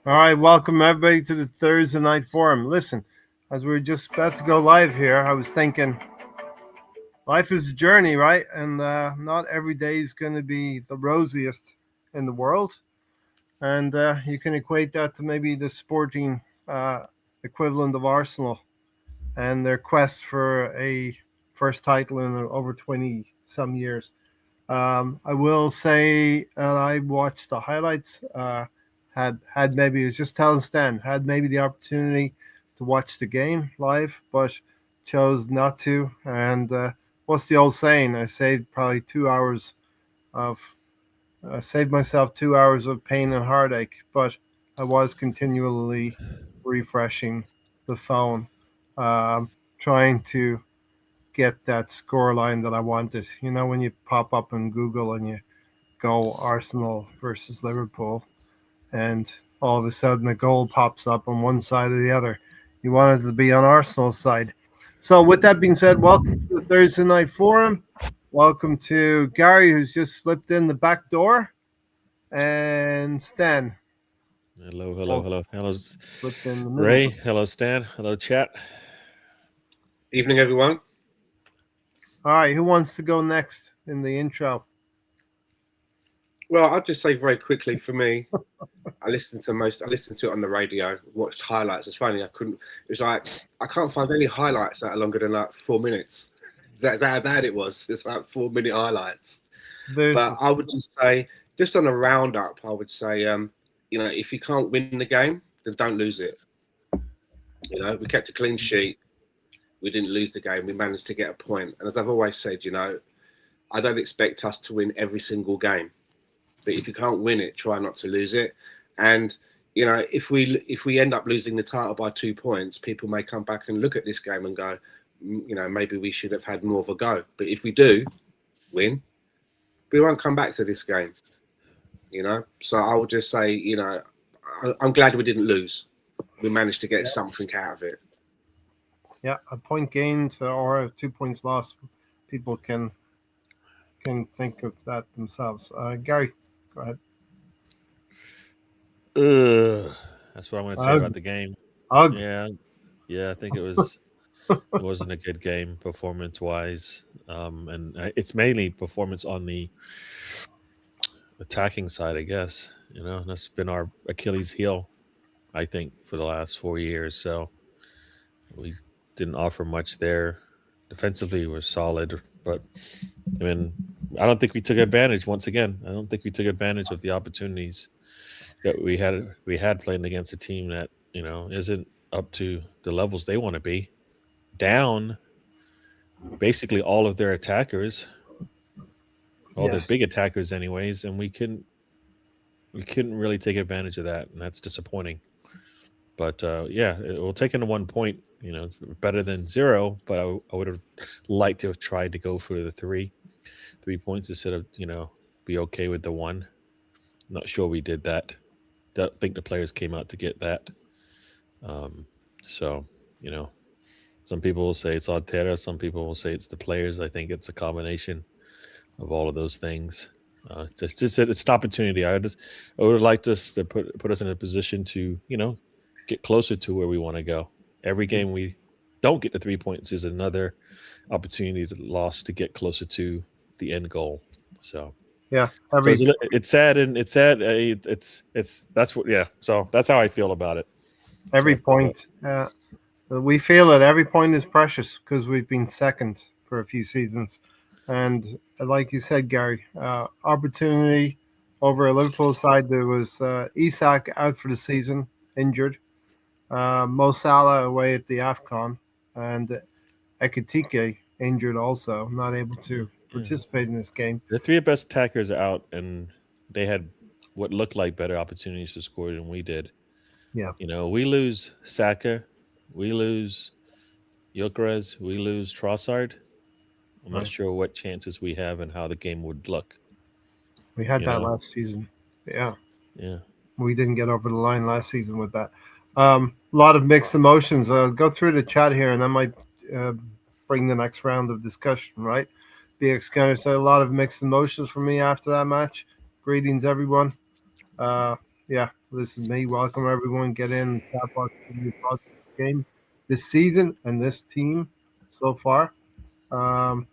All right, welcome everybody to the Thursday Night Forum. Listen, as we are just about to go live here, I was thinking life is a journey, right? And not every day is going to be the rosiest in the world. And you can equate that to maybe the sporting equivalent of Arsenal and their quest for a first title in over 20 some years. I will say I watched the highlights. Had maybe it was just telling Stan had maybe the opportunity to watch the game live, but chose not to. And what's the old saying? I saved probably 2 hours of saved myself 2 hours of pain and heartache, but I was continually refreshing the phone, trying to get that score line that I wanted. You know, when you pop up in Google and you go Arsenal versus Liverpool, and all of a sudden a goal pops up on one side or the other. You wanted to be on Arsenal's side. So, with that being said, welcome to the Thursday Night Forum. Welcome to Gary, who's just slipped in the back door, and Stan. Hello, hello, Also hello. Hello, slipped in the middle. Ray. Hello, Stan. Hello, chat. Evening, everyone. All right, who wants to go next in the intro? Well, I'll just say very quickly for me, I listened to it on the radio, watched highlights. It's funny, it was like, I can't find any highlights that are longer than like 4 minutes. That's how bad it was. It's like 4 minute highlights. But I would just say, just on a roundup, I would say, if you can't win the game, then don't lose it. We kept a clean sheet. We didn't lose the game. We managed to get a point. And as I've always said, I don't expect us to win every single game. But if you can't win it, try not to lose it. And if we end up losing the title by 2 points, people may come back and look at this game and go, maybe we should have had more of a go. But if we do win, we won't come back to this game. So I would just say, I'm glad we didn't lose. We managed to get something out of it. Yeah, a point gained or 2 points lost. People can think of that themselves. Gary, go ahead. That's what I'm going to say about the game. Yeah. I think it wasn't a good game performance-wise, and it's mainly performance on the attacking side, I guess. That's been our Achilles heel, I think, for the last 4 years. So we didn't offer much there. Defensively, we're solid, but I don't think we took advantage. Once again, I don't think we took advantage of the opportunities that we had playing against a team that isn't up to the levels they want to be. Down basically all of their attackers, all their big attackers, anyways, and we couldn't really take advantage of that, and that's disappointing. But we'll take in 1 point. It's better than 0, but I would have liked to have tried to go for the 3 points instead of be okay with the 1. Not sure we did that. Don't think the players came out to get that. So some people will say it's Arteta, some people will say it's the players. I think it's a combination of all of those things. It's an opportunity. I would have liked us to put us in a position to get closer to where we want to go. Every game we don't get the 3 points is another opportunity lost to get closer to the end goal. So yeah, it's sad, and it's sad. That's what. Yeah, so that's how I feel about it. Every point, we feel that every point is precious because we've been second for a few seasons, and like you said, Gary, opportunity over a Liverpool side. There was Isak out for the season, injured. Mo Salah away at the AFCON, and Ekitike injured also, not able to participate in this game. The 3 best attackers are out, and they had what looked like better opportunities to score than we did. Yeah. We lose Saka, we lose Gyökeres, we lose Trossard. I'm not sure what chances we have and how the game would look. We had that last season. Yeah. Yeah. We didn't get over the line last season with that. A lot of mixed emotions. I'll go through the chat here, and I might bring the next round of discussion, right? BX Gunner said a lot of mixed emotions for me after that match. Greetings, everyone. Yeah, This is me. Welcome everyone. Get in chat box to your thoughts on the game this season and this team so far. Um,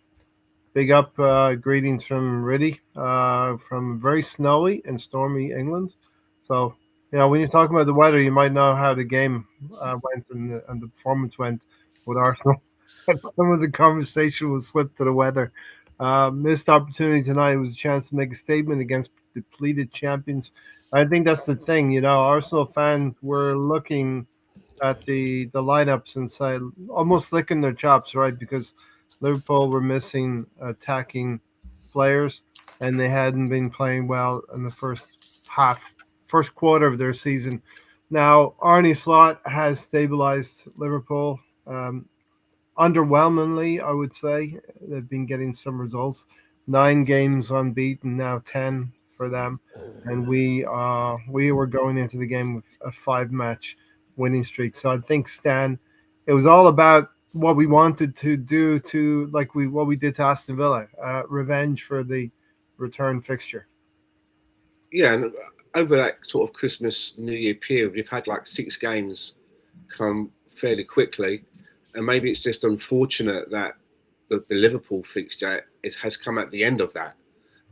Big up greetings from Riddy from very snowy and stormy England. So, when you're talking about the weather, you might know how the game went and the performance went with Arsenal. Some of the conversation will slip to the weather. Missed opportunity tonight was a chance to make a statement against depleted champions. I think that's the thing. Arsenal fans were looking at the lineups and say almost licking their chops, right? Because Liverpool were missing attacking players and they hadn't been playing well in the first quarter of their season. Now Arne Slot has stabilized Liverpool. Underwhelmingly, I would say they've been getting some results. 9 games unbeaten, now 10 for them, and we were going into the game with a 5-match winning streak. So I think Stan, it was all about what we wanted to do to what we did to Aston Villa, revenge for the return fixture. Yeah, and over that sort of Christmas New Year period, we've had like 6 games come fairly quickly. And maybe it's just unfortunate that the Liverpool fixture has come at the end of that.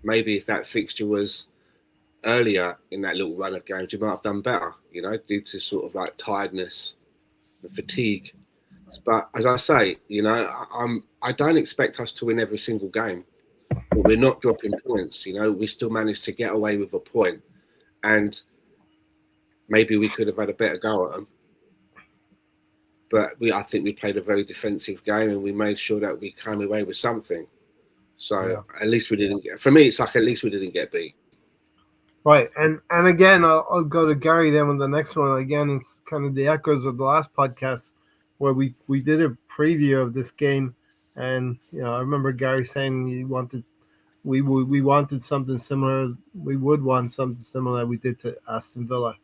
Maybe if that fixture was earlier in that little run of games, you might have done better, due to sort of like tiredness and fatigue. But as I say, I don't expect us to win every single game. But we're not dropping points, we still managed to get away with a point. And maybe we could have had a better go at them. But I think we played a very defensive game and we made sure that we came away with something. So At least we didn't get. For me, it's like at least we didn't get beat. Right, and again, I'll go to Gary then with the next one. Again, it's kind of the echoes of the last podcast where we did a preview of this game, and I remember Gary saying we wanted something similar. We would want something similar that we did to Aston Villa,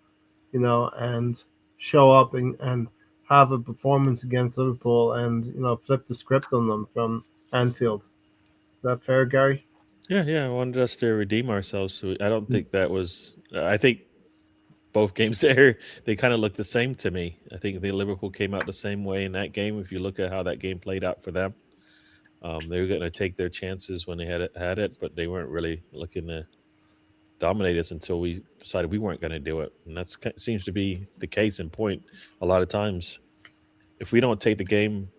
and show up and have a performance against Liverpool and flip the script on them from Anfield. Is that fair, Gary? Yeah. I wanted us to redeem ourselves. So I don't think that was. I think both games there they kind of look the same to me. I think the Liverpool came out the same way in that game. If you look at how that game played out for them, they were going to take their chances when they had it, but they weren't really looking to dominate us until we decided we weren't going to do it. And that seems to be the case in point a lot of times. If we don't take the game,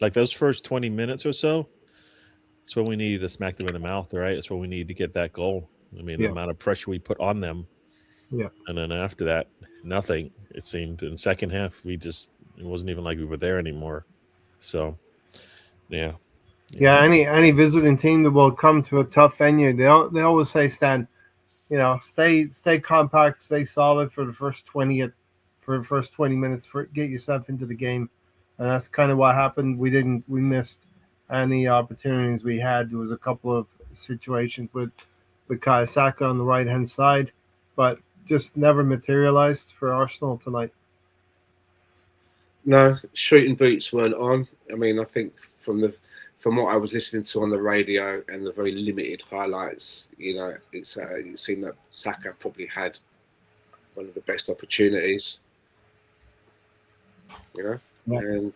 like those first 20 minutes or so, it's when we needed to smack them in the mouth, right? It's when we needed to get that goal. I mean, the amount of pressure we put on them. Yeah. And then after that, nothing, it seemed. In the second half, it wasn't even like we were there anymore. So, yeah. Yeah, any visiting team that will come to a tough venue, they always say, Stan, stay compact, stay solid for the first 20 minutes, get yourself into the game, and that's kind of what happened. We missed any opportunities we had. There was a couple of situations with Kayasaka on the right hand side, but just never materialized for Arsenal tonight. No, shooting boots weren't on. I mean, I think from what I was listening to on the radio and the very limited highlights, it seemed that Saka probably had one of the best opportunities. And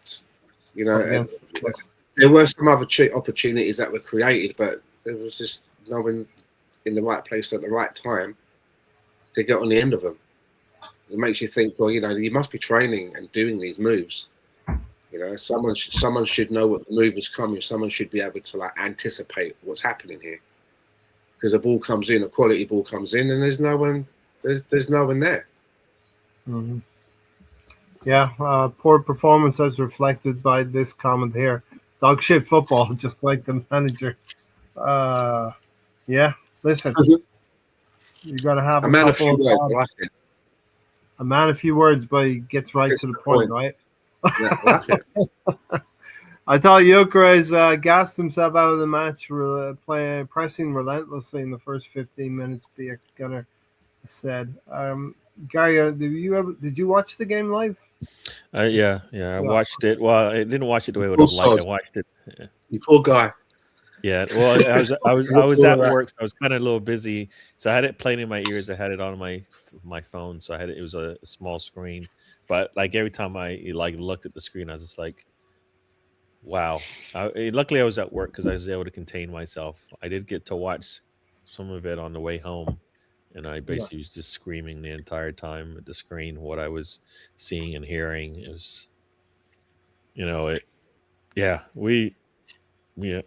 there were some other opportunities that were created, but there was just no one in the right place at the right time to get on the end of them. It makes you think, well, you must be training and doing these moves. Someone should know what the move is coming. Someone should be able to anticipate what's happening here, because a ball comes in, a quality ball comes in, and there's no one there. Mm-hmm. Yeah, poor performance as reflected by this comment here. Dog shit football, just like the manager. Yeah, listen, you're gonna have a man of few words. A man of few words, but he gets right to the point, right? Yeah, I thought Gyökeres gassed himself out of the match, pressing relentlessly in the first 15 minutes. BX Gunner said, "Gary, did you watch the game live?" Yeah, I watched it. Well, I didn't watch it the way I would have liked. I watched it. You poor guy. Yeah, well, I was at work, so I was kind of a little busy. So I had it playing in my ears. I had it on my phone, so it was a small screen. But like every time I like looked at the screen, I was just like, wow. Luckily, I was at work because I was able to contain myself. I did get to watch some of it on the way home, and I Yeah. basically was just screaming the entire time at the screen what I was seeing and hearing. It was, it. Yeah,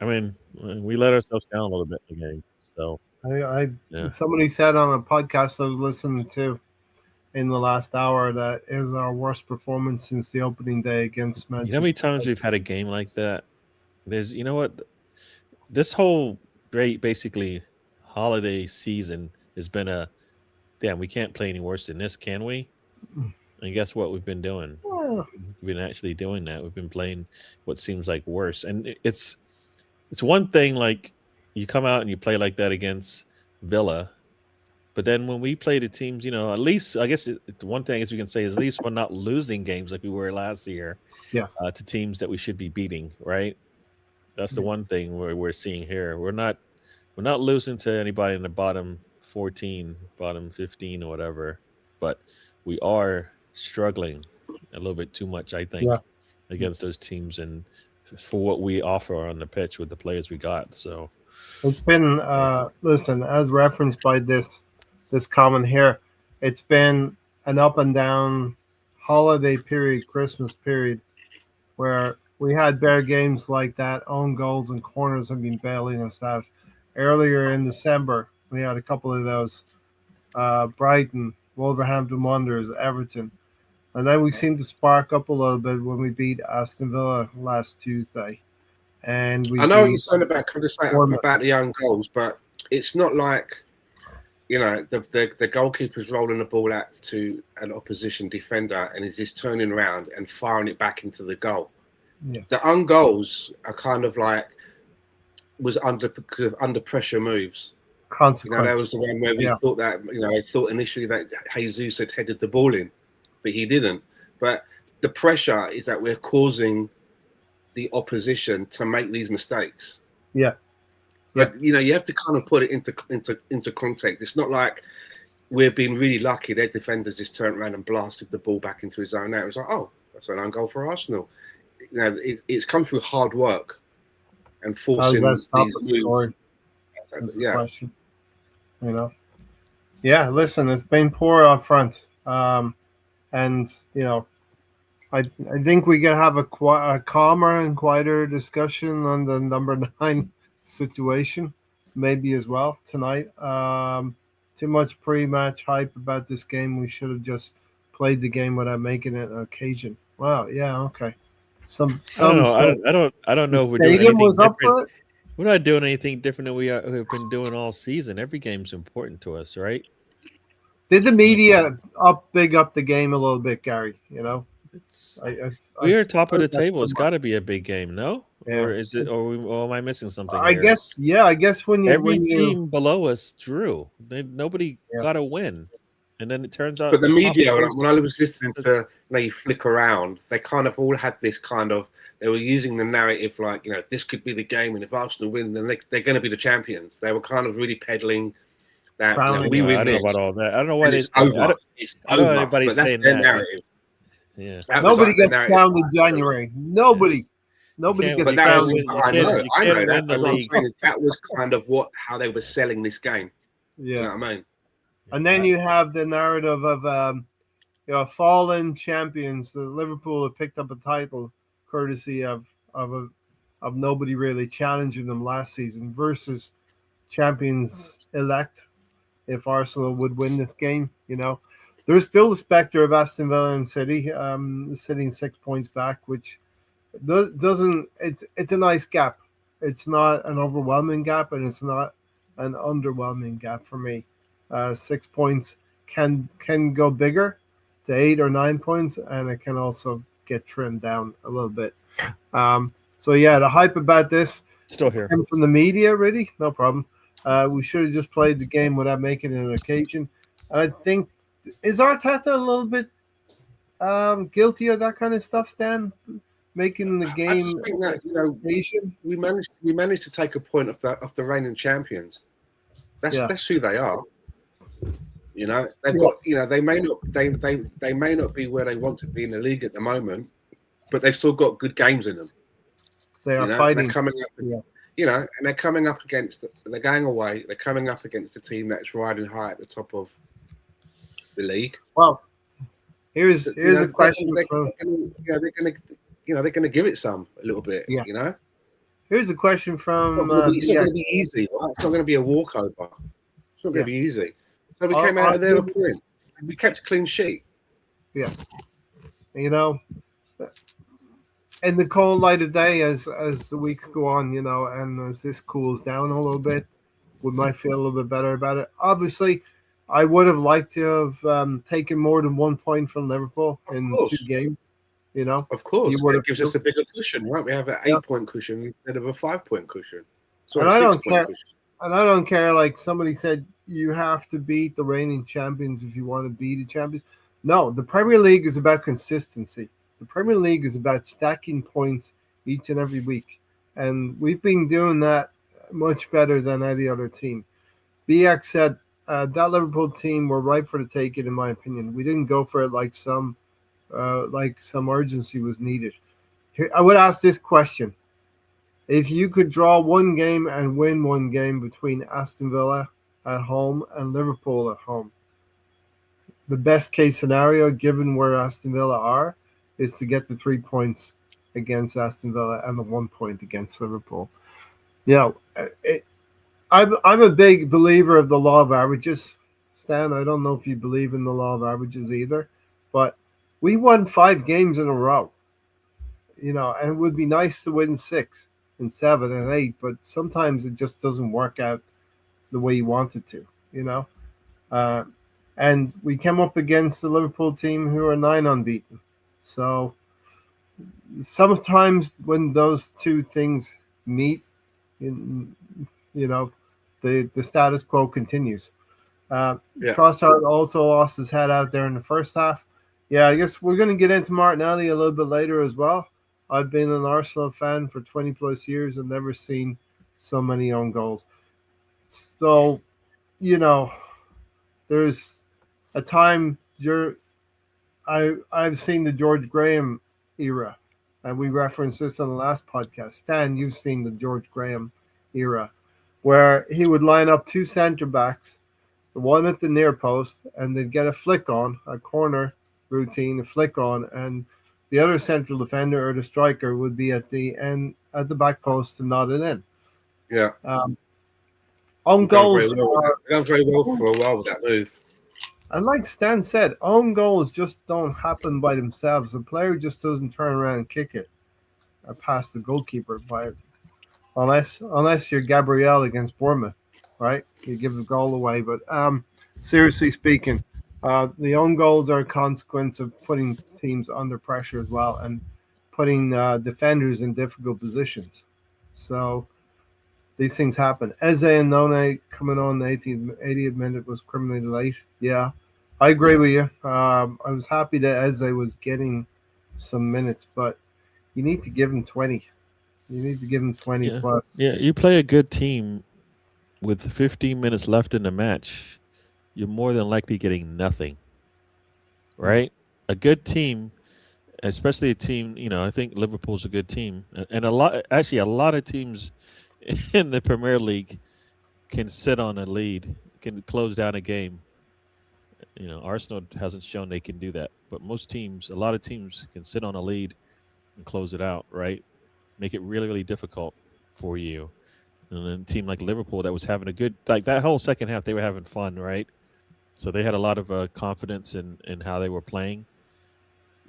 I mean, we let ourselves down a little bit in the game. So I yeah, somebody said on a podcast I was listening to in the last hour that it was our worst performance since the opening day against you know how many Manchester times United. we've had a game like that? You know what? This whole great, basically, holiday season has been a damn. We can't play any worse than this, can we? And guess what we've been doing? Well, We've been actually doing that. We've been playing what seems like worse, and it's one thing like you come out and you play like that against Villa, but then when we play the teams, at least I guess the one thing is we can say is at least we're not losing games like we were last year yes. to teams that we should be beating, right? That's the Yeah. one thing we're seeing here. We're not losing to anybody in the bottom 14, bottom 15 or whatever, but we are struggling a little bit too much, I Yeah. think, against those teams and for what we offer on the pitch with the players we got. So It's been listen, as referenced by this comment here, it's been an up and down holiday period, Christmas period, where we had bare games like that, own goals and corners have been bailing us out. Earlier in December, we had a couple of those. Brighton, Wolverhampton Wanderers, Everton. And then we seemed to spark up a little bit when we beat Aston Villa last Tuesday. And we I know what you're beat saying about Bournemouth. about the own goals, but it's not like the goalkeeper's rolling the ball out to an opposition defender and is just turning around and firing it back into the goal. Yeah. The own goals are kind of like was under pressure moves. Consequence. That was the one where we thought that I thought initially that Jesus had headed the ball in, but he didn't. But the pressure is that we're causing the opposition to make these mistakes. Yeah. But you have to kind of put it into context. It's not like we've been really lucky. Their defenders just turned around and blasted the ball back into his own net. It was like, oh, that's an own goal for Arsenal. It's come through hard work and forcing How does that stop these the scoring? moves. That's the question. Yeah, listen, it's been poor up front. And I think we can have a calmer and quieter discussion on the number 9 situation, maybe as well tonight. Too much pre-match hype about this game. We should have just played the game without making it an occasion. Wow. Yeah. Okay. I don't know. I don't know if we're doing stadium anything was up different. for it. We're not doing anything different than we've been doing all season. Every game's important to us, right? Did the media big up the game a little bit, Gary? We are top of the table. It's got to be a big game, no? Yeah. Or is it? Or am I missing something? I here? guess. Yeah. I guess every team below us drew. Nobody got to win, and then it turns out. But the media, when I was listening to you flick around, they kind of all had this kind of. They were using the narrative like this could be the game, and if Arsenal win, then they're going to be the champions. They were kind of really peddling that we win. I don't know about all that. I don't know why it's I over. I don't know anybody's saying that. Narrative. Yeah. Nobody gets crowned in January. Nobody gets crowned. I know that. But what I'm saying, that was kind of how they were selling this game. Yeah. You know what I mean? And then you have the narrative of fallen champions. The Liverpool have picked up a title courtesy of nobody really challenging them last season versus champions elect. If Arsenal would win this game, there's still the specter of Aston Villa and City sitting 6 points back, which doesn't. It's a nice gap. It's not an overwhelming gap, and it's not an underwhelming gap for me. 6 points can go bigger to 8 or 9 points, and it can also get trimmed down a little bit. So yeah, the hype about this still here from the media, really, no problem. We should have just played the game without making it an occasion. And I think, is Arteta a little bit guilty of that kind of stuff, Stan? making the I game just think that Asian. we managed to take a point off the reigning champions. That's who they are. They've got they may not be where they want to be in the league at the moment, but they've still got good games in them. They are fighting. They're coming up, and they're coming up against. They're going away. They're coming up against a team that's riding high at the top of the league. Well, here's a question. They're going to give it a little bit. Yeah. Here's a question from. It's not going to be easy. Right? It's not going to be a walkover. It's not going to be easy. So we came out of there with a point. We kept a clean sheet. Yes. In the cold light of day, as the weeks go on, and as this cools down a little bit, we might feel a little bit better about it. Obviously, I would have liked to have taken more than 1 point from Liverpool in 2 games. Of course, it gives us a bigger cushion, right? We have an 8-point cushion instead of a 5-point cushion. And I don't care. And I don't care. Like somebody said, you have to beat the reigning champions if you want to be the champions. No, the Premier League is about consistency. The Premier League is about stacking points each and every week. And we've been doing that much better than any other team. BX said that Liverpool team were ripe for the taking, in my opinion. We didn't go for it like some urgency was needed. Here, I would ask this question. If you could draw one game and win one game between Aston Villa at home and Liverpool at home, the best case scenario, given where Aston Villa are, is to get the 3 points against Aston Villa and the 1 point against Liverpool. I'm a big believer of the law of averages, Stan. I don't know if you believe in the law of averages either, but we won 5 games in a row, and it would be nice to win 6 and 7 and 8, but sometimes it just doesn't work out the way you want it to, and we came up against the Liverpool team who are 9 unbeaten. So sometimes when those two things meet, the status quo continues. Trossard also lost his head out there in the first half. Yeah, I guess we're going to get into Martinelli a little bit later as well. I've been an Arsenal fan for 20 plus years and never seen so many own goals. So, there's a time I've seen the George Graham era, and we referenced this on the last podcast. Stan, you've seen the George Graham era, where he would line up 2 center backs, the one at the near post, and they'd get a flick on, a corner routine, a flick on, and the other central defender or the striker would be at the end, at the back post, to nod it in. Yeah. Own goals done very well for a while with that move. And like Stan said, own goals just don't happen by themselves. The player just doesn't turn around and kick it past the goalkeeper unless you're Gabriel against Bournemouth, right? You give the goal away. But seriously speaking, the own goals are a consequence of putting teams under pressure as well and putting defenders in difficult positions. So these things happen. Eze and None coming on the 80th minute was criminally late. Yeah, I agree with you. I was happy that Eze was getting some minutes, but you need to give him 20. You need to give him 20 plus. Yeah, you play a good team with 15 minutes left in the match, you're more than likely getting nothing, right? A good team, especially a team, I think Liverpool's a good team. And a lot of teams in the Premier League can sit on a lead, can close down a game. Arsenal hasn't shown they can do that. But a lot of teams can sit on a lead and close it out, right? Make it really, really difficult for you. And then a team like Liverpool that was having a good, like that whole second half, they were having fun, right? So they had a lot of confidence in how they were playing.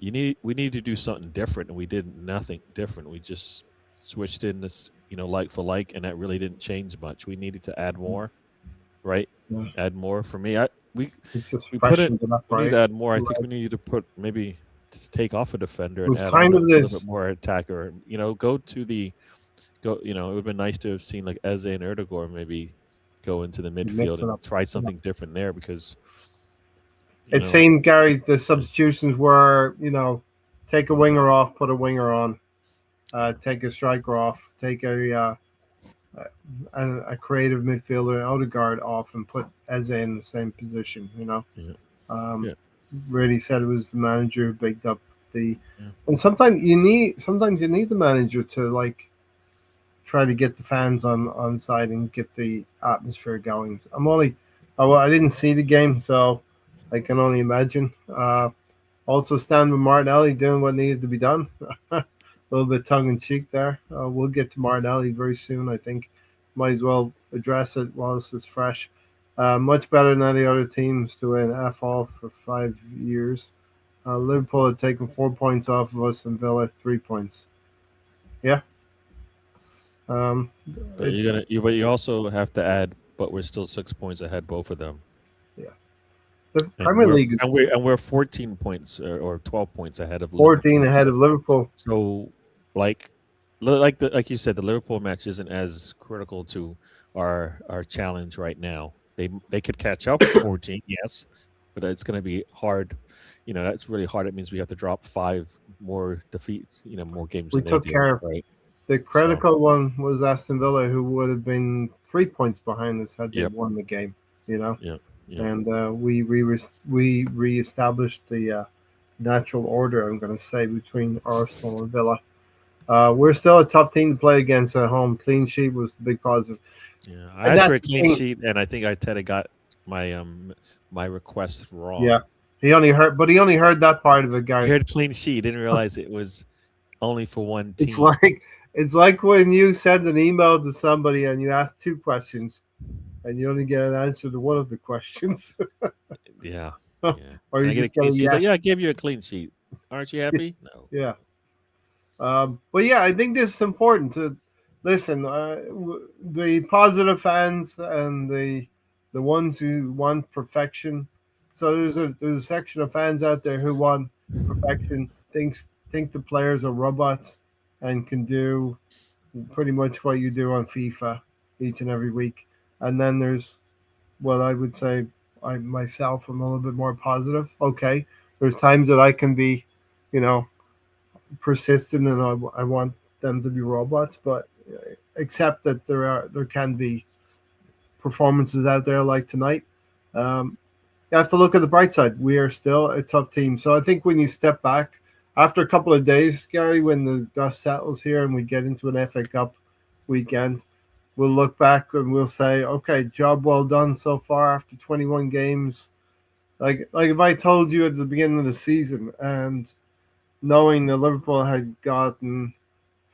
We need to do something different, and we did nothing different. We just switched in this, like for like, and that really didn't change much. We needed to add more, right? Yeah. Add more. For me, we need to add more. I think we needed to put maybe take off a defender and add a little bit more attacker. Go to the. It would have been nice to have seen like Eze and Erdogan maybe go into the midfield and try something different there, because it seemed, Gary, the substitutions were, take a winger off, put a winger on, take a striker off, take a creative midfielder, Odegaard off, and put Eze in the same position. Yeah. Um, Yeah. really said it was the manager who picked up the. Yeah. And sometimes you need the manager to like try to get the fans on side and get the atmosphere going. I didn't see the game, so I can only imagine. Also, Stan with Martinelli doing what needed to be done. A little bit tongue in cheek there. We'll get to Martinelli very soon. I think might as well address it whilst it's fresh. Much better than any other teams to win F all for 5 years. Liverpool had taken 4 points off of us and Villa 3 points. Yeah. But you also have to add, but we're still 6 points ahead, both of them. The Premier League is we're 14 points or 12 points ahead of 14 Liverpool. ahead of Liverpool. So, like you said, the Liverpool match isn't as critical to our challenge right now. They could catch up 14, yes, but it's going to be hard. That's really hard. It means we have to drop 5 more defeats. More games. We than they took do, care of right? the critical one was Aston Villa, who would have been 3 points behind us had they Yep. won the game. Yeah. And we reestablished the natural order. I'm going to say between Arsenal and Villa. We're still a tough team to play against at home. Clean sheet was the big positive. Yeah, I asked for a clean sheet, and I think Arteta got my request wrong. Yeah, he only heard that part of it, guy. He heard clean sheet, didn't realize it was only for one team. It's like when you send an email to somebody and you ask 2 questions, and you only get an answer to one of the questions. Yeah. Or you just get a She's yes. like, yeah, I gave you a clean sheet. Aren't you happy? No. Yeah. But yeah, I think this is important to listen. The positive fans and the ones who want perfection. So there's a section of fans out there who want perfection, think the players are robots and can do pretty much what you do on FIFA each and every week. And then there's what I would say myself, I'm a little bit more positive. Okay, there's times that I can be, persistent and I want them to be robots, but accept that there can be performances out there like tonight. You have to look at the bright side. We are still a tough team. So I think when you step back after a couple of days, Gary, when the dust settles here and we get into an FA Cup weekend, we'll look back and we'll say, okay, job well done so far after 21 games. Like if I told you at the beginning of the season and knowing that Liverpool had gotten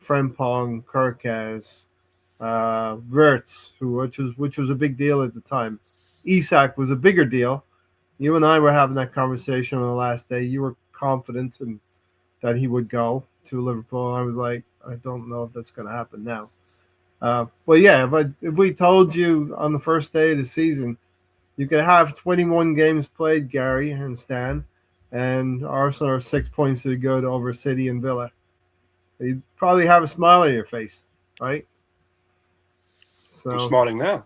Frimpong, Kirkaz, Wirtz, which was a big deal at the time. Isak was a bigger deal. You and I were having that conversation on the last day. You were confident that he would go to Liverpool. I was like, I don't know if that's going to happen now. Well, yeah, if we told you on the first day of the season, you could have 21 games played, Gary and Stan, and Arsenal are 6 points to go over City and Villa, you'd probably have a smile on your face, right? So I'm smiling now.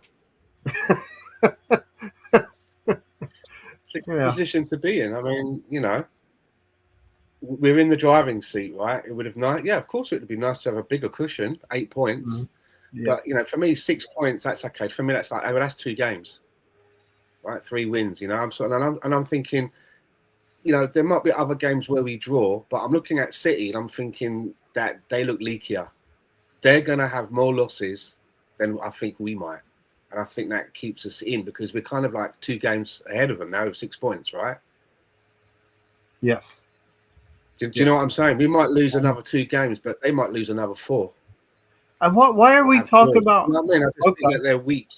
It's a good position to be in. I mean, we're in the driving seat, right? It would have of course it would be nice to have a bigger cushion, 8 points. Mm-hmm. Yeah. But for me, 6 points, that's okay. For me, that's like, that's 2 games, right? 3 wins. I'm thinking, there might be other games where we draw, but I'm looking at City and I'm thinking that they look leakier. They're gonna have more losses than I think we might, and I think that keeps us in because we're kind of like 2 games ahead of them now with 6 points, right? Yes. Do you know what I'm saying? We might lose another 2 games, but they might lose another 4. And why are we talking about? You know what I mean? I just think that they're weak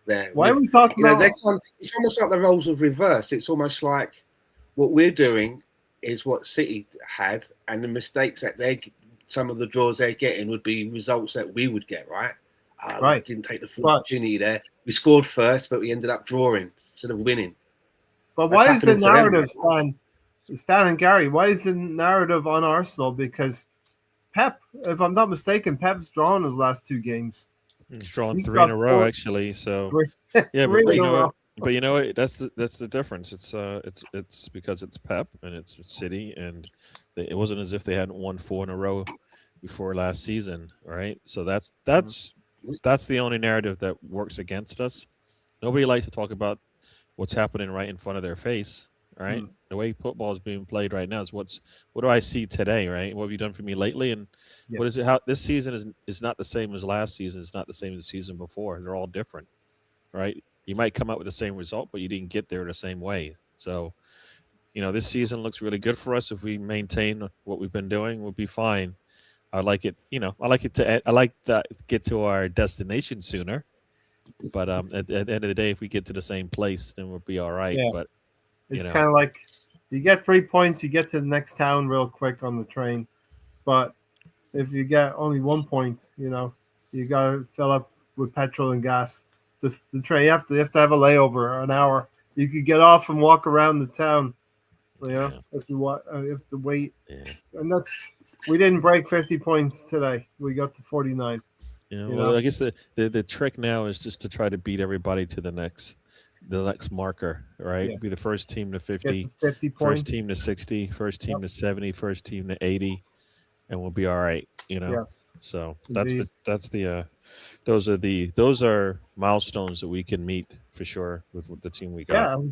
there. Why are we talking about? It's almost like the roles of reverse. It's almost like what we're doing is what City had, and the mistakes that some of the draws they're getting would be results that we would get, right? Right. We didn't take the full opportunity there. We scored first, but we ended up drawing instead of winning. But why is the narrative, Stan and Gary, why is the narrative on Arsenal? Because Pep, if I'm not mistaken, Pep's drawn his last 2 games. He's drawn 3 in a row, actually. So yeah, but you know what? That's the difference. It's because it's Pep and it's City, and it wasn't as if they hadn't won 4 in a row before last season, right? So Mhm. that's the only narrative that works against us. Nobody likes to talk about what's happening right in front of their face, right? Mm. The way football is being played right now is what do I see today, right? What have you done for me lately? And Yeah. what is it? How this season is not the same as last season. It's not the same as the season before. They're all different, right? You might come out with the same result, but you didn't get there the same way. So, this season looks really good for us. If we maintain what we've been doing, we'll be fine. I like it. I like that get to our destination sooner. But at the end of the day, if we get to the same place, then we'll be all right. Yeah. But you It's know, kind of like you get 3 points, you get to the next town real quick on the train. But if you get only 1 point, you gotta fill up with petrol and gas. The train you have to have a layover an hour. You could get off and walk around the town. yeah, If you want, you have to wait, yeah, and we didn't break 50 points today. We got to 49. yeah. You Well, know, I guess the trick now is just to try to beat everybody to the next marker, right? Be yes, the first team to get to 50, 50 first points. team to 60, first Yep. team to 70, first team to 80, and we'll be all right. Yes, So indeed. those are milestones that we can meet for sure with the team we got. Yeah.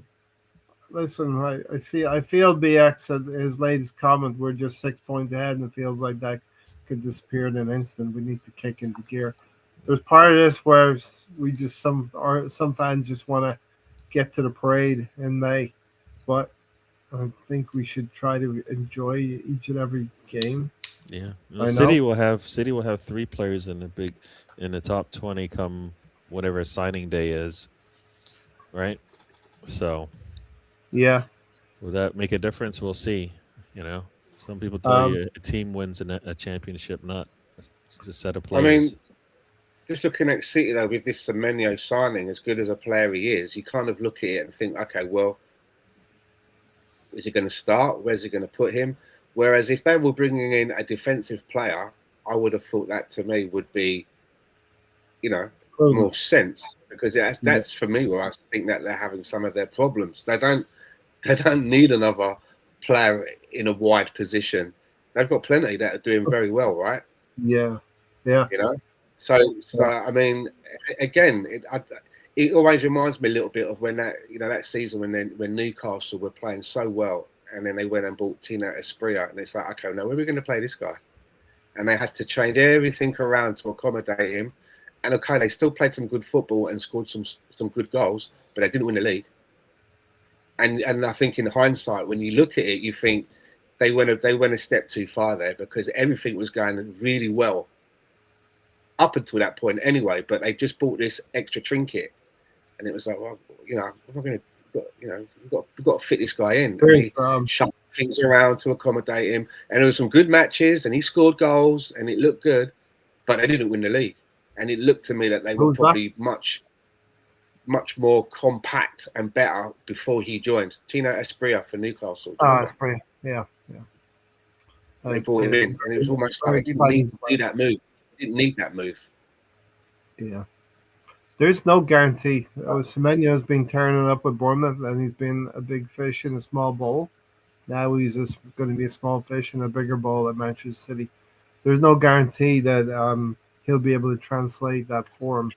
Listen, I feel BX at his latest comment. We're just 6 points ahead, and it feels like that could disappear in an instant. We need to kick into gear. There's part of this where we just some fans just want to get to the parade in May, but I think we should try to enjoy each and every game. Yeah, I know. City will have 3 players in the top 20 come whatever signing day is, right? So Yeah. will that make a difference? We'll see. You know, some people tell Um. you a team wins a championship, not a set of I mean, players. just looking at City though, with this Semenyo signing, as good as a player he is, you kind of look at it and think, okay, well, is he going to start? Where's he going to put him? Whereas if they were bringing in a defensive player, I would have thought that to me would be, more sense, because Yeah. that's for me where I think that they're having some of their problems. They don't need another player in a wide position. They've got plenty that are doing very well, right? Yeah. Yeah. You know, so I mean, again, it always reminds me a little bit of when that season when Newcastle were playing so well, and then they went and bought Tino Asprilla, and it's like, okay, now where are we going to play this guy? And they had to change everything around to accommodate him. And okay, they still played some good football and scored some good goals, but they didn't win the league. And I think in hindsight, when you look at it, you think they went a step too far there, because everything was going really well up until that point anyway. But they just bought this extra trinket, and it was like, well, we're not going to, we've got to fit this guy in. And they shuffled things around to accommodate him, and there were some good matches, and he scored goals, and it looked good, but they didn't win the league. And it looked to me that they were probably much more compact and better before he joined. Tino Asprilla for Newcastle. Asprilla. Yeah. They brought him in, and it was almost like they didn't need that move. Didn't need that move. Yeah. There's no guarantee. Semenyo's been turning up with Bournemouth, and he's been a big fish in a small bowl. Now he's going to be a small fish in a bigger bowl at Manchester City. There's no guarantee that he'll be able to translate that form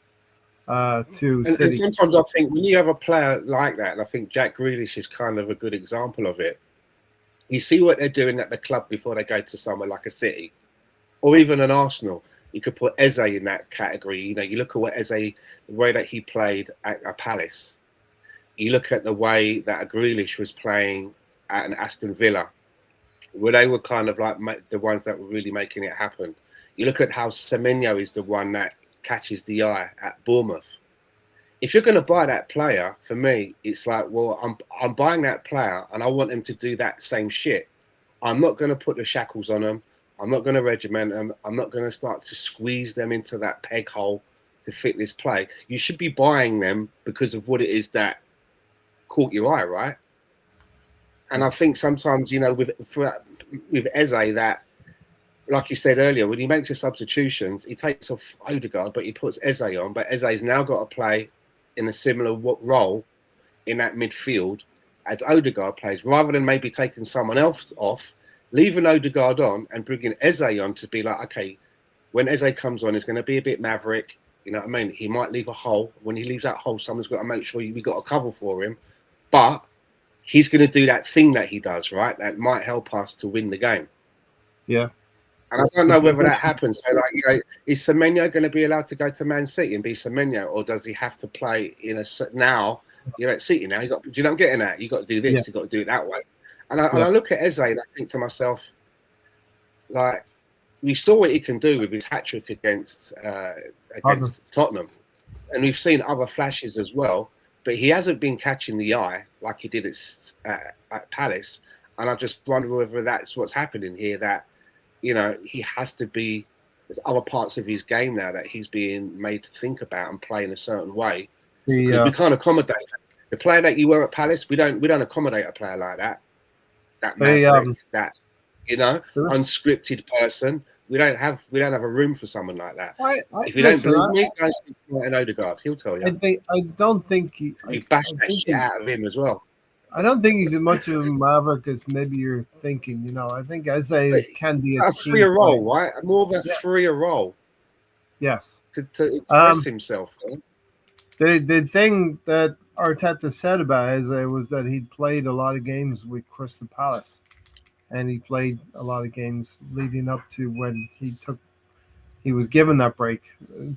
to City. And sometimes I think when you have a player like that, and I think Jack Grealish is kind of a good example of it, you see what they're doing at the club before they go to somewhere like a City or even an Arsenal. You could put Eze in that category. You look at what Eze, the way that he played at a Palace. You look at the way that a Grealish was playing at an Aston Villa, where they were kind of like the ones that were really making it happen. You look at how Semenyo is the one that catches the eye at Bournemouth. If you're going to buy that player, for me, it's like, well, I'm buying that player and I want him to do that same shit. I'm not going to put the shackles on them. I'm not going to regiment them. I'm not going to start to squeeze them into that peg hole to fit this play. You should be buying them because of what it is that caught your eye, right? And I think sometimes, with Eze, that, like you said earlier, when he makes the substitutions, he takes off Odegaard, but he puts Eze on. But Eze's now got to play in a similar role in that midfield as Odegaard plays. Rather than maybe taking someone else off, leaving Odegaard on and bringing Eze on to be like, okay, when Eze comes on, it's going to be a bit maverick. You know what I mean? He might leave a hole. When he leaves that hole, someone's got to make sure we got a cover for him. But he's going to do that thing that he does, right? That might help us to win the game. Yeah. And I don't know whether that happens. So, like, you know, is Semenyo going to be allowed to go to Man City and be Semenyo, or does he have to play in a now? You're at City now. Do you know what I'm getting at? You got to do this. Yes. You got to do it that way. And I look at Eze and I think to myself, like, we saw what he can do with his hat trick against Tottenham, and we've seen other flashes as well. But he hasn't been catching the eye like he did at Palace. And I just wonder whether that's what's happening here. That, you know, he has to be. There's other parts of his game now that he's being made to think about and play in a certain way. We can't accommodate the player that you were at Palace. We don't accommodate a player like that. That maverick, that, you know, unscripted person. We don't have a room for someone like that. If you don't believe me, go speak to Martin Odegaard. He'll tell you. I don't think he bashed that shit out of him as well. I don't think he's as much of a maverick as maybe you're thinking. You know, I think Eze can be a freer role, right? More of a freer role. Yes. To express himself. The thing that Arteta said about Eze was that he'd played a lot of games with Crystal Palace, and he played a lot of games leading up to when he was given that break.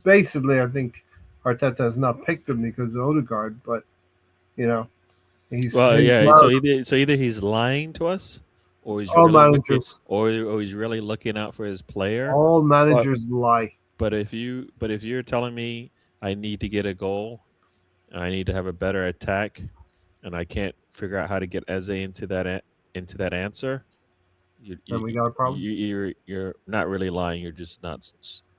Basically, I think Arteta has not picked him because of Odegaard, but you know, so either he's lying to us, or he's he's really looking out for his player. All managers lie. But if you're telling me I need to get a goal, I need to have a better attack, and I can't figure out how to get Eze into that answer, then we got a problem. You're not really lying. You're just not.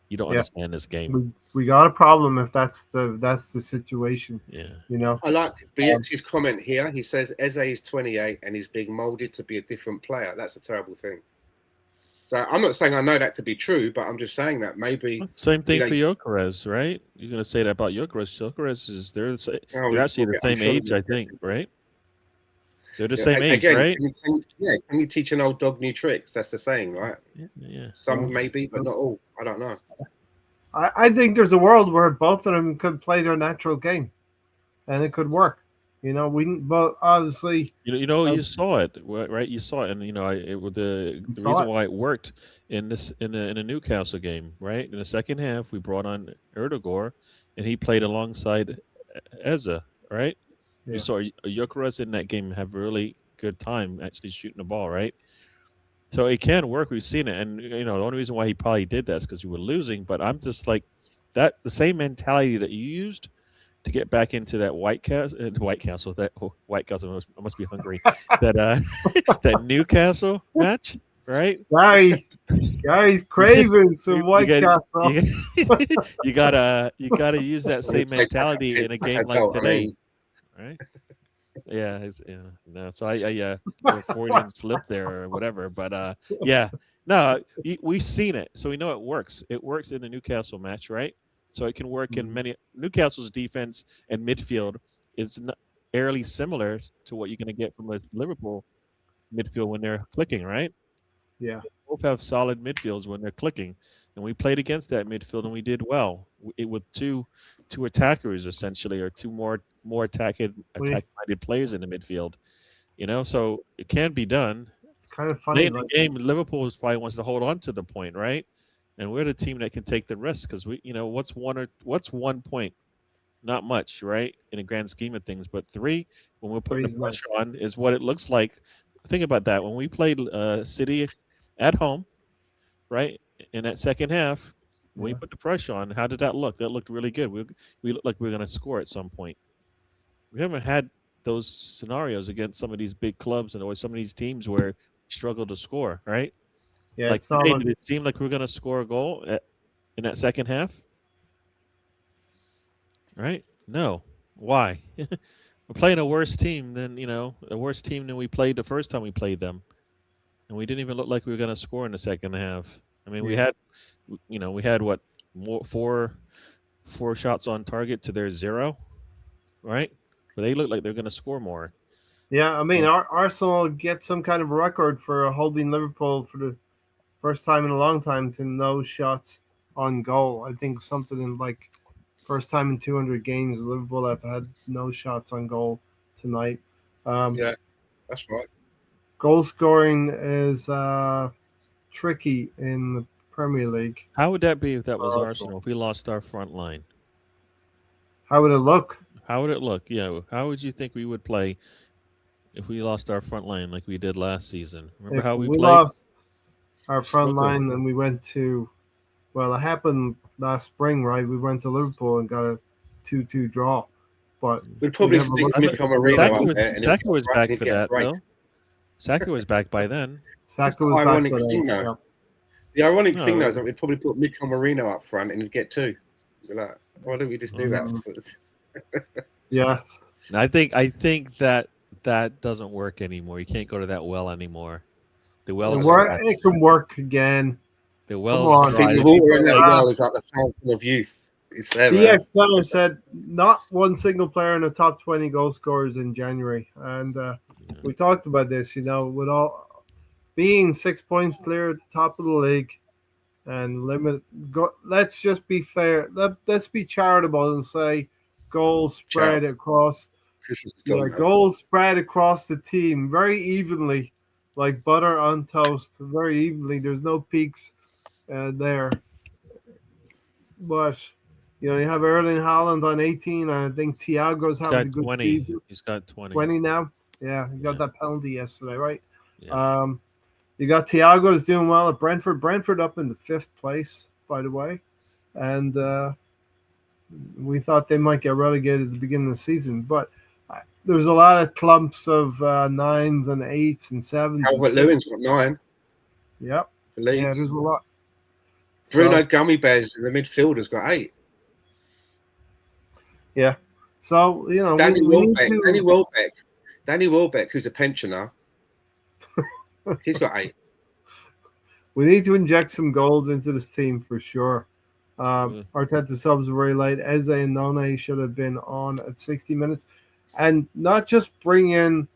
You don't understand this game. We got a problem if that's the situation. Yeah. You know. I like BX's comment here. He says Eze is 28 and he's being molded to be a different player. That's a terrible thing. So I'm not saying I know that to be true, but I'm just saying that maybe same thing for Gyökeres, right? You're gonna say that about Gyökeres. Gyökeres is they're actually the same age, I think, right? They're the same age, right? Can you teach an old dog new tricks? That's the saying, right? Yeah. Some maybe, but not all. I don't know. I think there's a world where both of them could play their natural game, and it could work. You know, but obviously, you saw it, right? You saw it, and the reason why it worked in the Newcastle game, right? In the second half, we brought on Erdogan, and he played alongside Eze, right? Yeah. You saw Gyökeres in that game have a really good time actually shooting the ball, right? So it can work. We've seen it, and the only reason why he probably did that is because you were losing. But I'm just like that. The same mentality that you used to get back into that White Castle. I must be hungry. that Newcastle match, right? Gary's craving some White Castle. You gotta use that same mentality in a game like today, right? Yeah, no. So I Freudian slip there or whatever, but we've seen it, so we know it works. It works in the Newcastle match, right? So it can work in many. Newcastle's defense and midfield is fairly similar to what you're going to get from a Liverpool midfield when they're clicking, right? Yeah. They both have solid midfields when they're clicking, and we played against that midfield and we did well. With two attackers essentially, or two more attack-minded players in the midfield. So it can be done. It's kind of funny. In the game, Liverpool probably wants to hold on to the point, right? And we're the team that can take the risk because what's 1 point? Not much, right? In a grand scheme of things, but 3 when we're putting the pressure on is what it looks like. Think about that. When we played City at home, right? In that second half, when we put the pressure on, how did that look? That looked really good. We looked like we were going to score at some point. We haven't had those scenarios against some of these big clubs or some of these teams where we struggle to score, right? Yeah, like today, did it seem like we were going to score a goal in that second half? Right? No. Why? We're playing a worse team than we played the first time we played them, and we didn't even look like we were going to score in the second half. I mean, we had what, four shots on target to their 0, right? But they looked like they're going to score more. Yeah, I mean, Arsenal get some kind of record for holding Liverpool for the first time in a long time to no shots on goal. I think something in like first time in 200 games Liverpool have had no shots on goal tonight. Yeah, that's right. Goal scoring is tricky in the Premier League. How would that be if that was Arsenal. Arsenal? If we lost our front line, How would it look? how would it look? Yeah, how would you think we would play if we lost our front line like we did last season? Remember If how we we played? lost our front Struggled. line and we went to, well, it happened last spring, right? We went to Liverpool and got a 2-2 draw. But We'd probably have a stick look- Nico Marino Saka up was, there, and Saka was back he'd for get a that, break. though. Saka was back by then. Saka was back ironic for that. thing, though. Yeah. The ironic No, thing though is that we'd probably put Nico Marino up front and he'd get two. You're like, why don't we just do that? Yes. And I think that doesn't work anymore. You can't go to that well anymore. The wells, It can work again. the Come wells. on. I think dry. the water in that Yeah. well is like the fountain of youth. It's there, man. DX Gunner said not one single player in the top 20 goal scorers in January. And we talked about this, with all being 6 points clear at the top of the league and let's just be fair. Let's be charitable and say goals spread across Christmas is gone, man. goals spread across the team very evenly, like butter on toast, very evenly. There's no peaks there. But you have Erling Haaland on 18. I think Thiago's He's having a got good 20. season. He's got 20. 20 now. Yeah, he got that penalty yesterday, right? Yeah. You got Thiago's doing well at Brentford. Brentford up in the 5th place, by the way. And we thought they might get relegated at the beginning of the season. But there's a lot of clumps of 9s and 8s and 7s. Albert Lewin's got 9. Yep. For Leeds. Yeah, there's a lot. Bruno Gummy Bears, the midfielder's got 8. Yeah. So, Danny Welbeck, who's a pensioner, he's got 8. We need to inject some goals into this team for sure. Arteta subs were very late. Eze and None should have been on at 60 minutes. And not just bring in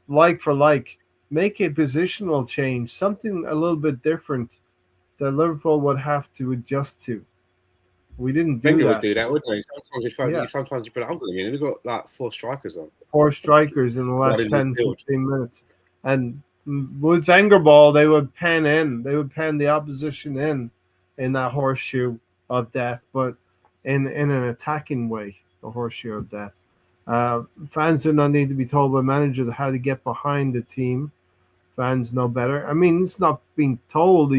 like for like, make a positional change, something a little bit different that Liverpool would have to adjust to. We didn't do Wenger that. would do that, wouldn't he? Sometimes you put it on. We've got like 4 strikers on. 4 strikers in the last in 10, midfield. 15 minutes. And with Wenger ball, they would pen the opposition in that horseshoe of death, but in an attacking way, the horseshoe of death. Fans do not need to be told by managers how to get behind the team. Fans know better. I mean, it's not being told.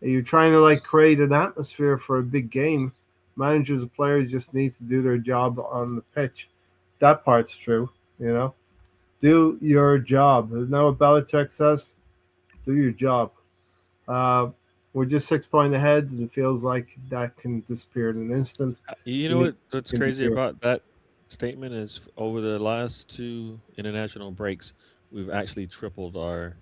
You're trying to create an atmosphere for a big game. Managers and players just need to do their job on the pitch. That part's true, Do your job. Isn't that what Belichick says? Do your job. We're just 6 points ahead, and it feels like that can disappear in an instant. You know what's crazy about that statement is over the last 2 international breaks, we've actually tripled our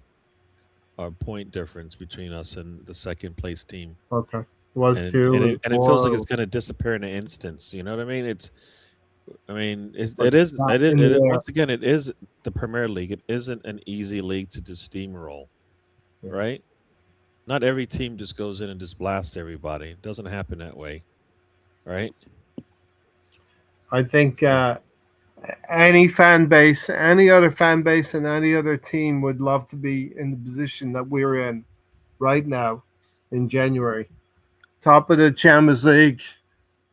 point difference between us and the second place team. Okay. It was and, 2. And it feels like it's going to disappear in an instance. You know what I mean? It is once again, it is the Premier League. It isn't an easy league to just steamroll, right? Not every team just goes in and just blasts everybody. It doesn't happen that way, right? I think any fan base, any other fan base, and any other team would love to be in the position that we're in right now in January. Top of the Champions League,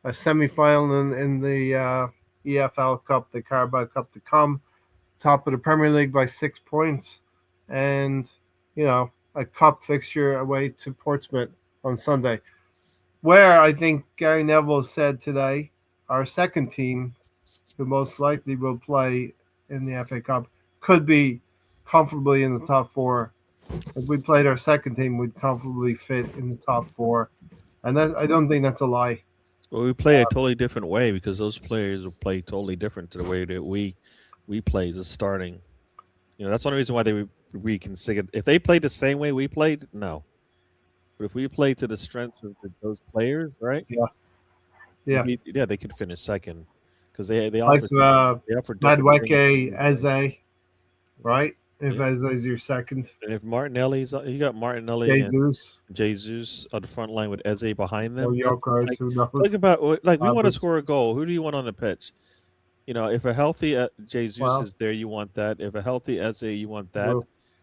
a semi-final in the EFL Cup, the Carabao Cup to come. Top of the Premier League by 6 points. And, a cup fixture away to Portsmouth on Sunday. Where I think Gary Neville said today, our second team, who most likely will play in the FA Cup, could be comfortably in the top 4. If we played our second team, we'd comfortably fit in the top 4. And I don't think that's a lie. Well, we play a totally different way because those players will play totally different to the way that we play as a starting. That's the only reason why we can sing it. If they played the same way we played, no. But if we play to the strength of those players, right? Yeah. They could finish second because they Like offer Madweke, Eze. right? If Yeah. Eze is your second, And if Martinelli's, you got Martinelli and Jesus Jesus on the front line with Eze behind or them. That's Yokers, like who think knows? about like we want to Havertz. score a goal. Who do you want on the pitch? If a healthy Jesus Well, is there, you want that. If a healthy Eze, you want that.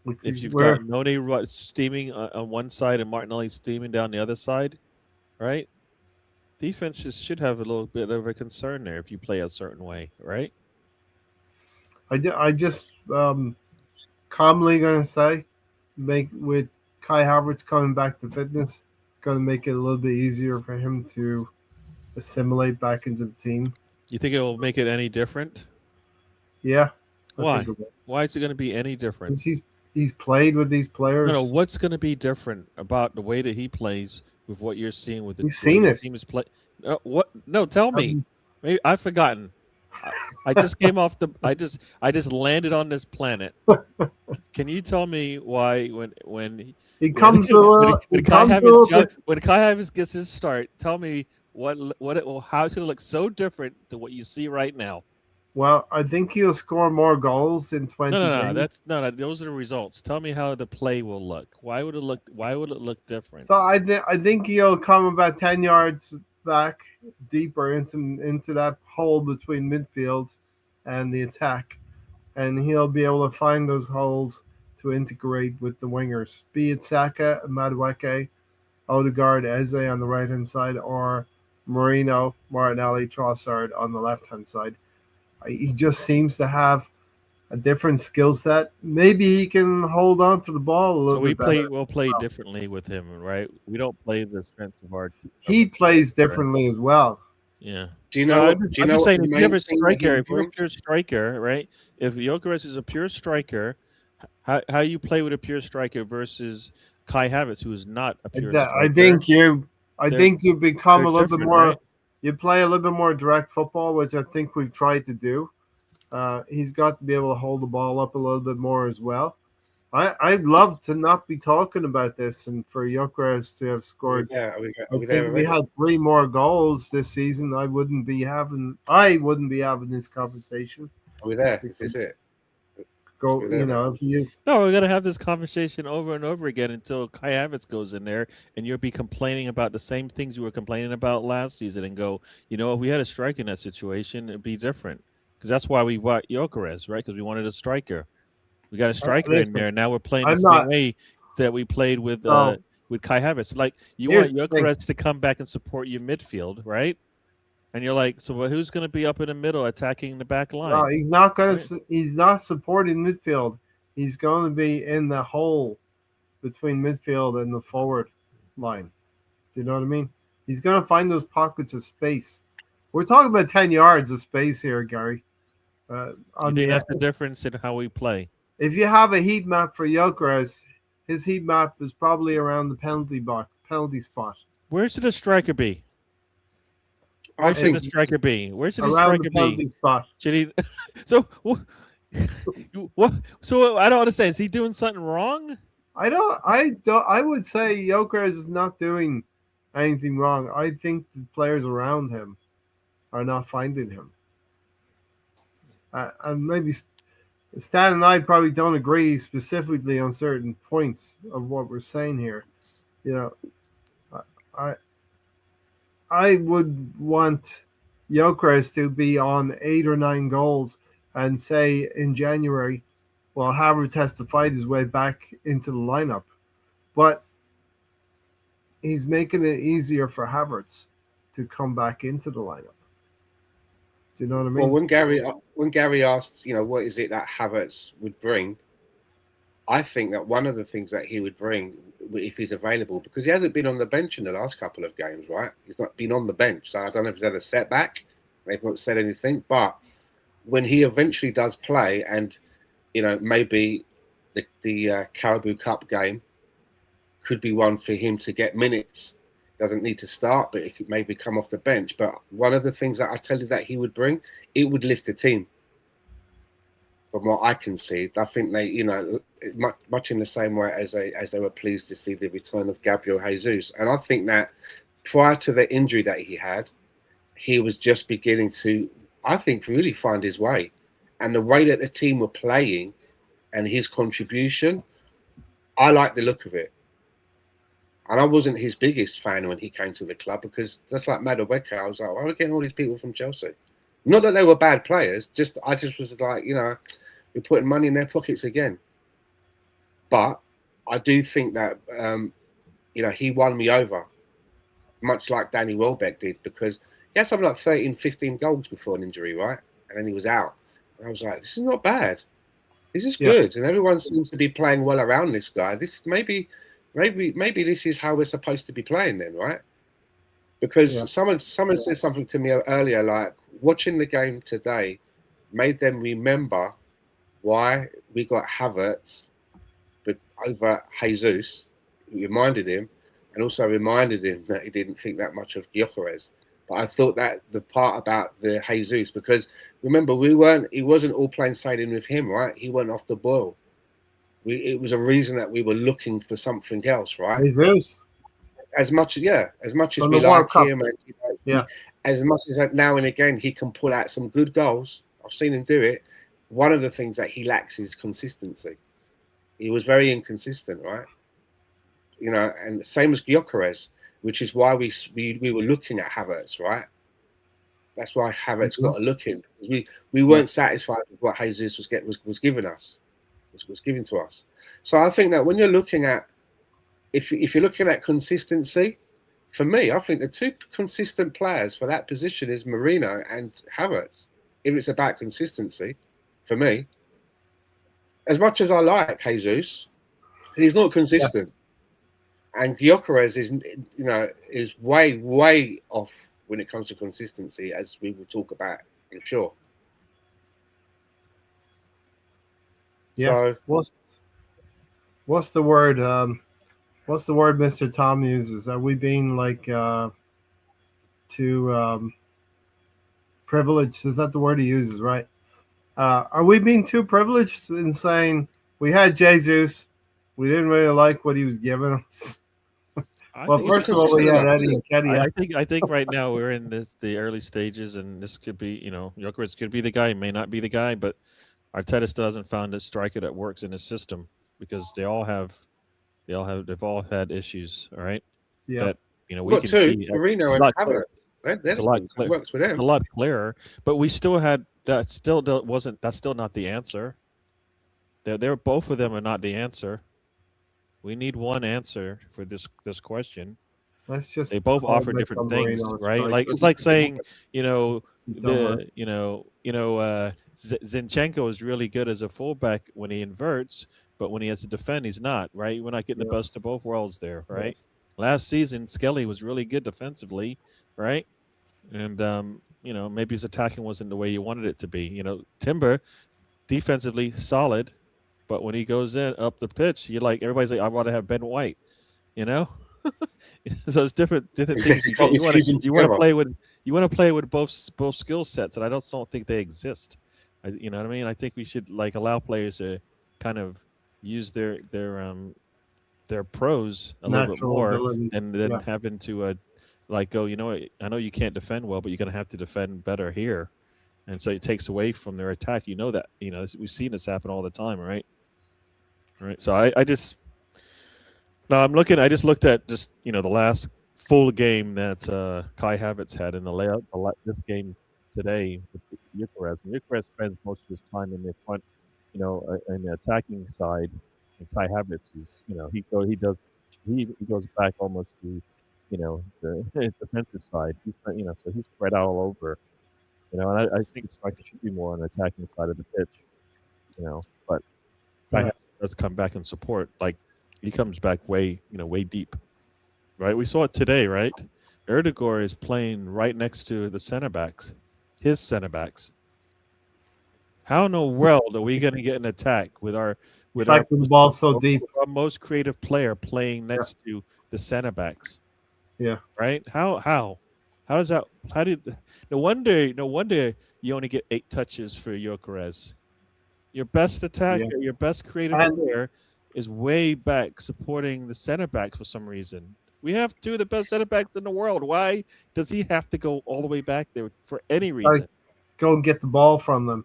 we'll If you've got we're Noni steaming on one side and Martinelli steaming down the other side, right? Defenses should have a little bit of a concern there if you play a certain way, right? I just calmly gonna say, make with Kai Havertz coming back to fitness, it's gonna make it a little bit easier for him to assimilate back into the team. You think it will make it any different? Yeah, I think Why? it will. Why is it going to be any different? 'Cause he's played with these No. players. What's going to be different about the way that he plays with what you're seeing with You've the way seen the it. team is play? What? No, tell me. Um, Maybe I've forgotten. I just came off the. I just landed on this planet. Can you tell me why when he comes to he comes to when Kai Havertz gets his start? Tell me how it's going to look so different to what you see right now. well, I think he'll score more goals in 20 No. games. That's no. Those are the results. Tell me how the play will look. Why would it look? Why would it look different? So I think he'll come about 10 yards back deeper into that hole between midfield and the attack, and he'll be able to find those holes to integrate with the wingers, be it Saka, Madueke, Odegaard, Eze on the right hand side, or Marino, Martinelli, Trossard on the left hand side. He just seems to have a different skill set. Maybe he can hold on to the ball a little bit better. We'll play differently with him, right? We don't play the strengths of our. He plays differently as well. Yeah. Do you know? I'm just saying, if you have a striker, if you're a bring? pure striker, right? If Gyökeres is a pure striker, how you play with a pure striker versus Kai Havertz, who is not a pure striker? I think you become a little bit more. Right? You play a little bit more direct football, which I think we've tried to do. He's got to be able to hold the ball up a little bit more as well. I'd love to not be talking about this and for Gyökeres to have scored. Yeah, I think if we had 3 more goals this season, I wouldn't be having this conversation. Are we there? This is it. If he is. No, we're gonna have this conversation over and over again until Kai Havertz goes in there, and you'll be complaining about the same things you were complaining about last season, and go, if we had a striker in that situation, it'd be different. Because that's why we bought Gyökeres, right? Because we wanted a striker. We got a striker in there, and now we're playing the same way that we played with Kai Havertz. Like you want Gyökeres to come back and support your midfield, right? And you're like, so who's going to be up in the middle attacking the back line? No, he's not going to. He's not supporting midfield. He's going to be in the hole between midfield and the forward line. Do you know what I mean? He's going to find those pockets of space. We're talking about 10 yards of space here, Gary. You think that's the difference in how we play? If you have a heat map for Gyökeres, his heat map is probably around the penalty spot. Where should the striker be? I think the striker be? Where should the around striker the penalty spot. Should he? So what? So I don't understand. Is he doing something wrong? I don't. I would say Gyökeres is not doing anything wrong. I think the players around him are not finding him. And maybe Stan and I probably don't agree specifically on certain points of what we're saying here. I would want Gyökeres to be on 8 or 9 goals and say in January, well, Havertz has to fight his way back into the lineup. But he's making it easier for Havertz to come back into the lineup. Do you know what I mean? Well, when Gary asked, what is it that Havertz would bring, I think that one of the things that he would bring, if he's available, because he hasn't been on the bench in the last couple of games, right? He's not been on the bench, so I don't know if he's had a setback. They've not said anything, but when he eventually does play, and maybe the Carabao Cup game could be one for him to get minutes. Doesn't need to start, but he could maybe come off the bench. But one of the things that I tell you that he would bring, it would lift the team. From what I can see, I think they, much in the same way as they were pleased to see the return of Gabriel Jesus. And I think that prior to the injury that he had, he was just beginning to, I think, really find his way. And the way that the team were playing, and his contribution, I like the look of it. And I wasn't his biggest fan when he came to the club because that's like Madueke. I was like, why are we getting all these people from Chelsea? Not that they were bad players, I just was like, we're putting money in their pockets again. But I do think that, he won me over, much like Danny Welbeck did, because he had something like 13, 15 goals before an injury, right? And then he was out. And I was like, this is not bad. This is good. And everyone seems to be playing well around this guy. This maybe this is how we're supposed to be playing then, right? Because someone said something to me earlier, like watching the game today made them remember why we got Havertz over Jesus. It reminded him, and also reminded him that he didn't think that much of Gyökeres. But I thought that the part about the Jesus, because remember he wasn't all plain sailing with him, right? He went off the boil. It was a reason that we were looking for something else, right? Jesus. As much as we like him, and, as much as now and again he can pull out some good goals. I've seen him do it. One of the things that he lacks is consistency. He was very inconsistent, right? And same as Gyökeres, which is why we were looking at Havertz, right? That's why Havertz got a look in. We weren't satisfied with what Jesus was giving us, was given to us. So I think that when you're looking at, if you're looking at consistency, for me, I think the two consistent players for that position is Marino and Havertz. If it's about consistency, for me, as much as I like Jesus, he's not consistent. Yeah. And Gyökeres is way off when it comes to consistency, as we will talk about, I'm sure. Yeah. So, what's the word? What's the word Mr. Tom uses? Are we being like too privileged? Is that the word he uses, right? Are we being too privileged in saying we had Jesus, we didn't really like what he was giving us? Well, first of all, we had Eddie and Ketty. I think right now we're in the early stages, and this could be, Gyökeres could be the guy, may not be the guy, but Arteta still hasn't found a striker that works in his system because they've all had issues. All right. Yeah. That we can see. Marino and Havertz. It's a lot clearer. Works with them. It's a lot clearer, but we still had that. Still wasn't. That's still not the answer. They're both of them are not the answer. We need one answer for this question. They both offer different things, right? Like it's like saying, Zinchenko is really good as a fullback when he inverts, but when he has to defend, he's not, right? We're not getting the best of both worlds there, right? Yes. Last season, Skelly was really good defensively, right? And maybe his attacking wasn't the way you wanted it to be. Timber, defensively solid, but when he goes in up the pitch, everybody's like, I want to have Ben White, So it's different things. You want to play with both skill sets, and I don't think they exist. You know what I mean? I think we should allow players to kind of use their pros a little bit more, and then having to go. I know you can't defend well, but you're going to have to defend better here, and so it takes away from their attack. That. We've seen this happen all the time, right? Right. So I just looked at the last full game that Kai Havertz had in the layout. This game today with Gyökeres. Gyökeres spends most of his time in the front, in the attacking side. And Kai Havertz is, he goes back almost to, the defensive side. So he's spread out all over. And I think striker should be more on the attacking side of the pitch. But Kai Havertz does come back and support. He comes back way deep, right? We saw it today, right? Erdegaard is playing right next to the center backs, his center backs. How in the world are we going to get an attack with our the ball so deep? Our most creative player playing next to the center backs. Yeah. Right? How does that? No wonder you only get 8 touches for Gyökeres. Your best attacker, your best creative player is way back supporting the center backs for some reason. We have 2 of the best center backs in the world. Why does he have to go all the way back there for any reason? Go and get the ball from them,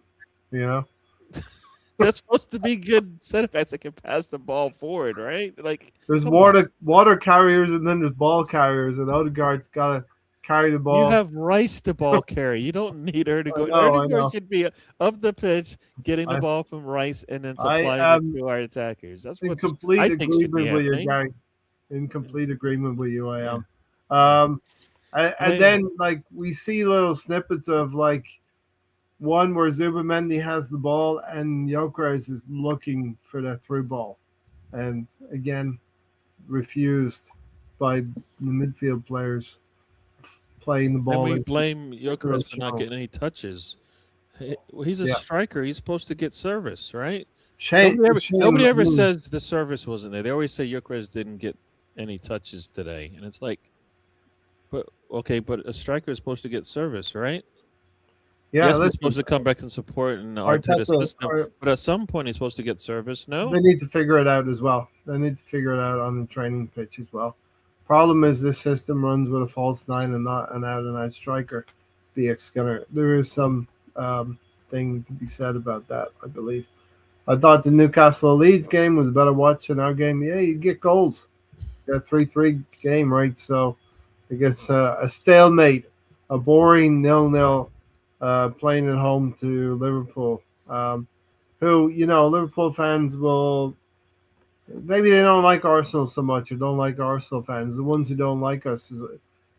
That's supposed to be good center backs that can pass the ball forward, right? Like, There's come on. water carriers and then there's ball carriers, and Odegaard's got to carry the You ball. have Rice to ball carry. You don't need I Erdegaard. know, I Erdegaard know. should be up the pitch, getting the I ball from Rice and then I supplying it am to our attackers. That's in what complete I think should be agreement with you, happening. guy. In complete agreement with you, I Yeah. am. Yeah. I And mean, then like we see little snippets of like one where Zubamendi has the ball and Gyökeres is looking for that through ball, and again refused by the midfield players playing the then ball we into blame Gyökeres those for not channels. getting any touches. Well, he's a Yeah, striker. He's supposed to get service, right? shame, shame. Nobody I ever mean, says the service wasn't there. They always say Gyökeres didn't get any touches today, and it's like, but okay, but a striker is supposed to get service, right? yeah. Yes, he's Listen, supposed to come back and support in Arteta's Arteta, system, but at some point he's supposed to get service. they No, need to figure it out as well. They need to figure it out on the training pitch as well. Problem is, this system runs with a false nine and not an out and out striker. BX Skinner. There is some thing to be said about that, I believe. I thought the Newcastle Leeds game was a better watch than our game. Yeah, you get goals. You got 3-3 game, right? So I guess a stalemate, a boring 0-0 playing at home to Liverpool. Who, Liverpool fans will maybe they don't like Arsenal so much or don't like Arsenal fans. The ones who don't like us is,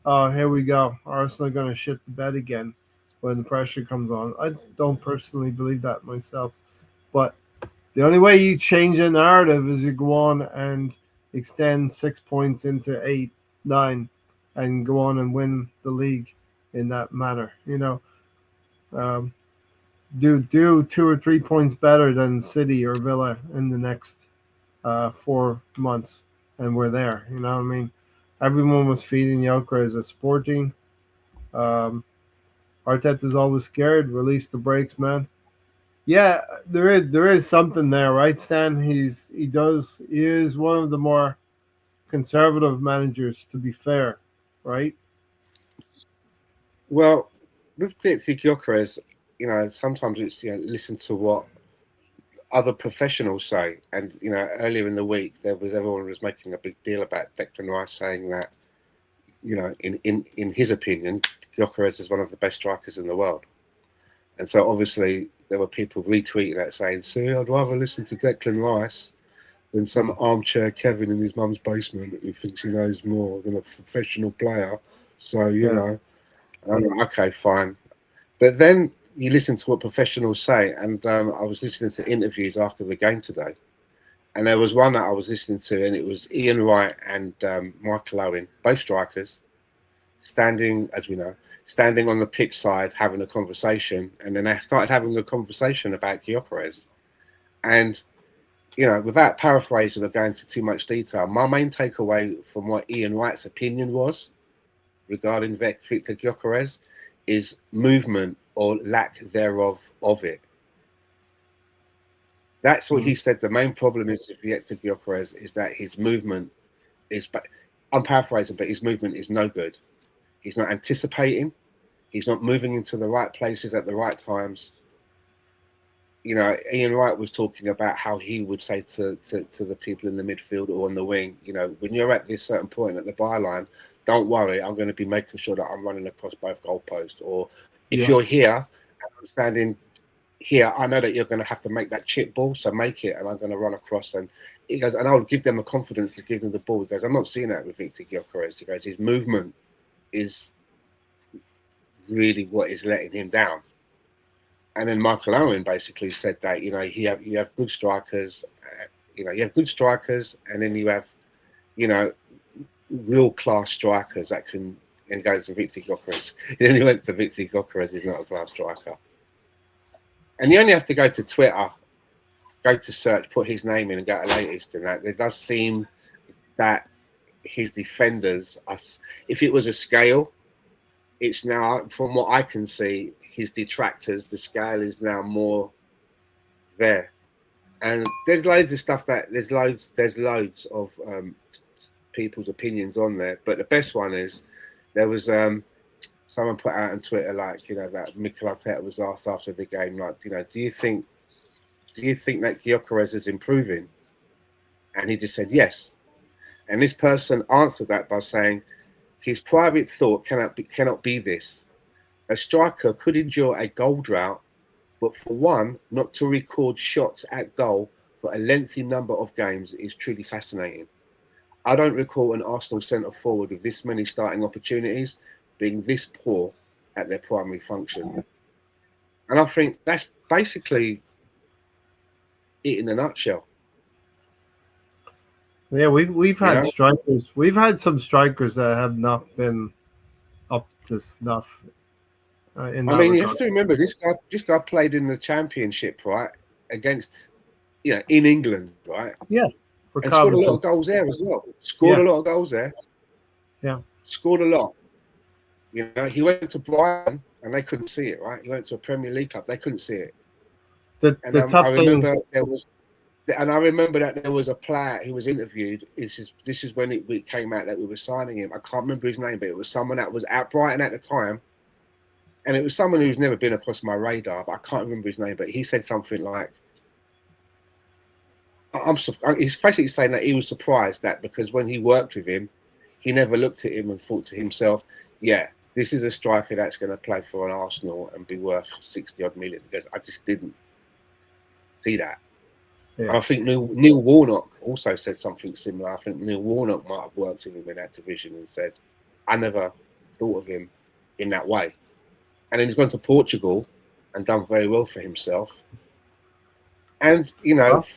oh, here we go. Arsenal are going to shit the bed again when the pressure comes on. I don't personally believe that myself. But the only way you change a narrative is you go on and extend 6 points into 8, 9, and go on and win the league in that manner. Um, do 2 or 3 points better than City or Villa in the next 4 months, and we're there. You know what I mean? Everyone was feeding Gyökeres as Sporting. Um, Arteta's always scared. Release the brakes, man. Yeah, there is something there, right, Stan? He is one of the more conservative managers, to be fair, right? Well, with Victor Gyökeres, sometimes it's listen to what other professionals say, and earlier in the week everyone was making a big deal about Declan Rice saying that in his opinion, Gyökeres is one of the best strikers in the world, and so obviously there were people retweeting that saying, "See, I'd rather listen to Declan Rice than some armchair Kevin in his mum's basement who thinks he knows more than a professional player." So Yeah, I'm like, okay, fine. But then you listen to what professionals say, and I was listening to interviews after the game today, and there was one that I was listening to, and it was Ian Wright and Michael Owen, both strikers, standing, as we know, standing on the pitch side having a conversation, and then they started having a conversation about Gyökeres. And without paraphrasing or going into too much detail, my main takeaway from what Ian Wright's opinion was regarding Victor Gyökeres is movement or lack thereof of it. That's what he said. The main problem is with Victor Gyökeres is that his movement is, I'm paraphrasing, but his movement is no good. He's not anticipating. He's not moving into the right places at the right times. Ian Wright was talking about how he would say to the people in the midfield or on the wing, when you're at this certain point at the byline, don't worry, I'm going to be making sure that I'm running across both goalposts. Or if you're here and I'm standing here, I know that you're going to have to make that chip ball, so make it, and I'm going to run across. And he goes, and I'll give them a confidence to give them the ball. He goes, I'm not seeing that with Victor Gyökeres. He goes, his movement is really what is letting him down. And then Michael Owen basically said that you have good strikers, you have good strikers, and then you have real class strikers that can. And goes to Victor Gyökeres. Then he went for Victor Gyökeres. He's not a class striker. And you only have to go to Twitter, go to search, put his name in, and go to latest. And that it does seem that his defenders, if it was a scale, it's now, from what I can see, his detractors, the scale is now more there. And there's loads of stuff there's loads of people's opinions on there. But the best one is there was someone put out on Twitter that Mikel Arteta was asked after the game, do you think do you think that Gyökeres is improving? And he just said yes. And this person answered that by saying, his private thought cannot be this. A striker could endure a goal drought, but for one, not to record shots at goal for a lengthy number of games is truly fascinating. I don't recall an Arsenal centre forward with this many starting opportunities being this poor at their primary function. And I think that's basically it in a nutshell. Yeah, we've had strikers. We've had some strikers that have not been up to snuff. You have to remember this guy played in the Championship, right? Against, in England, right? Yeah, and scored a lot of goals there as well. Scored a lot of goals there. Yeah, scored a lot. He went to Brighton and they couldn't see it, right? He went to a Premier League club, they couldn't see it. I remember that there was a player who was interviewed. This is when it came out that we were signing him. I can't remember his name, but it was someone that was at Brighton at the time. And it was someone who's never been across my radar, but I can't remember his name. But he said something like, he's basically saying that he was surprised that because when he worked with him, he never looked at him and thought to himself, yeah, this is a striker that's going to play for an Arsenal and be worth 60-odd million. Because I just didn't see that. Yeah. And I think Neil Warnock also said something similar. I think Neil Warnock might have worked with him in that division and said, I never thought of him in that way. And then he's gone to Portugal and done very well for himself. And,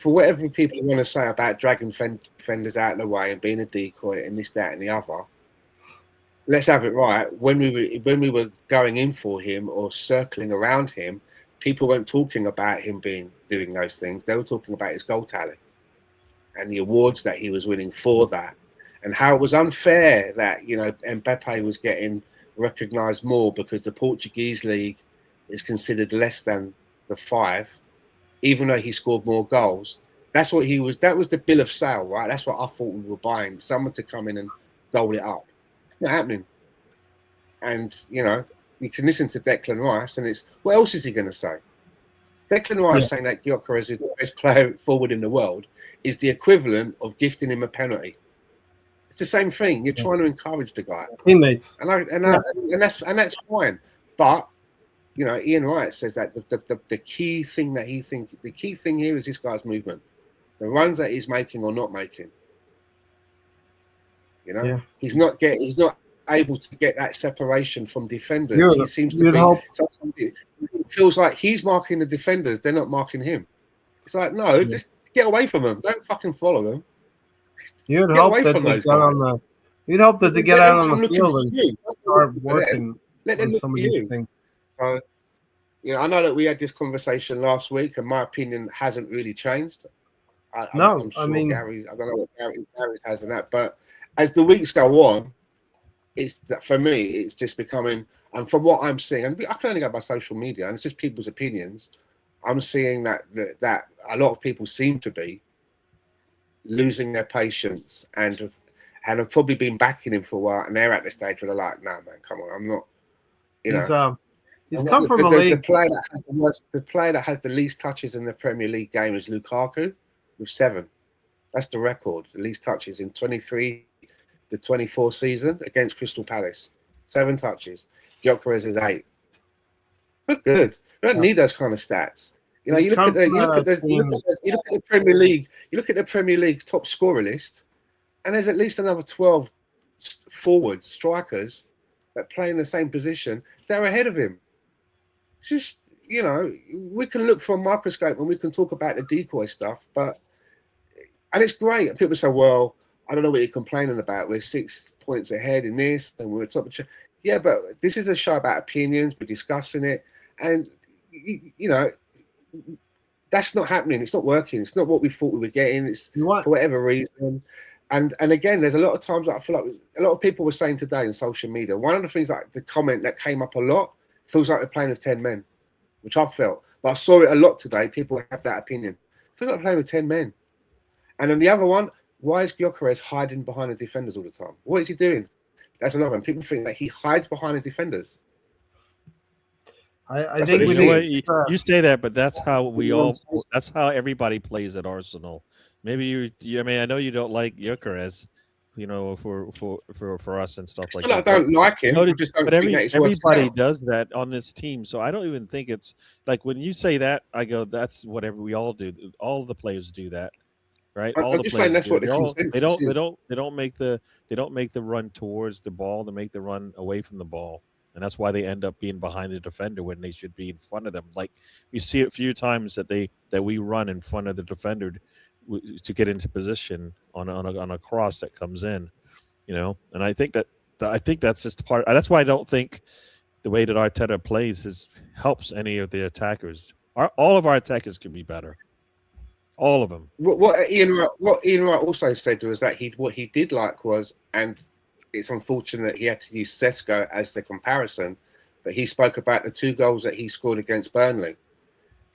for whatever people want to say about dragging defenders out of the way and being a decoy and this, that and the other, let's have it right. When we were going in for him or circling around him, people weren't talking about him doing those things. They were talking about his goal tally and the awards that he was winning for that, and how it was unfair that Mbappe was getting recognised more because the Portuguese league is considered less than the 5, even though he scored more goals. That was the bill of sale, right? That's what I thought we were buying, someone to come in and goal it up. It's not happening. And you can listen to Declan Rice, and it's, what else is he going to say? Declan Rice saying that Gyökeres is the best player forward in the world is the equivalent of gifting him a penalty. It's the same thing. You're trying to encourage the guy. Teammates. And that's fine. But Ian Wright says that the key thing here is this guy's movement, the runs that he's making or not making. He's not able to get that separation from defenders. He seems to be. It feels like he's marking the defenders; they're not marking him. It's like, no, just get away from them. Don't fucking follow them. You'd hope that they get out on the field and start working on some of these things. So, I know that we had this conversation last week, and my opinion hasn't really changed. I'm sure Gary, I don't know what Gary's has in that, but as the weeks go on, for me, it's just becoming, and from what I'm seeing, and I can only go by social media, and it's just people's opinions. I'm seeing that a lot of people seem to be losing their patience and have probably been backing him for a while, and they're at the stage where they're like, "Nah, man, come on, I'm not." He's come from a league. The player that has the least touches in the Premier League game is Lukaku, with 7. That's the record. The least touches in 23-24 season against Crystal Palace. 7 touches. Gyökeres is 8. But good. We don't need those kind of stats. You look at the Premier League. You look at the Premier League top scorer list, and there's at least another 12 forward strikers that play in the same position. They're ahead of him. It's just, we can look from a microscope and we can talk about the decoy stuff, and it's great. And people say, well, I don't know what you're complaining about. We're 6 points ahead in this, and we're top of the. Yeah, but this is a show about opinions. We're discussing it, and that's not happening. It's not working. It's not what we thought we were getting. It's for whatever reason. And again, there's a lot of times that I feel like a lot of people were saying today on social media. One of the things, like the comment that came up a lot, feels like they're playing with 10 men, which I felt. But I saw it a lot today. People have that opinion. I feel like they're playing with 10 men. And then the other one, why is Gyökeres hiding behind the defenders all the time? What is he doing? That's another one. People think that he hides behind the defenders. I That's think what we they You know need. what? You say that, but that's how we Everyone all. says- That's how everybody plays at Arsenal. Maybe you. I mean, I know you don't like Gyökeres, for us and stuff like Still, I that. But don't like him. I just don't but think that it's working everybody out. does that on this team. So I don't even think it's like when you say that, I go, that's whatever we all do. All the players do that, right? All I'm the just saying players that's do what it. the consensus is. They don't make the run towards the ball. They make the run away from the ball, and that's why they end up being behind the defender when they should be in front of them. Like we see it a few times that we run in front of the defender to get into position on a cross that comes in, And I think that's just part. That's why I don't think the way that Arteta plays helps any of the attackers. All of our attackers could be better. All of them. What Ian Wright also said was that what he did like was, and it's unfortunate he had to use Sesko as the comparison, but he spoke about the 2 goals that he scored against Burnley.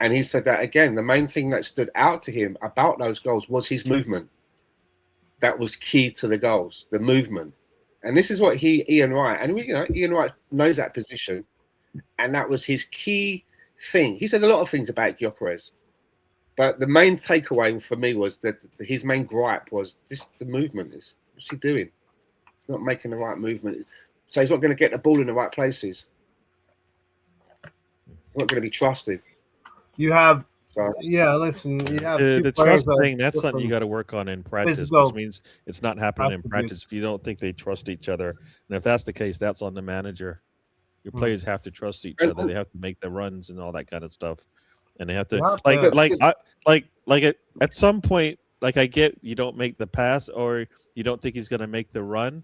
And he said that again, the main thing that stood out to him about those goals was his movement. That was key to the goals, the movement. And this is what Ian Wright, and Ian Wright knows that position, and that was his key thing. He said a lot of things about Gyökeres, but the main takeaway for me was that his main gripe was the movement. What's he doing? He's not making the right movement. So he's not going to get the ball in the right places. He's not going to be trusted. You have, So, listen, you have The two players trust thing, that's something you got to work on in practice, physical which means it's not happening in attributes. practice if you don't think they trust each other. And if that's the case, that's on the manager. Your players have to trust each other. They have to make the runs and all that kind of stuff. And they have to at some point, like I get you don't make the pass or you don't think he's going to make the run,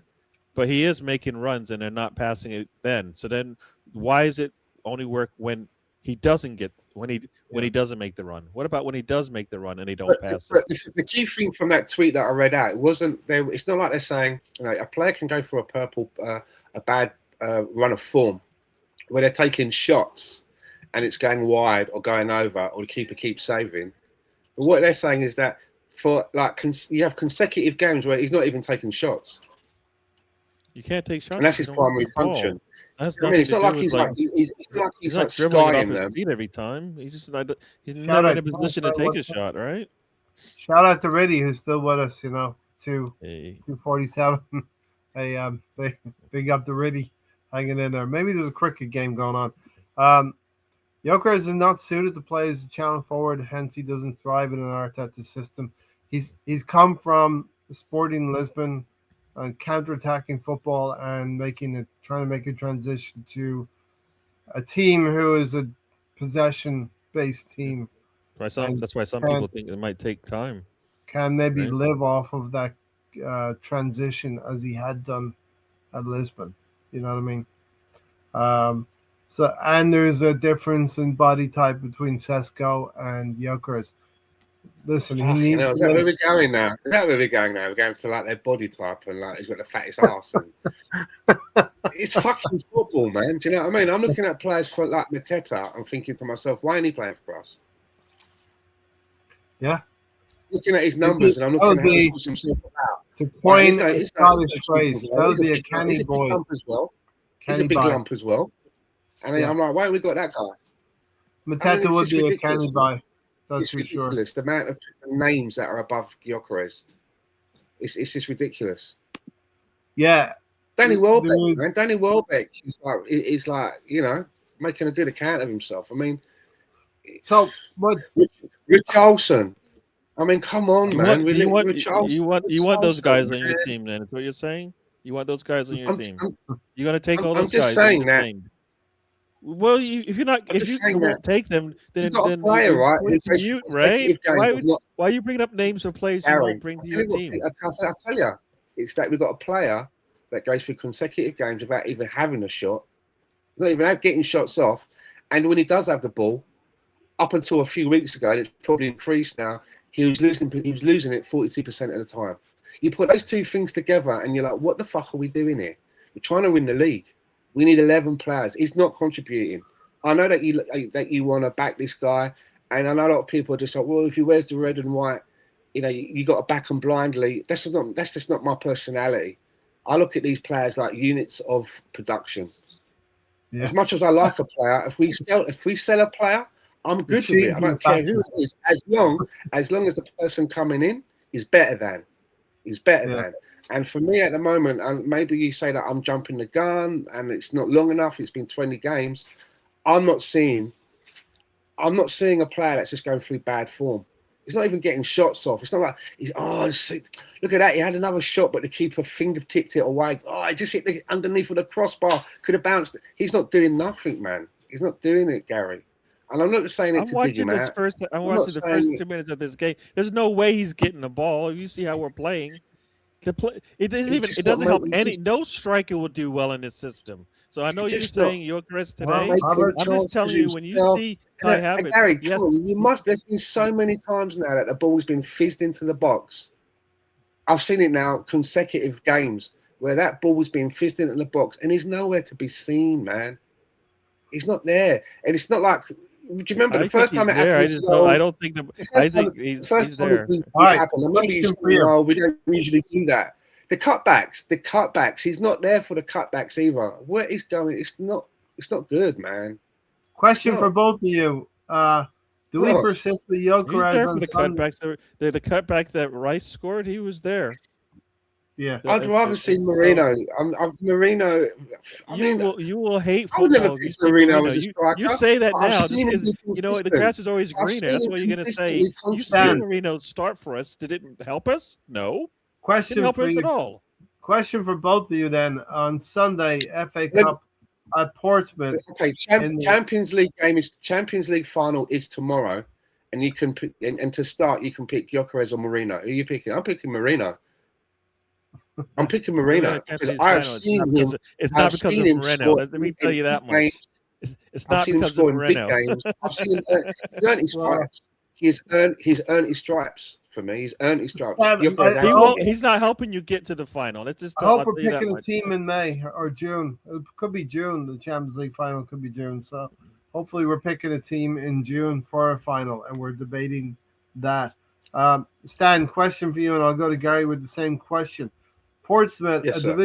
but he is making runs and they're not passing it then. So then why is it only work when he doesn't get when he doesn't make the run? What about when he does make the run and he don't pass it? But the key thing from that tweet that I read out, it's not like they're saying a player can go for a bad run of form where they're taking shots and it's going wide or going over or the keeper keeps saving. But what they're saying is that for you have consecutive games where he's not even taking shots. You can't take shots. And that's his primary function. It's not like he's like skying them. Feet every time. He's never in a position to take a shot, right? Shout out to Riddy, who's still with us, 247. Hey, big up to Riddy hanging in there. Maybe there's a cricket game going on. Gyökeres is not suited to play as a channel forward, hence he doesn't thrive in an Arteta system. He's come from Sporting Lisbon and counter-attacking football and trying to make a transition to a team who is a possession-based team. That's why some people think it might take time. Can maybe live off of that transition as he had done at Lisbon. You know what I mean? And there's a difference in body type between Sesko and Gyökeres. Listen, he needs is that where we're going now? Is that where we're going now? We're going to their body type and he's got the fattest ass. It's fucking football, man. Do you know what I mean? I'm looking at players for like Mateta. I'm thinking to myself, why ain't he playing for us? Yeah. Looking at his numbers and I'm looking at how he puts himself out. To coin a Scottish phrase, that would be a canny boy. He's a big lump as well. And I'm like, why have we got that guy? Mateta would be a canny boy. That's for ridiculous. Sure. The amount of names that are above Gyökeres, it's just ridiculous. Yeah, Danny Welbeck, man. Danny Welbeck is like making a good account of himself. I mean, so what? Rich Olsen. I mean, come on, man. You want those guys on your team? Then is what you're saying. You want those guys on your team? You're gonna take all those guys. I'm just saying that. Team. Well, if you won't take them, then a player, right? Mute, right? Why are you bringing up names of players you won't bring to your team? I'll tell you, it's that we've got a player that goes through consecutive games without even having a shot, not even getting shots off, and when he does have the ball, up until a few weeks ago, and it's probably increased now, he was losing it 42% of the time. You put those two things together, and you're like, what the fuck are we doing here? We're trying to win the league. We need 11 players. He's not contributing. I know that you want to back this guy, and I know a lot of people are just like, well, if he wears the red and white, you got to back him blindly. That's just not my personality. I look at these players like units of production. Yeah. As much as I like a player, if we sell a player, I'm good with it. I don't care who it is, as long as the person coming in is better than. And for me at the moment, and maybe you say that I'm jumping the gun and it's not long enough, it's been 20 games. I'm not seeing a player that's just going through bad form. He's not even getting shots off. It's not like look at that. He had another shot, but the keeper fingertipped it away. Oh, I just hit the underneath of the crossbar. Could have bounced. He's not doing nothing, man. He's not doing it, Gary. And I'm not just saying it to dig him out. I'm watching the first 2 minutes of this game. There's no way he's getting the ball. You see how we're playing. It doesn't help any. No striker will do well in this system. So I know you're saying Gyökeres today. I'm just telling you, when you see Kai Havertz, Gary, you must. There's been so many times now that the ball's been fizzed into the box. I've seen it now consecutive games where that ball's been fizzed into the box and he's nowhere to be seen, man. He's not there, and it's not like. Do you remember the first time it happened? I don't think. I think he's there. Happened. Maybe we don't usually do that. The cutbacks. He's not there for the cutbacks either. Where he's going, it's not good, man. Question for both of you: do we persist with Gyökeres on the cutbacks? The cutback that Rice scored, he was there. Yeah, I'd rather see Marino. Marino. You will hate football. I would never pick Marino as a striker. You say that now because the grass is always greener. That's what you're going to say. You see Marino start for us. Did it help us? No. Question didn't help for us you. At all. Question for both of you then. On Sunday, FA Cup at Portsmouth. Okay, Champions League final is tomorrow, and you can pick. And to start, you can pick Gyökeres or Marino. Who are you picking? I'm picking Marino. I'm picking Marino because I've seen him. It's not because of Marino. Let me tell you that much. It's not because of Marino. I've seen him earn his stripes. He's earned his stripes for me. He's earned his stripes. He's not helping you get to the final. Let's just. I hope we're picking a team in May or June. It could be June. The Champions League final could be June. So hopefully we're picking a team in June for a final, and we're debating that. Stan, question for you, and I'll go to Gary with the same question. Portsmouth, yes, a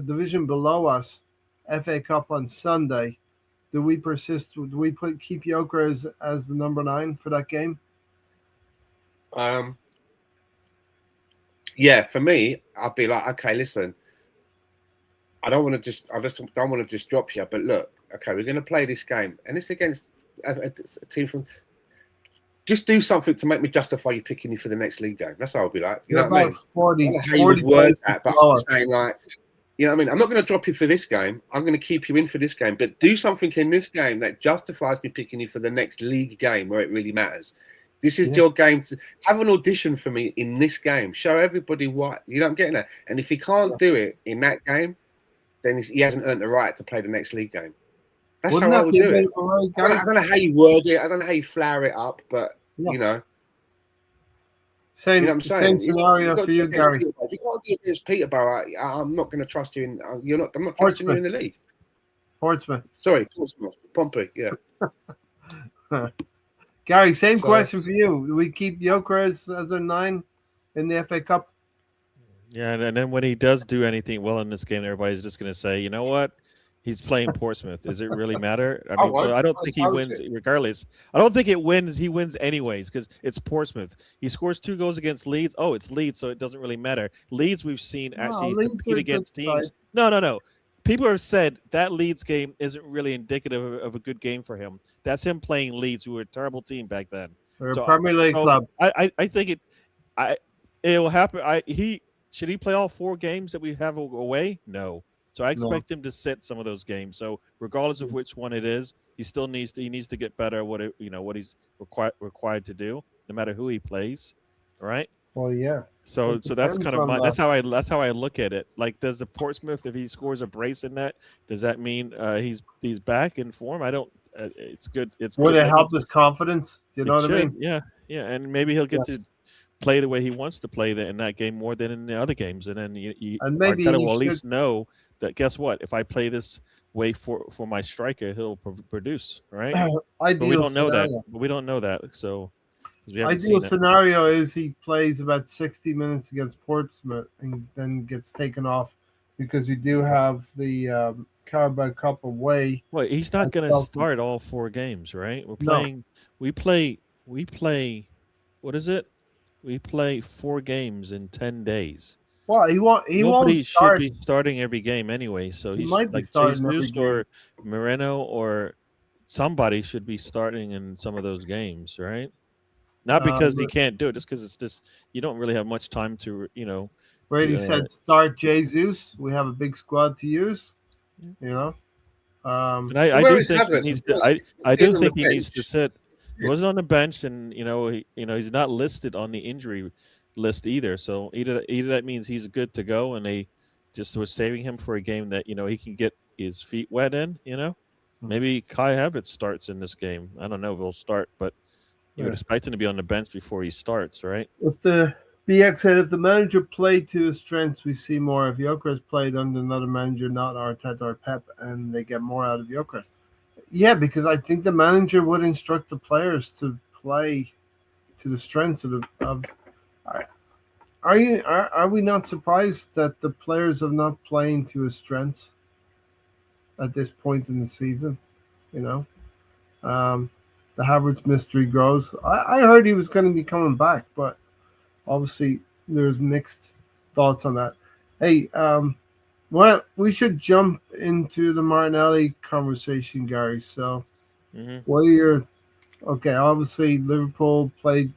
division below us, FA Cup on Sunday. Do we persist? Do we keep Gyökeres as the number 9 for that game? Yeah, for me, I'd be like, okay, listen, I just don't want to just drop you, but look, okay, we're going to play this game, and it's against a team from. Just do something to make me justify you picking you for the next league game. That's how I'll be like. You know what I mean? 40, I don't know how you would word that, but I'm saying like, you know what I mean? I'm not going to drop you for this game. I'm going to keep you in for this game, but do something in this game that justifies me picking you for the next league game where it really matters. This is your game. To have an audition for me in this game. Show everybody what you don't get that. And if he can't do it in that game, then he hasn't earned the right to play the next league game. That's how I would do it. I don't know how you word it. I don't know how you flower it up, but you know. Same, you know what I'm saying? scenario for you, Gary. If you can't do it against Peterborough, I'm not going to trust you. I'm not trusting you in the league. Portsmouth. Sorry, Portsmouth. Pompey, yeah. Gary, same question for you. Do we keep Gyökeres as a 9 in the FA Cup? Yeah, and then when he does do anything well in this game, everybody's just going to say, you know what? He's playing Portsmouth. Does it really matter? I mean, I don't think he wins regardless. I don't think it wins. He wins anyways because it's Portsmouth. He scores 2 goals against Leeds. Oh, it's Leeds, so it doesn't really matter. Leeds, we've seen actually compete against teams. No. People have said that Leeds game isn't really indicative of a good game for him. That's him playing Leeds, who were a terrible team back then. They're a Premier League club. I think it will happen. Should he play all 4 games that we have away? No. So I expect him to sit some of those games. So regardless of which one it is, he still needs to get better at what he's required to do, no matter who he plays. Right? Well, yeah. So that's kind of that's how I look at it. Like, does the Portsmouth, if he scores a brace in that, does that mean he's back in form? I don't. It's good. Would it help his confidence? You know what I mean? Yeah, and maybe he'll get to play the way he wants to play in that game more than in the other games, and then maybe Arteta will at least know that. Guess what? If I play this way for my striker, he'll produce. Right? But we don't know that. We don't know that. So. Ideal scenario is he plays about 60 minutes against Portsmouth and then gets taken off because you do have the Carabao Cup away. Well, he's not at going to Chelsea. start all 4 games, right? No. We play. What is it? We play 4 games in 10 days. Well, he won't Nobody should start. be starting every game anyway. So He he's might be like starting every Jesus game. or Moreno or somebody should be starting in some of those games, right? Not because he can't do it, just because it's just you don't really have much time to Brady said start Jesus. We have a big squad to use. You know. And I Where do is think he Havertz? needs He was- to. I he was do on the think he needs to bench. sit. He wasn't on the bench, and he's not listed on the injury list either. So either that means he's good to go, and they just was saving him for a game that he can get his feet wet in. Maybe Kai Havertz starts in this game. I don't know if he'll start, but you would expect him to be on the bench before he starts, right? If the BX said if the manager played to his strengths, we see more. If Gyökeres played under another manager, not Arteta or Pep, and they get more out of Gyökeres. Yeah, because I think the manager would instruct the players to play to the strengths of. Are we not surprised that the players are not playing to his strengths at this point in the season? The Havertz mystery grows. I heard he was going to be coming back, but obviously there's mixed thoughts on that. Hey, we should jump into the Martinelli conversation, Gary. So, what are your obviously Liverpool played.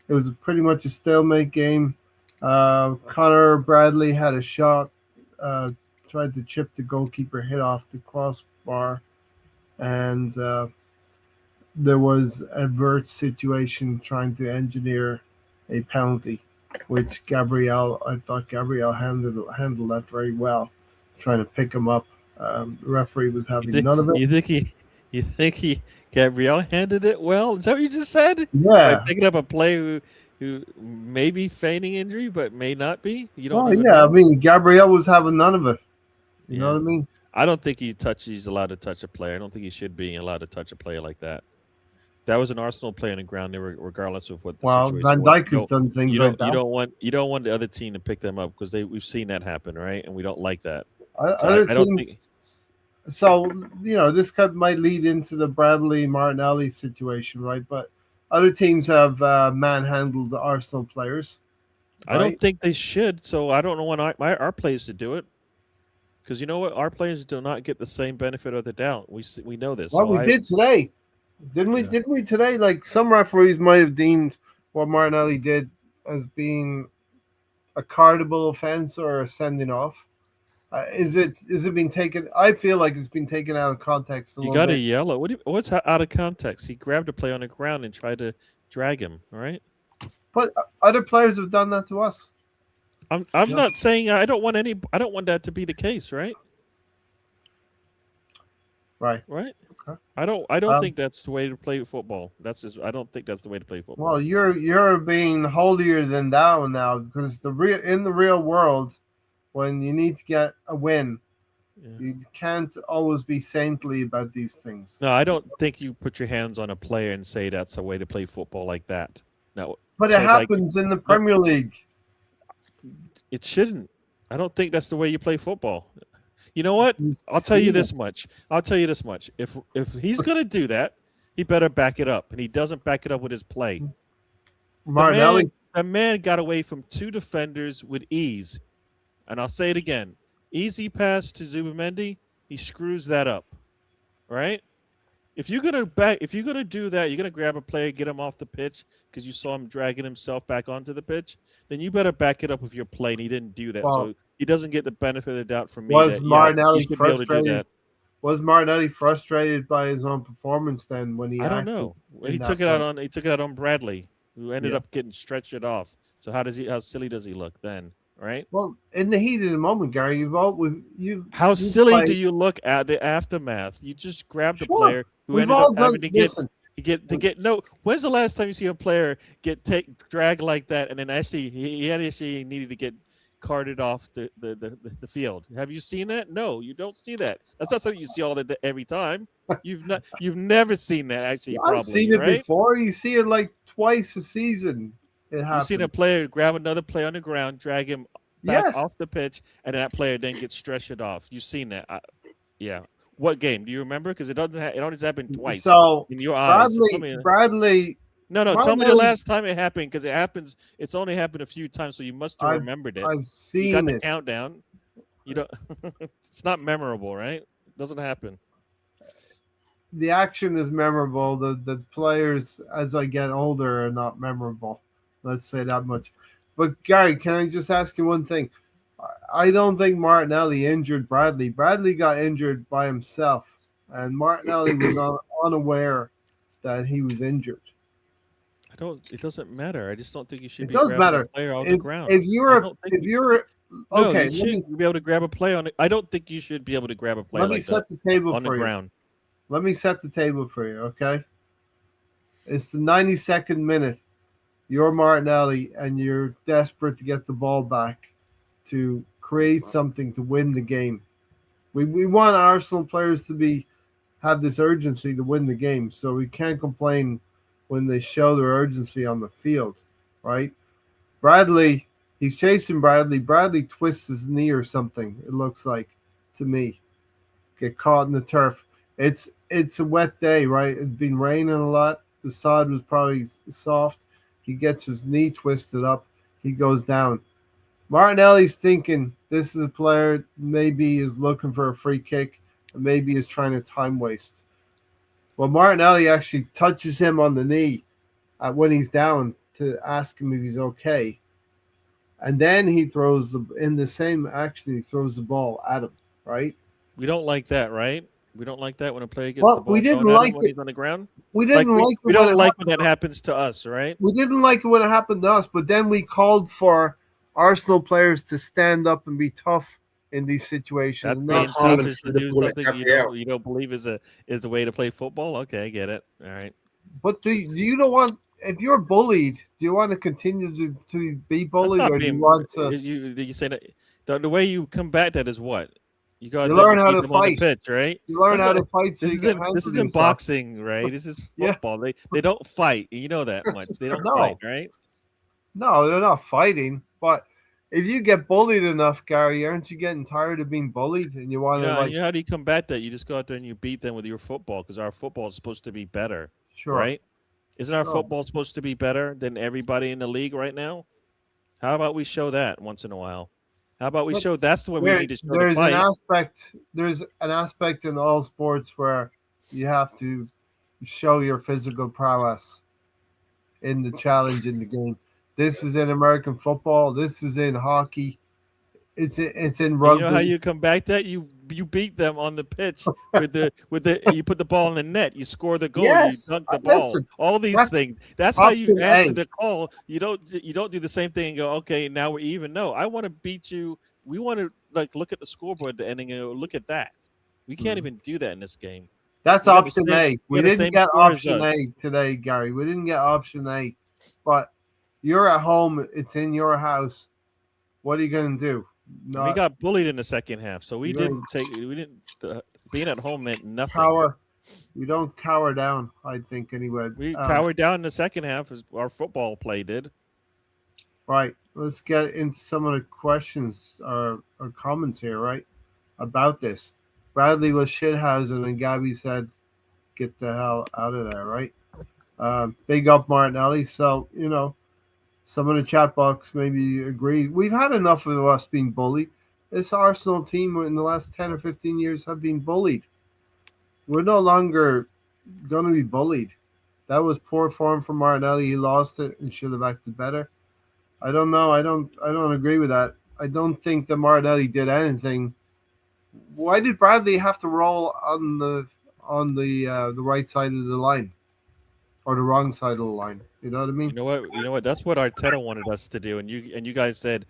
It was pretty much a stalemate game. Connor Bradley had a shot, tried to chip the goalkeeper, hit off the crossbar, and there was a Vert situation trying to engineer a penalty, which I thought Gabriel handled that very well, trying to pick him up. The referee was having none of it. You think Gabriel handled it well? Is that what you just said? Yeah. By picking up a player who may be feigning injury, but may not be. You don't. I mean, Gabriel was having none of it. You know what I mean? I don't think he's allowed to touch a player. I don't think he should be allowed to touch a player like that. That was an Arsenal player on the ground, regardless of what the situation Van was. Dijk has done things like that. You don't want the other team to pick them up because we've seen that happen, right? And we don't like that. Other teams. So this might lead into the Bradley Martinelli situation, right? But other teams have manhandled the Arsenal players. Right? I don't think they should. So I don't want our players to do it. Because you know what, our players do not get the same benefit of the doubt. We know this. Well, we did today, didn't we? Yeah. Didn't we today? Like some referees might have deemed what Martinelli did as being a cardable offense or a sending off. Is it being taken? I feel like it's been taken out of context. You got a yellow. What's out of context? He grabbed a player on the ground and tried to drag him. All right. But other players have done that to us. I'm not saying I don't want that to be the case, right? Right. Okay. I don't think that's the way to play football. I don't think that's the way to play football. Well, you're being holier than thou now because in the real world, when you need to get a win, you can't always be saintly about these things. No, I don't think you put your hands on a player and say that's a way to play football like that. No. But it happens in the Premier League. It shouldn't. I don't think that's the way you play football. You know what? I'll tell you this much. If he's going to do that, he better back it up. And he doesn't back it up with his play. Martinelli. The man got away from 2 defenders with ease. And I'll say it again. Easy pass to Zubimendi, he screws that up. Right? If you're gonna do that, you're gonna grab a player, get him off the pitch because you saw him dragging himself back onto the pitch. Then you better back it up with your play, and he didn't do that, so he doesn't get the benefit of the doubt from me. Was Martinelli frustrated? Was Martinelli frustrated by his own performance then when he? I don't know. He took it out on Bradley, who ended up getting stretched off. So how silly does he look then? Right. Well, in the heat of the moment, Gary, How silly do you look at the aftermath? You just grabbed the player who ended up having to get. No, when's the last time you see a player get dragged like that, and then actually he actually needed to get carted off the field? Have you seen that? No, you don't see that. That's not something you see every time. You've never seen that actually. I've seen it before. You see it like twice a season. You've seen a player grab another player on the ground, drag him back off the pitch, and that player then gets stretched off. You've seen that. Yeah. What game? Do you remember? Because it doesn't. It only happened twice So in your eyes. So tell Bradley, me. Bradley, No. Tell me the Martinelli. last time it happened, because it happens. It's only happened a few times, so you must have remembered it. I've You got seen the it. countdown. You don't. It's not memorable, right? It doesn't happen. The action is memorable. The players, as I get older, are not memorable. Let's say that much. But Gary, can I just ask you one thing? I don't think Martinelli injured Bradley. Bradley got injured by himself, and Martinelli was unaware that he was injured. I don't. It doesn't matter. I just don't think you should It be does grabbing a matter. player on the If ground. if I you're don't think. if you're No, okay, you should be able to grab a play on it. I don't think you should be able to grab a player let me like that set the table on the for you. ground. Let me set the table for you, okay? It's the 92nd minute. You're Martinelli, and you're desperate to get the ball back to create something to win the game. We want Arsenal players to have this urgency to win the game, so we can't complain when they show their urgency on the field, right? Bradley, he's chasing Bradley. Bradley twists his knee or something, it looks like to me. Get caught in the turf. It's a wet day, right? It's been raining a lot. The sod was probably soft. He gets his knee twisted up. He goes down. Martinelli's thinking this is a player maybe is looking for a free kick, and maybe is trying to time waste. Well, Martinelli actually touches him on the knee when he's down to ask him if he's okay. And then he throws in the same action, he throws the ball at him, right? We don't like that, right? We don't like that when a player gets Well, the ball we didn't thrown at him like when it. he's on the ground. We Like didn't we, like it we when don't it like when happened. that happens to us, right? We didn't like it when it happened to us, but then we called for Arsenal players to stand up and be tough in these situations. That And being not tough Haaland is to threw the do ball at something Gabriel. you don't believe is the way to play football. Okay, I get it. All right. But do you don't want if you're bullied? Do you want to continue to be That's bullied, not or do you being. want to? You say that the way you combat that is what you got You them to learn how beat to them on the fight. pitch, right? You learn That's how not. to fight so This you can isn't this handle isn't yourself. boxing, right? This is Yeah. football. They don't fight. You know that much. They don't No. fight, right? No, they're not fighting. But if you get bullied enough, Gary, aren't you getting tired of being bullied and you want to You know how do you combat that? You just go out there and you beat them with your football, because our football is supposed to be better, sure. right? Isn't our Sure. football supposed to be better than everybody in the league right now? How about we show that once in a while? How about we But show that's the way we need to show the there's fight? an aspect in all sports where you have to show your physical prowess in the challenge in the game. This is in American football. This is in hockey. It's in And you know how rugby. you combat that? You beat them on the pitch with the you put the ball in the net. You score the goal. You Yes, dunk the ball. listen. All these That's things. That's how you option answer A. the call. You don't do the same thing and go, okay, now we're even. No, I want to beat you. We want to look at the scoreboard at the ending and go, look at that. We can't even do that in this game. That's We got the option same- A. we We got the didn't same get score as option us. A today, Gary. We didn't get option A. But you're at home. It's in your house. What are you going to do? And we got bullied in the second half, so we Right. didn't. Being at home meant nothing. cower. We don't cower down, I think, anyway. We cowered down in the second half as our football play did. Right. Let's get into some of the questions or comments here, right? About this. Bradley was shithousen, and Gabby said, get the hell out of there, right? Big up Martinelli. So, some of the chat box maybe agree. We've had enough of us being bullied. This Arsenal team in the last 10 or 15 years have been bullied. We're no longer going to be bullied. That was poor form from Martinelli. He lost it and should have acted better. I don't know. I don't agree with that. I don't think that Martinelli did anything. Why did Bradley have to roll on the right side of the line or the wrong side of the line? You know what I mean? You know what? That's what Arteta wanted us to do, and you guys said,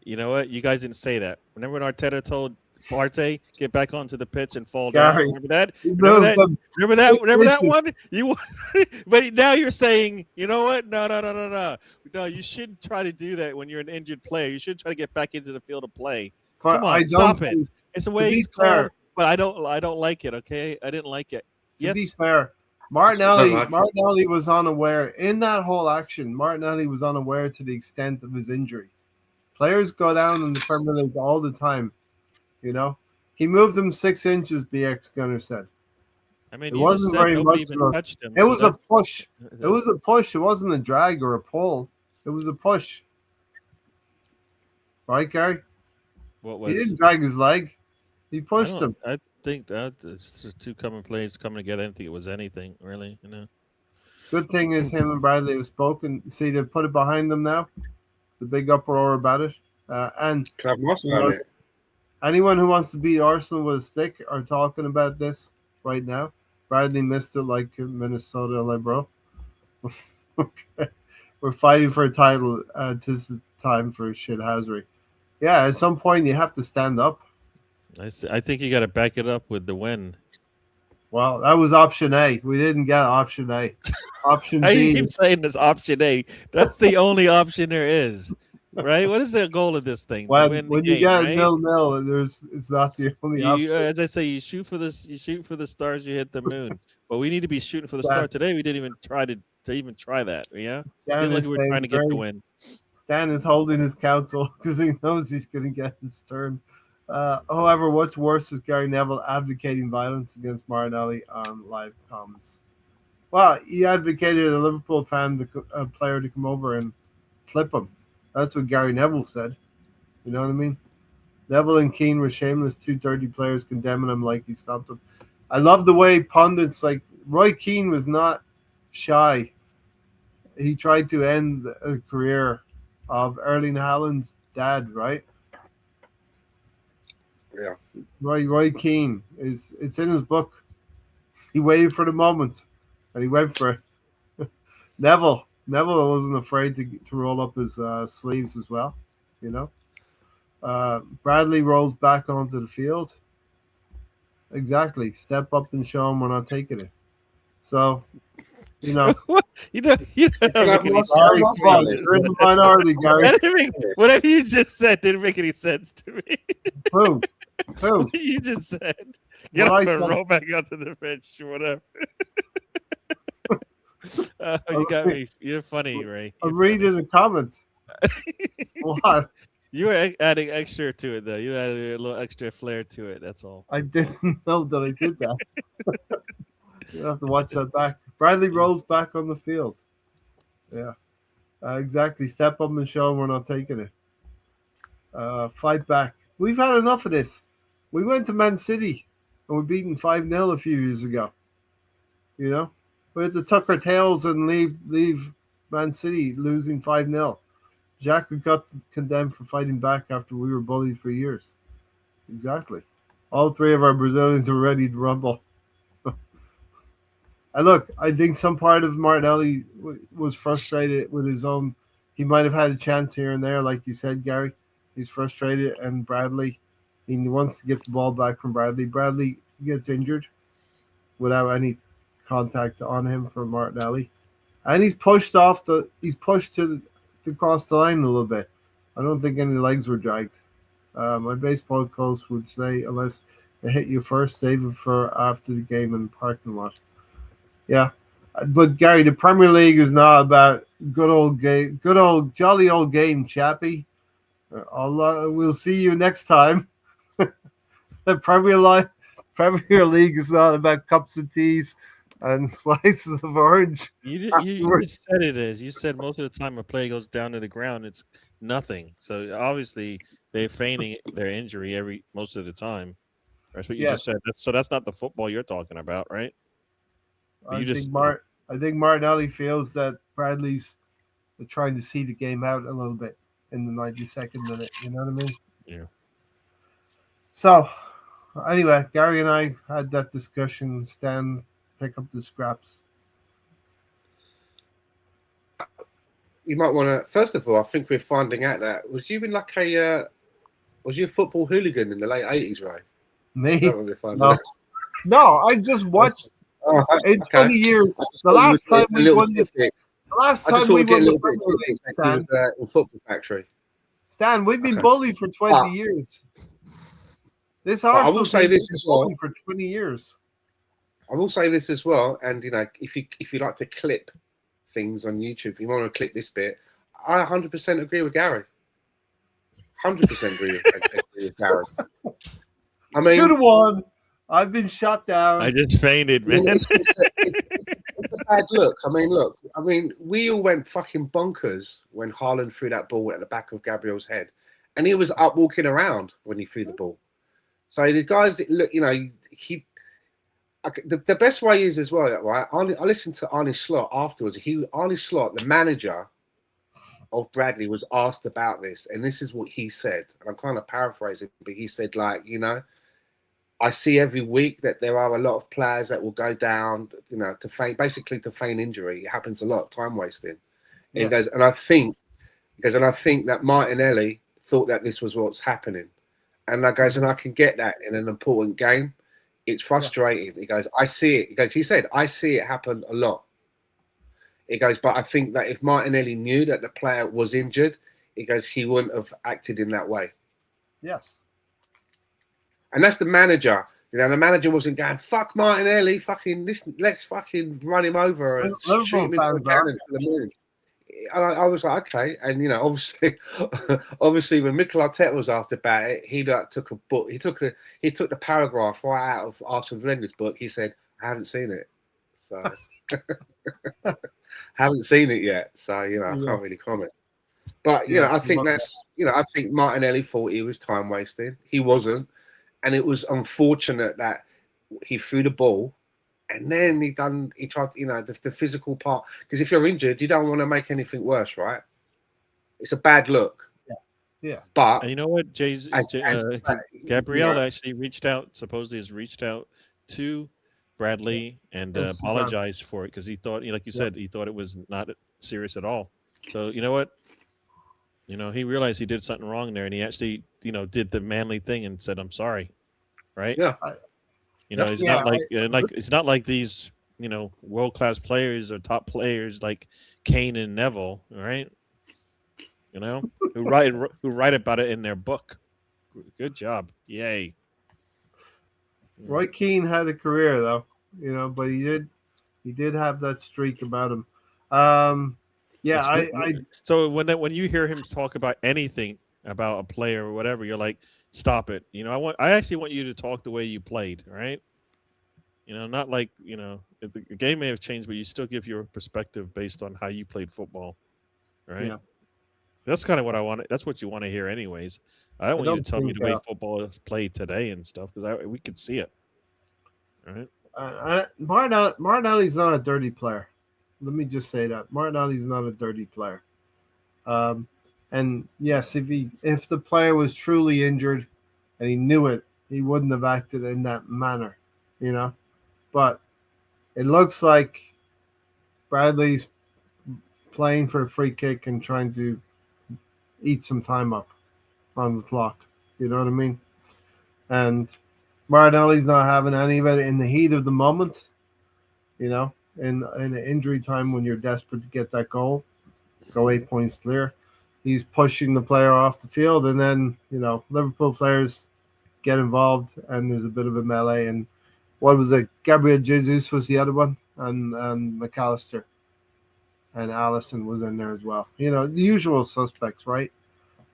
you know what? You guys didn't say that. Remember when Arteta told Partey get back onto the pitch and fall down? Gary, Remember that? you Remember moved that? them Remember that? 6 Remember that inches. one? But now you're saying, you know what? No. No, you shouldn't try to do that when you're an injured player. You should try to get back into the field of play. But Come on, I don't stop it. think- It's the to way be it's called, fair- but I don't like it. Okay, I didn't like it. To be Yes, fair, Martinelli Don't like it. Martinelli was unaware in that whole action. Martinelli was unaware to the extent of his injury. Players go down in the Premier League all the time. He He moved them 6 inches. BX Gunner said I mean, it you just wasn't said very nobody much. even touched him. It so was a that's- push. It was a push. It wasn't a drag or a pull. It was a push. Right, Gary? What He was? didn't drag his leg. He pushed him. I think that it's two coming plays coming together. I didn't think it was anything really. Good thing is him and Bradley have spoken. See, they put it behind them now. The big uproar about it. And Can I have my say on it? anyone who wants to beat Arsenal with a stick are talking about this right now. Bradley missed it like Minnesota, like bro. Okay. We're fighting for a title. Tis the time for shithousery. Yeah, at some point you have to stand up. I think you got to back it up with the win. Well, that was option A. We didn't get option A. Option I B. keep saying this option A. That's the only option there is, right? What is the goal of this thing? To win the When you game, get right? 0-0, it's not the only option. As I say, you shoot for this. You shoot for the stars. You hit the moon. But we need to be shooting for the star today. We didn't even try to even try that. Yeah, Stan didn't look like we were trying to get the win. Stan is holding his counsel because he knows he's going to get his turn. However, what's worse is Gary Neville advocating violence against Martinelli on live comms. Well, he advocated a Liverpool a player to come over and clip him. That's what Gary Neville said. You know what I mean? Neville and Keane were shameless, two dirty players condemning him like he stopped them. I love the way pundits like Roy Keane was not shy. He tried to end a career of Erling Haaland's dad, right? Yeah. Roy Keane it's in his book. He waited for the moment and he went for it. Neville wasn't afraid to roll up his sleeves as well, you know. Bradley rolls back onto the field. Exactly. Step up and show him we're not taking it. So, you know. you don't make any Sorry, you're in the minority, Gary. Whatever you just said didn't make any sense to me. Who? What you just said. Get up and roll back onto the bench or whatever. You got me. You're funny, Ray. I'm reading the comments. What? You were adding extra to it, though. You added a little extra flair to it. That's all. I didn't know that I did that. You'll have to watch that back. Bradley rolls back on the field. Yeah. Exactly. Step up and show them we're not taking it. Fight back. We've had enough of this. We went to Man City and we're beaten 5-0 a few years ago. You know? We had to tuck our tails and leave Man City losing 5-0. Jack got condemned for fighting back after we were bullied for years. Exactly. All three of our Brazilians are ready to rumble. And look, I think some part of Martinelli was frustrated with his own. He might have had a chance here and there, like you said, Gary. He's frustrated, and Bradley, he wants to get the ball back from Bradley. Bradley gets injured without any contact on him from Martinelli, and he's pushed to cross the line a little bit. I don't think any legs were dragged. My baseball coach would say, unless they hit you first, save it for after the game in the parking lot. Yeah, but Gary, the Premier League is not about good old jolly old game, chappy. We'll see you next time. The Premier League is not about cups of teas and slices of orange. You just said it is. You said most of the time a play goes down to the ground, it's nothing. So obviously they're feigning their injury most of the time. That's what you just said. That's not the football you're talking about, right? I think Martinelli feels that Bradley's trying to see the game out a little bit in the 92nd minute. You know what I mean? Yeah. So, anyway, Gary and I had that discussion. Stan, pick up the scraps. You might want to. First of all, I think we're finding out that was you a football hooligan in the late 80s, Ray? Me? No. No, I just watched. In 20 years, the last time we won the Premier League, Stan. In Football Factory. Stan, we've been bullied for 20 years. This Arsenal I will say this as well. For 20 years. I will say this as well, and if you like to clip things on YouTube, if you want to clip this bit, I 100% agree with Gary. 100% agree with Gary. I mean, 2-1. I've been shut down. I just fainted, I mean, man. it's a bad look. I mean, look. I mean, we all went fucking bonkers when Haaland threw that ball at the back of Gabriel's head, and he was up walking around when he threw the ball. So the guys, look, you know, the best way is as well, right? I listened to Arne Slot afterwards. Arne Slot, the manager of Bradley, was asked about this, and this is what he said. And I'm kind of paraphrasing, but he said, like, you know, I see every week that there are a lot of players that will go down, you know, to feign injury. It happens a lot, time wasting. Yeah. He goes, and I think that Martinelli thought that this was what's happening. And I goes, and I can get that in an important game. It's frustrating. He goes, I see it. He said, I see it happen a lot. He goes, but I think that if Martinelli knew that the player was injured, he goes, he wouldn't have acted in that way. Yes. And that's the manager. You know, the manager wasn't going, fuck Martinelli, fucking listen, let's fucking run him over and Liverpool shoot him into the cannon to the moon. And I was like, okay. And you know, obviously, when Mikel Arteta was asked about it, he took a book. He took the paragraph right out of Arsene Wenger's book. He said, "I haven't seen it, so haven't seen it yet." So you know, I can't really comment. But you know, I think I think Martinelli thought he was time wasting. He wasn't, and it was unfortunate that he threw the ball. And then he tried, you know, the physical part. Because if you're injured, you don't want to make anything worse, right? It's a bad look. Yeah. But And you know what, Gabriel actually supposedly has reached out to Bradley and apologized for it because he thought, like you said, he thought it was not serious at all. So you know what? You know, he realized he did something wrong there, and he actually, you know, did the manly thing and said, "I'm sorry," right? Yeah. You know, it's not like these, you know, world-class players or top players like Kane and Neville, right? You know, who write about it in their book. Good job. Yay. Roy Keane had a career though, you know, but he did have that streak about him. So when you hear him talk about anything about a player or whatever, you're like, stop it. You know, I actually want you to talk the way you played, right? You know, not like, you know, the game may have changed, but you still give your perspective based on how you played football, right? Yeah. That's kind of what I want. That's what you want to hear, anyways. I don't want you to tell me the way football is played today and stuff because we could see it, right? Martinelli's not a dirty player. Let me just say that Martinelli's not a dirty player. And yes, if the player was truly injured and he knew it, he wouldn't have acted in that manner, you know. But it looks like Bradley's playing for a free kick and trying to eat some time up on the clock. You know what I mean? And Martinelli's not having any of it in the heat of the moment, you know, in the injury time when you're desperate to get that goal, go 8 points clear. He's pushing the player off the field, and then, you know, Liverpool players get involved, and there's a bit of a melee. And what was it? Gabriel Jesus was the other one, and McAllister and Allison was in there as well. You know, the usual suspects, right?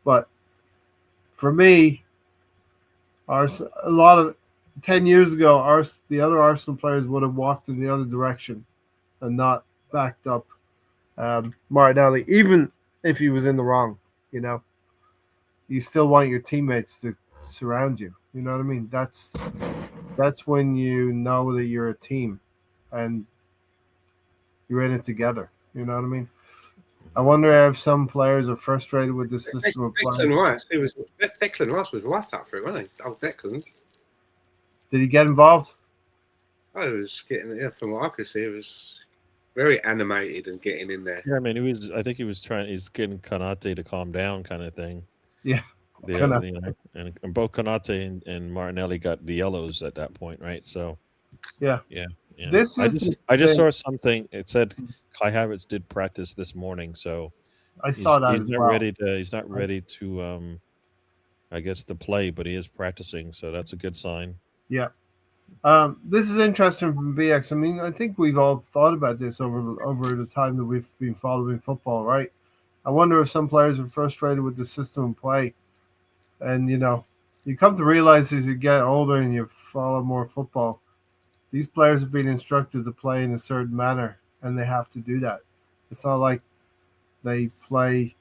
But for me, 10 years ago, the other Arsenal players would have walked in the other direction and not backed up Martinelli, even if he was in the wrong. You know, you still want your teammates to surround you. You know what I mean? That's when you know that you're a team and you're in it together. You know what I mean? I wonder if some players are frustrated with the system of play. Declan Rice was right up for it, wasn't he? Oh, Declan. Did he get involved? I was getting, from what I could see, it was very animated and getting in there. Yeah, I mean, I think he's getting Konate to calm down, kind of thing. Yeah. You know, and both Konate and Martinelli got the yellows at that point, right? So, yeah. I just saw something. It said Kai Havertz did practice this morning, so I saw that. He's not ready to, I guess, to play, but he is practicing, so that's a good sign. Yeah. This is interesting from BX. I mean, I think we've all thought about this over the time that we've been following football, right? I wonder if some players are frustrated with the system of play, and you know, You come to realize as you get older and you follow more football, these players have been instructed to play in a certain manner, and they have to do that. It's not like they play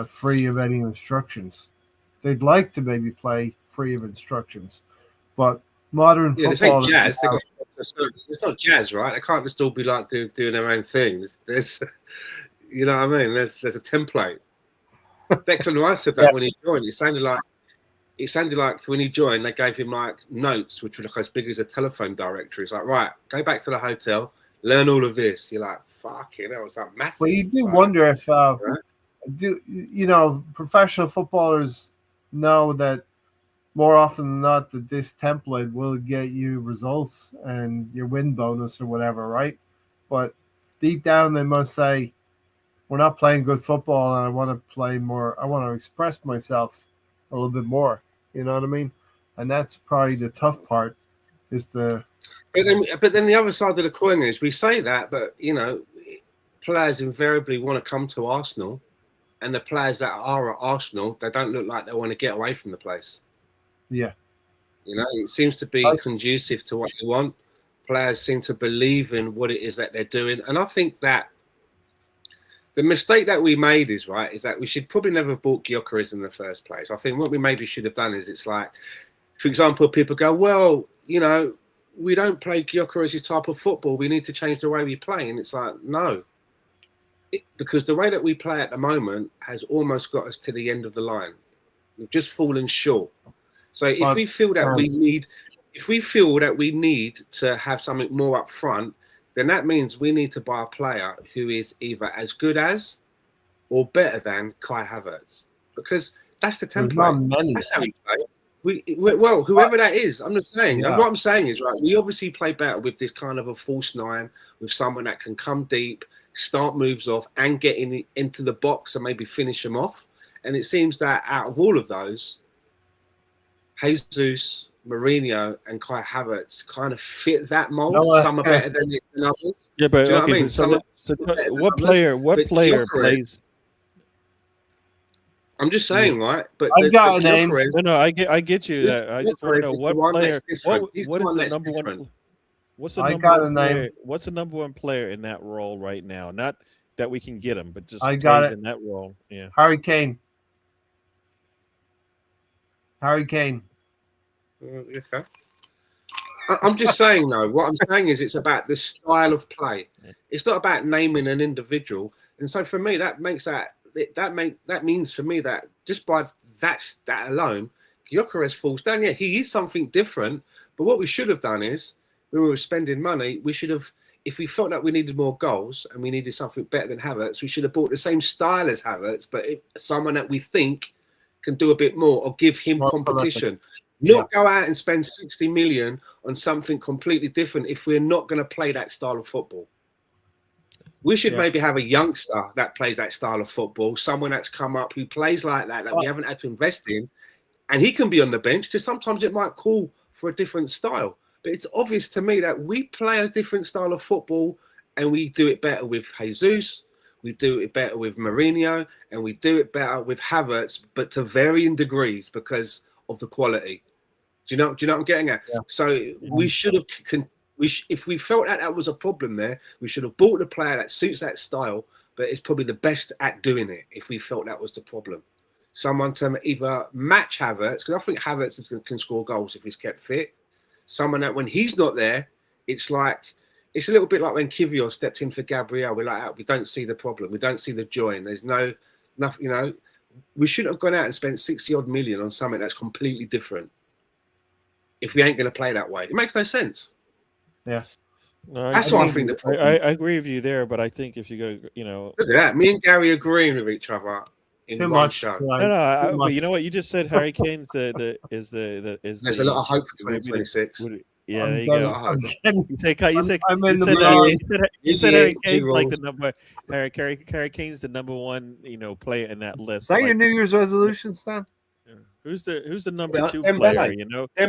free of any instructions. They'd like to maybe play free of instructions, but modern Yeah, this ain't football. jazz. It's not jazz, right? They can't just all be like doing their own thing. There's you know what I mean? There's a template. Declan Rice said that Yes. when he joined. It sounded like when he joined, they gave him like notes, which were like as big as a telephone directory. It's like, right, go back to the hotel, learn all of this. You're like, fucking hell, it's like massive. Well, you do like, wonder if right? professional footballers know that more often than not that this template will get you results and your win bonus or whatever, right? But deep down, they must say, "We're not playing good football, and I want to play more. I want to express myself a little bit more." You know what I mean? And that's probably the tough part. Is the But then the other side of the coin is we say that, but players invariably want to come to Arsenal, and the players that are at Arsenal, they don't look like they want to get away from the place. yeah. It seems to be conducive to what you want. Players seem to believe in what it is that they're doing, and I think that the mistake that we made is that we should probably never have bought Gyökeres in the first place. I think what we maybe should have done is it's like, for example, people go, well, we don't play Gyökeres' type of football. We need to change the way we play, and it's like, no. Because the way that we play at the moment has almost got us to the end of the line. We've just fallen short. So if we feel that we need to have something more up front, then that means we need to buy a player who is either as good as or better than Kai Havertz, because that's the template. That's how we play. Well, whoever that is, I'm just saying. Yeah. What I'm saying is, we obviously play better with this kind of a false nine, with someone that can come deep, start moves off, and get into the box and maybe finish them off. And it seems that out of all of those, Jesus, Mourinho, and Kai Havertz kind of fit that mold. Some are better than others. Yeah, but Do you know okay. what I mean? So what player plays? I'm just saying, right? But I got a name. No, I get you. That I just want to know what player. What is the number one? What's the number one player? What's the number one player in that role right now? Not that we can get him, but just I got it in that role. Yeah, Harry Kane. Okay. I'm just saying, though. What I'm saying is, it's about the style of play. It's not about naming an individual. And so, for me, that means for me that just by that alone, Gyökeres falls down. Yeah, he is something different. But what we should have done is, when we were spending money, we should have, if we felt that we needed more goals and we needed something better than Havertz, we should have bought the same style as Havertz, but someone that we think can do a bit more or give him competition. Not go out and spend 60 million on something completely different if we're not going to play that style of football. We should maybe have a youngster that plays that style of football, someone that's come up who plays like that we haven't had to invest in, and he can be on the bench, because sometimes it might call for a different style. But it's obvious to me that we play a different style of football, and we do it better with Jesus, we do it better with Mourinho, and we do it better with Havertz, but to varying degrees because of the quality. Do you know what I'm getting at? Yeah. So we should have, if we felt that was a problem there, we should have bought a player that suits that style, but is probably the best at doing it. If we felt that was the problem, someone to either match Havertz, because I think Havertz can score goals if he's kept fit. Someone that when he's not there, it's a little bit like when Kivior stepped in for Gabriel. We're like, we don't see the problem, we don't see the joy, and there's nothing. We shouldn't have gone out and spent 60 odd million on something that's completely different. If we ain't going to play that way, it makes no sense. Yeah, that's what I think. I agree with you there, but I think if you go, look at that. Me and Gary agreeing with each other in one show. No, you know what you just said. Harry Kane's is There's a lot of hope for 2026. Yeah, there you go. You said Harry Kane's like the number. Harry Kane's the number one, player in that list. Is that your New Year's resolution, Stan? Who's the number two player?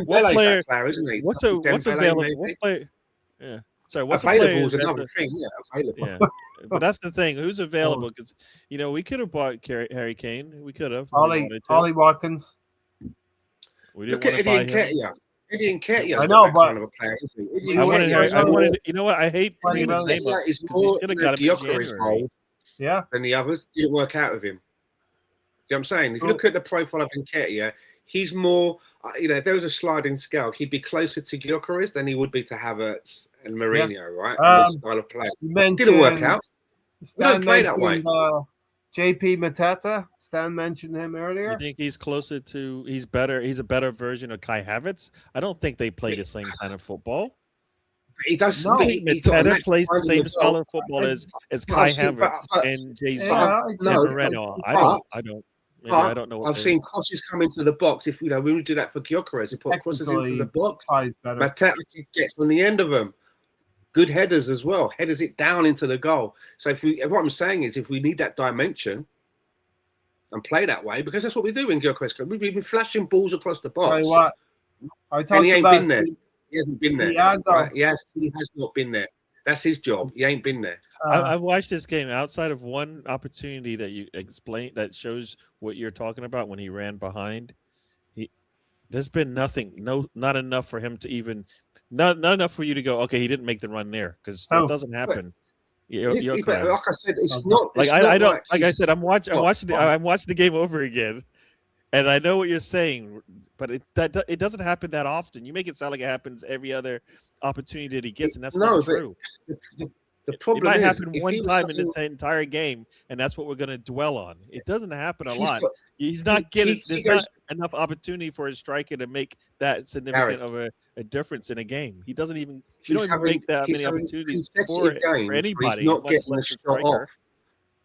What player? Isn't he? What's available? Maybe? What player? Yeah. Sorry, what's available is another thing. Yeah, available. Yeah, but that's the thing. Who's available? Because we could have bought Harry Kane. We could have. Ollie Watkins. We didn't Look at want to Eddie buy and him. Nketiah. Eddie Nketiah. I know, that but kind of a player, isn't he? Eddie I You- wanted, you Nketiah I know, wanted, you know what? I hate Eddie bringing his name up is because he more should in have the got him in Gyökeres January. role yeah. than the others. Didn't work out with him. You know what I'm saying? If you look at the profile of Nketiah, he's more, if there was a sliding scale, he'd be closer to Gyökeres than he would be to Havertz and Mourinho, right? In this style of play. You Didn't work mentioned out. We Stan don't play that way. mentioned JP Mateta. Stan mentioned him You earlier. think he's closer to? He's better. He's a better version of Kai Havertz. I don't think they play the same kind of football. He does. No. He's got a Mateta knack plays the finding same the style goal. of football as But Kai I've seen- Havertz but- and Jesus Yeah, and no, Moreno. I don't. Maybe but I don't know. What I've seen crosses come into the box. If we would do that for Gyökeres, we put crosses into the box. Kai's better. Mateta gets on the end of them. Good headers as well. Headers it down into the goal. So what I'm saying is, if we need that dimension and play that way, because that's what we do in Gyökeres. We've been flashing balls across the box. Tell you what, I And talked he ain't about been there. He hasn't been there. Thiago. Right? He has not been there. That's his job. He ain't been there. I've watched this game outside of one opportunity that you explain that shows what you're talking about when he ran behind. There's been nothing, not enough for him to even, not enough for you to go, okay, he didn't make the run there because that doesn't happen. You're correct. Like I said, it's not Like it's I not don't, like I he's- said, I'm watching the game over again, and I know what you're saying, but it doesn't happen that often. You make it sound like it happens every other opportunity that he gets, and that's No, not but true. The It problem might is, happen if one he was time in coming- this entire game, and that's what we're going to dwell on. It doesn't happen a He's lot. got- He's not he getting. There's goes- not enough opportunity for a striker to make that significant of a difference in a game. He doesn't even. You don't even make that many opportunities for anybody. He's not much getting a less shot striker. off.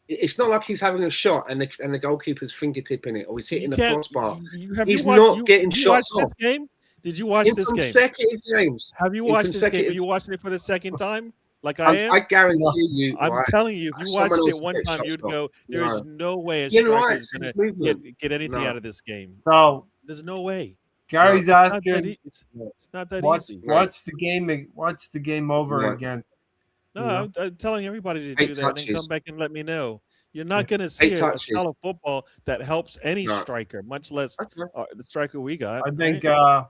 It's not like he's having a shot and the goalkeeper's fingertipping it, or he's hitting the crossbar. He's not getting shots off. This game? Did you watch In this game? consecutive games. Have you in watched this game? Are consecutive- you watching it for the second time? Like I am? I guarantee you. I'm right, telling you, if you someone watched else it will one get time, shots you'd off. go, "There's no way a Yeah, striker right, is it's going movement. to get anything No. out of this game." So There's no way. Gary's It's not that asking, it's not that watch, easy. watch the game. Watch the game over Right. again. No, I'm telling everybody to do 8 that and then come touches. back and let me know. You're not going to see 8 a touches. style of football that helps any No. striker, much less Okay. the striker we got. I think right?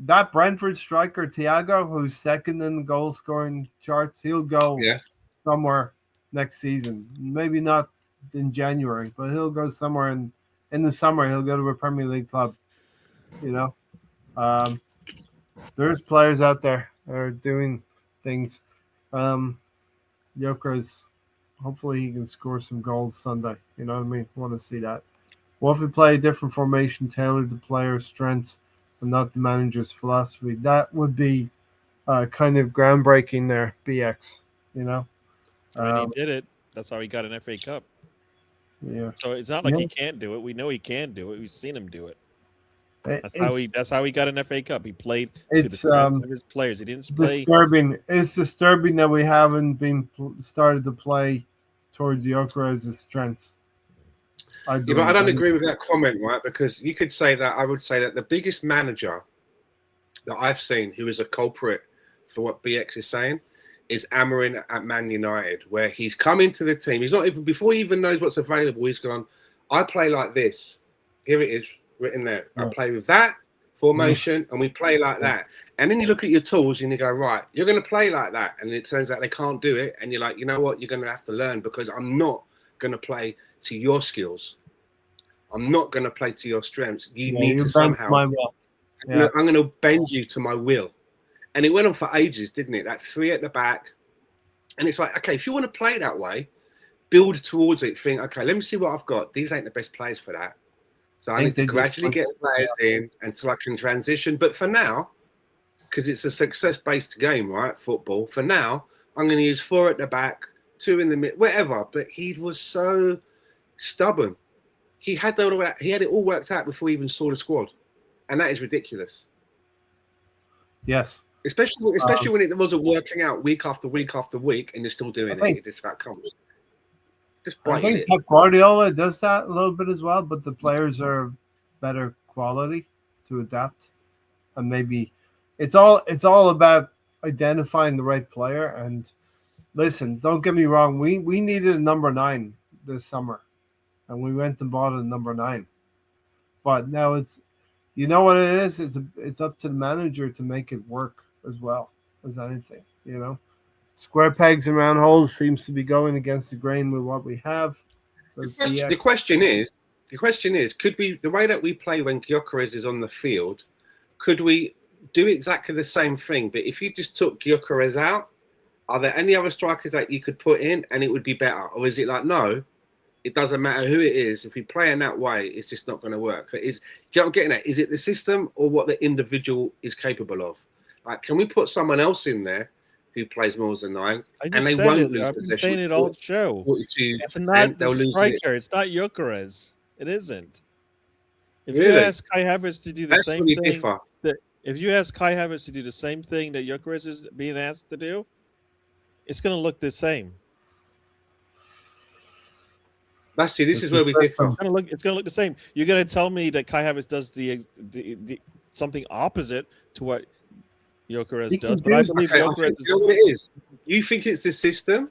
that Brentford striker Thiago, who's second in the goal scoring charts, he'll go Yeah. somewhere next season. Maybe not in January, but he'll go somewhere in the summer. He'll go to a Premier League club. You know, there's players out there that are doing things. Gyökeres, hopefully he can score some goals Sunday. You know what I mean? Want to see that. What if we play a different formation tailored to players' strengths and not the manager's philosophy? That would be kind of groundbreaking there, BX. You know? And he did it. That's how he got an FA Cup. Yeah. So it's not like Yeah. he can't do it. We know he can do it. We've seen him do it. That's It's how he got an FA Cup. He played to the It's strength of his players. He didn't play. disturbing. It's disturbing that we haven't been started to play towards Gyökeres' strengths. Yeah, but I don't agree with that comment, right? Because you could say that I would say that the biggest manager that I've seen who is a culprit for what BX is saying is Amorim at Man United, where he's come into the team. He's not even before he even knows what's available. He's gone, I play like this. Here it is written there. I play with that formation, and we play like that. And then you look at your tools and you go, right, you're going to play like that. And it turns out they can't do it. And you're like, you know what? You're going to have to learn because I'm not going to play to your skills. I'm not going to play to your strengths. You need to somehow. I'm going to bend you to my will. And it went on for ages, didn't it? That three at the back. And it's like, okay, if you want to play that way, build towards it. Think, okay, let me see what I've got. These ain't the best players for that. So I need to gradually get players in until I can transition. But for now, because it's a success-based game, right? Football. For now, I'm going to use 4 at the back, 2 in the mid, whatever. But he was so stubborn. He had it all worked out before he even saw the squad, and that is ridiculous. Yes, especially when it wasn't working out week after week after week, and you're still doing it. It just comes. I think Pep Guardiola does that a little bit as well, but the players are better quality to adapt, and maybe it's all about identifying the right player. And listen, don't get me wrong, we needed a number 9 this summer, and we went and bought a number 9. But now You know what it is? It's up to the manager to make it work as well as anything. Square pegs and round holes seems to be going against the grain with what we have. So The question is, could we, the way that we play when Gyökeres is on the field, could we do exactly the same thing? But if you just took Gyökeres out, are there any other strikers that you could put in and it would be better? Or is it like, no, it doesn't matter who it is. If we play in that way, it's just not going to work. Do you know what I'm getting at? Is it the system or what the individual is capable of? Like, can we put someone else in there who plays more than 9 and they won't lose I've been possession? saying it all show. 42%, It's not the they'll lose striker. It's not Gyökeres. It isn't. If you Really? ask Kai Havertz to do the That's same really thing, differ. if you ask Kai Havertz to do the same thing that Gyökeres is being asked to do, it's going to look the same. This is where we differ. It's going to look the same. You're going to tell me that Kai Havertz does the something opposite to what Gyökeres does, but I believe Gyökeres you know what it is? You think it's the system?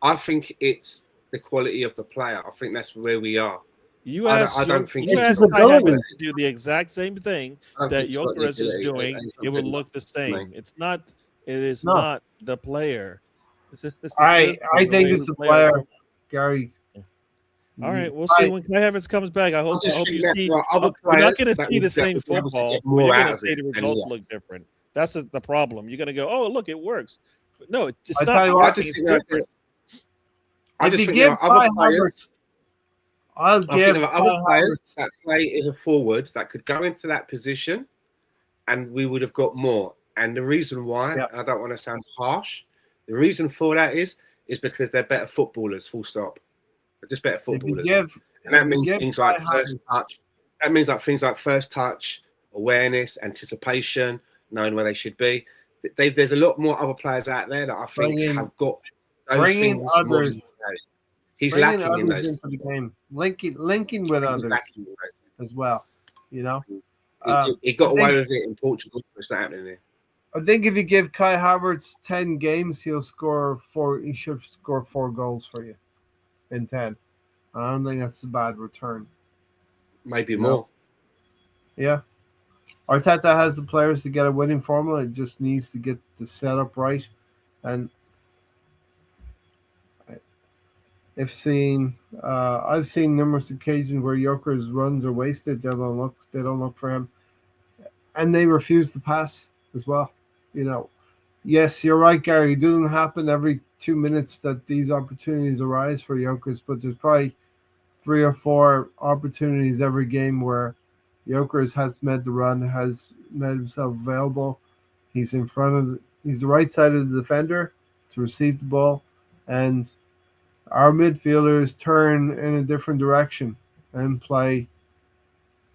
I think it's the quality of the player. I think that's where we are. I don't think Kai Havertz to do the exact same thing that Gyökeres is doing. It would look the same. It is not the player. I think it's the player, Gary. All right, we'll see when Kai Havertz comes back. I hope you see. We're not going to see the same football. You're going to see the results look different. That's the problem. You're going to go, oh, look, it works. But no, it's not working. It's different. If you give Kai Havertz, I'll give other players that play as a forward that could go into that position, and we would have got more. And the reason why, I don't want to sound harsh, the reason for that is because they're better footballers. Full stop. They're just better footballers. And that means things like first touch. That means like things like first touch, awareness, anticipation, knowing where they should be. There's a lot more other players out there that I think have got those things. Others. He's lacking in those into the game, linking with others as well. He got away with it in Portugal. It's not happening here. I think if you give Kai Havertz 10 games, he'll score 4. He should score 4 goals for you in 10. I don't think that's a bad return. Maybe more. Yeah. Arteta has the players to get a winning formula. It just needs to get the setup right. And I've seen numerous occasions where Gyökeres runs are wasted. They don't look for him, and they refuse to pass as well. Yes, you're right, Gary. It doesn't happen every 2 minutes that these opportunities arise for Gyökeres, but there's probably 3 or 4 opportunities every game where Gyökeres has made the run, has made himself available. He's he's the right side of the defender to receive the ball, and our midfielders turn in a different direction and play,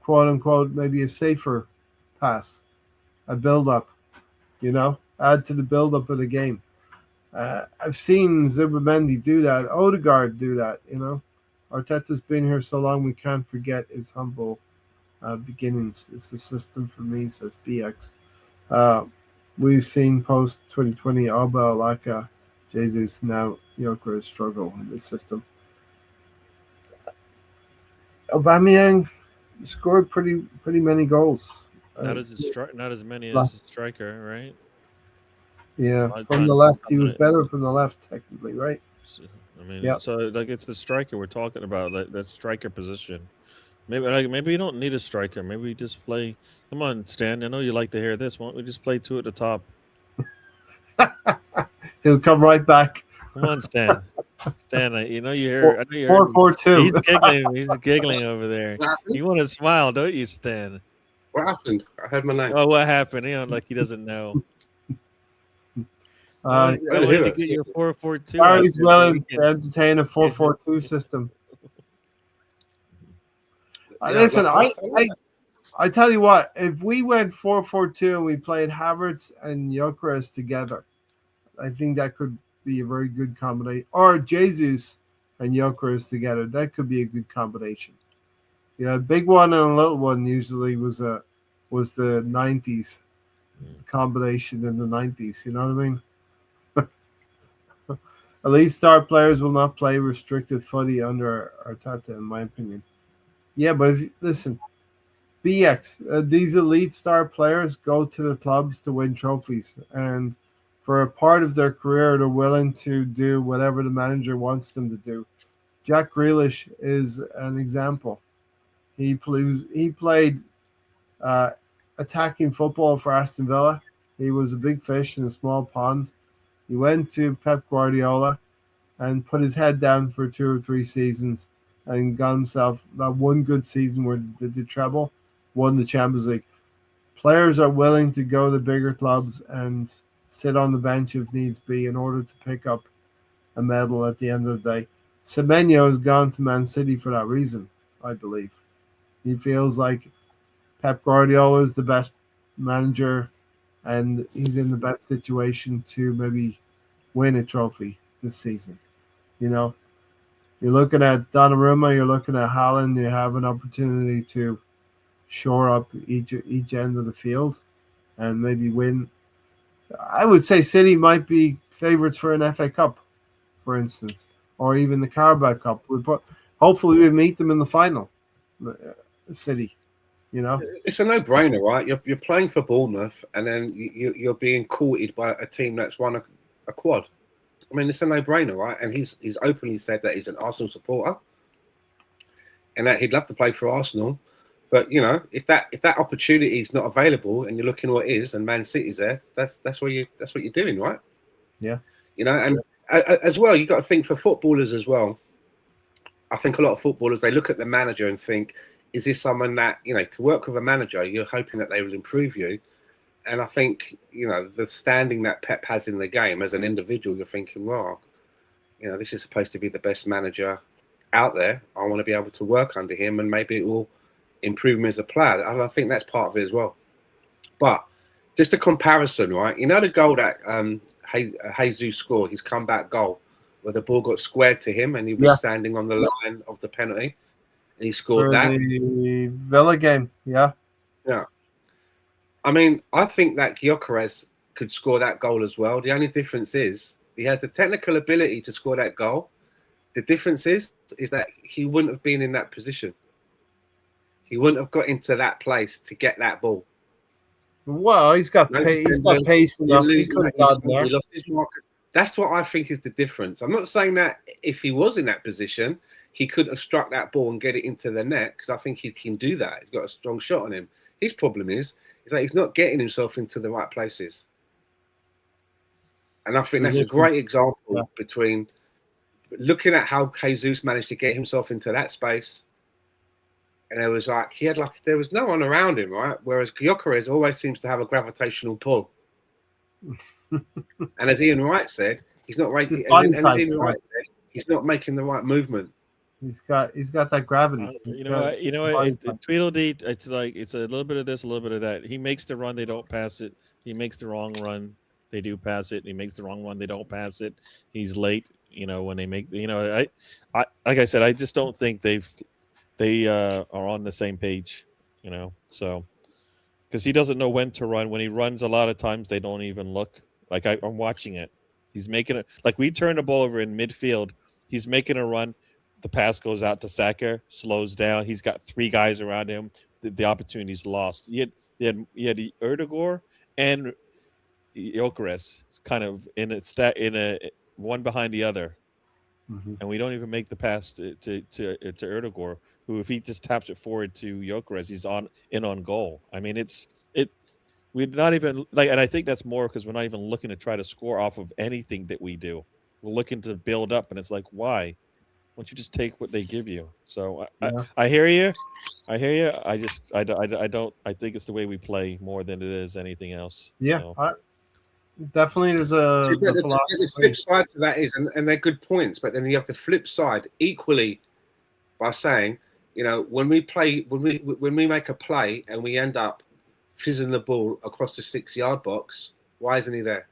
quote unquote, maybe a safer pass, a build up, add to the build up of the game. I've seen Zubimendi do that, Odegaard do that, Arteta's been here so long we can't forget his humble beginnings. It's the system for me, says BX. We've seen post 2020 Alba, Laka, Jesus, now Gyökeres struggle in the system. Aubameyang scored pretty many goals. Not as many as a striker, right? Yeah, from the left, he was better from the left, technically, right? So it's the striker we're talking about, that striker position. Maybe you don't need a striker. Maybe we just play. Come on, Stan. I know you like to hear this. Why don't we just play 2 at the top? He'll come right back. Come on, Stan. Stan, you hear 4-4-2. He's giggling over there. You want to smile, don't you, Stan? What happened? I heard my name. Oh, what happened? Like he doesn't know. I wanted to get your 4-4-2. Gary's willing to entertain a 4-4-2 system. Listen, I tell you what, if we went 4-4-2 and we played Havertz and Gyökeres together, I think that could be a very good combination. Or Jesus and Gyökeres together, that could be a good combination. A big one and a little one usually was the 90s combination in the 90s. You know what I mean? Elite star players will not play restricted footy under Arteta, in my opinion. Yeah, but listen, BX, these elite star players go to the clubs to win trophies, and for a part of their career, they're willing to do whatever the manager wants them to do. Jack Grealish is an example. He played uh, attacking football for Aston Villa. He was a big fish in a small pond. He went to Pep Guardiola and put his head down for 2 or 3 seasons and got himself that one good season where they did treble, won the Champions League. Players are willing to go to bigger clubs and sit on the bench if needs be in order to pick up a medal at the end of the day. Semenyo has gone to Man City for that reason, I believe. He feels like Pep Guardiola is the best manager and he's in the best situation to maybe win a trophy this season. You know, you're looking at Donnarumma, you're looking at Haaland, you have an opportunity to shore up each end of the field and maybe win. I would say City might be favourites for an FA Cup, for instance, or even the Carabao Cup. Hopefully we meet them in the final. City, you know. It's a no-brainer, right? You're playing for Bournemouth, and then you're being courted by a team that's won a quad. I mean, it's a no-brainer, right? And he's openly said that he's an Arsenal supporter, and that he'd love to play for Arsenal. But you know, if that opportunity is not available, and you're looking what is, and Man City's there, that's what you're doing, right? Yeah. You know, and as well, you got to think for footballers as well. I think a lot of footballers, they look at the manager and think, is this someone that, you know, to work with a manager, you're hoping that they will improve you. And I think, you know, the standing that Pep has in the game as an individual, you're thinking, well, you know, this is supposed to be the best manager out there. I want to be able to work under him and maybe it will improve me as a player. And I think that's part of it as well. But just a comparison, right? You know the goal that Jesus scored, his comeback goal, where the ball got squared to him and he was standing on the line of the penalty and he scored for that. The Villa game, yeah. Yeah. I mean, I think that Gyökeres could score that goal as well. The only difference is he has the technical ability to score that goal. The difference is that he wouldn't have been in that position. He wouldn't have got into that place to get that ball. Well, he's got pace enough. He could have gotten there. He lost his market. That's what I think is the difference. I'm not saying that if he was in that position, he could have struck that ball and get it into the net, because I think he can do that. He's got a strong shot on him. His problem is that he's not getting himself into the right places. And I think that's a great example between looking at how Jesus managed to get himself into that space. And there was there was no one around him, right? Whereas Gyökeres always seems to have a gravitational pull. And as Ian Wright said, he's not making he's not making the right movement. He's got that gravity. You know what? Tweedledee, it's like it's a little bit of this, a little bit of that. He makes the run, they don't pass it. He makes the wrong run, they do pass it. He makes the wrong one, they don't pass it. He's late, you know, when they make. You know, I like I said, I just don't think they are on the same page. You know, so because he doesn't know when to run. When he runs, a lot of times they don't even look. Like I'm watching it. He's making it. Like we turn the ball over in midfield. He's making a run. The pass goes out to Saka, slows down. He's got 3 guys around him. The opportunity's lost. He had Erdogan and Gyökeres kind of in a one behind the other, and we don't even make the pass to Erdogan, who if he just taps it forward to Gyökeres, he's on goal. I mean, we're not even like, and I think that's more because we're not even looking to try to score off of anything that we do. We're looking to build up, and it's like, why? Why don't you just take what they give you? So I hear you. I don't. I think it's the way we play more than it is anything else. Yeah, so. Definitely. There's the flip side to that is, and they're good points, but then you have the flip side equally by saying, you know, when we make a play and we end up fizzing the ball across the 6-yard box, why isn't he there?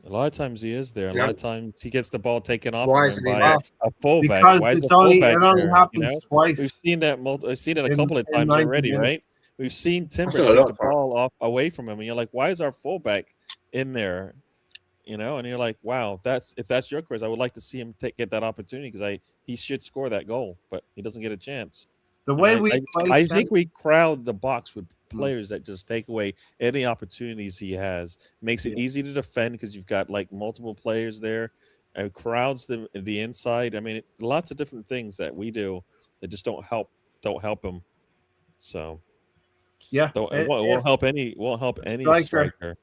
A lot of times he is there. A lot of times he gets the ball taken off by a fullback. Because why is it the fullback only there? happens You know? twice. We've seen that. I've seen it a couple of times already, right? We've seen Timber take the ball off away from him, and you're like, why is our fullback in there? You know, and you're like, wow, if that's Gyökeres, I would like to see him get that opportunity because he should score that goal, but he doesn't get a chance. The And way we play, I think we crowd the box with players that just take away any opportunities he has. Makes it easy to defend because you've got like multiple players there, and crowds the inside. I mean, lots of different things that we do that just don't help him. So yeah, it won't help any striker. striker.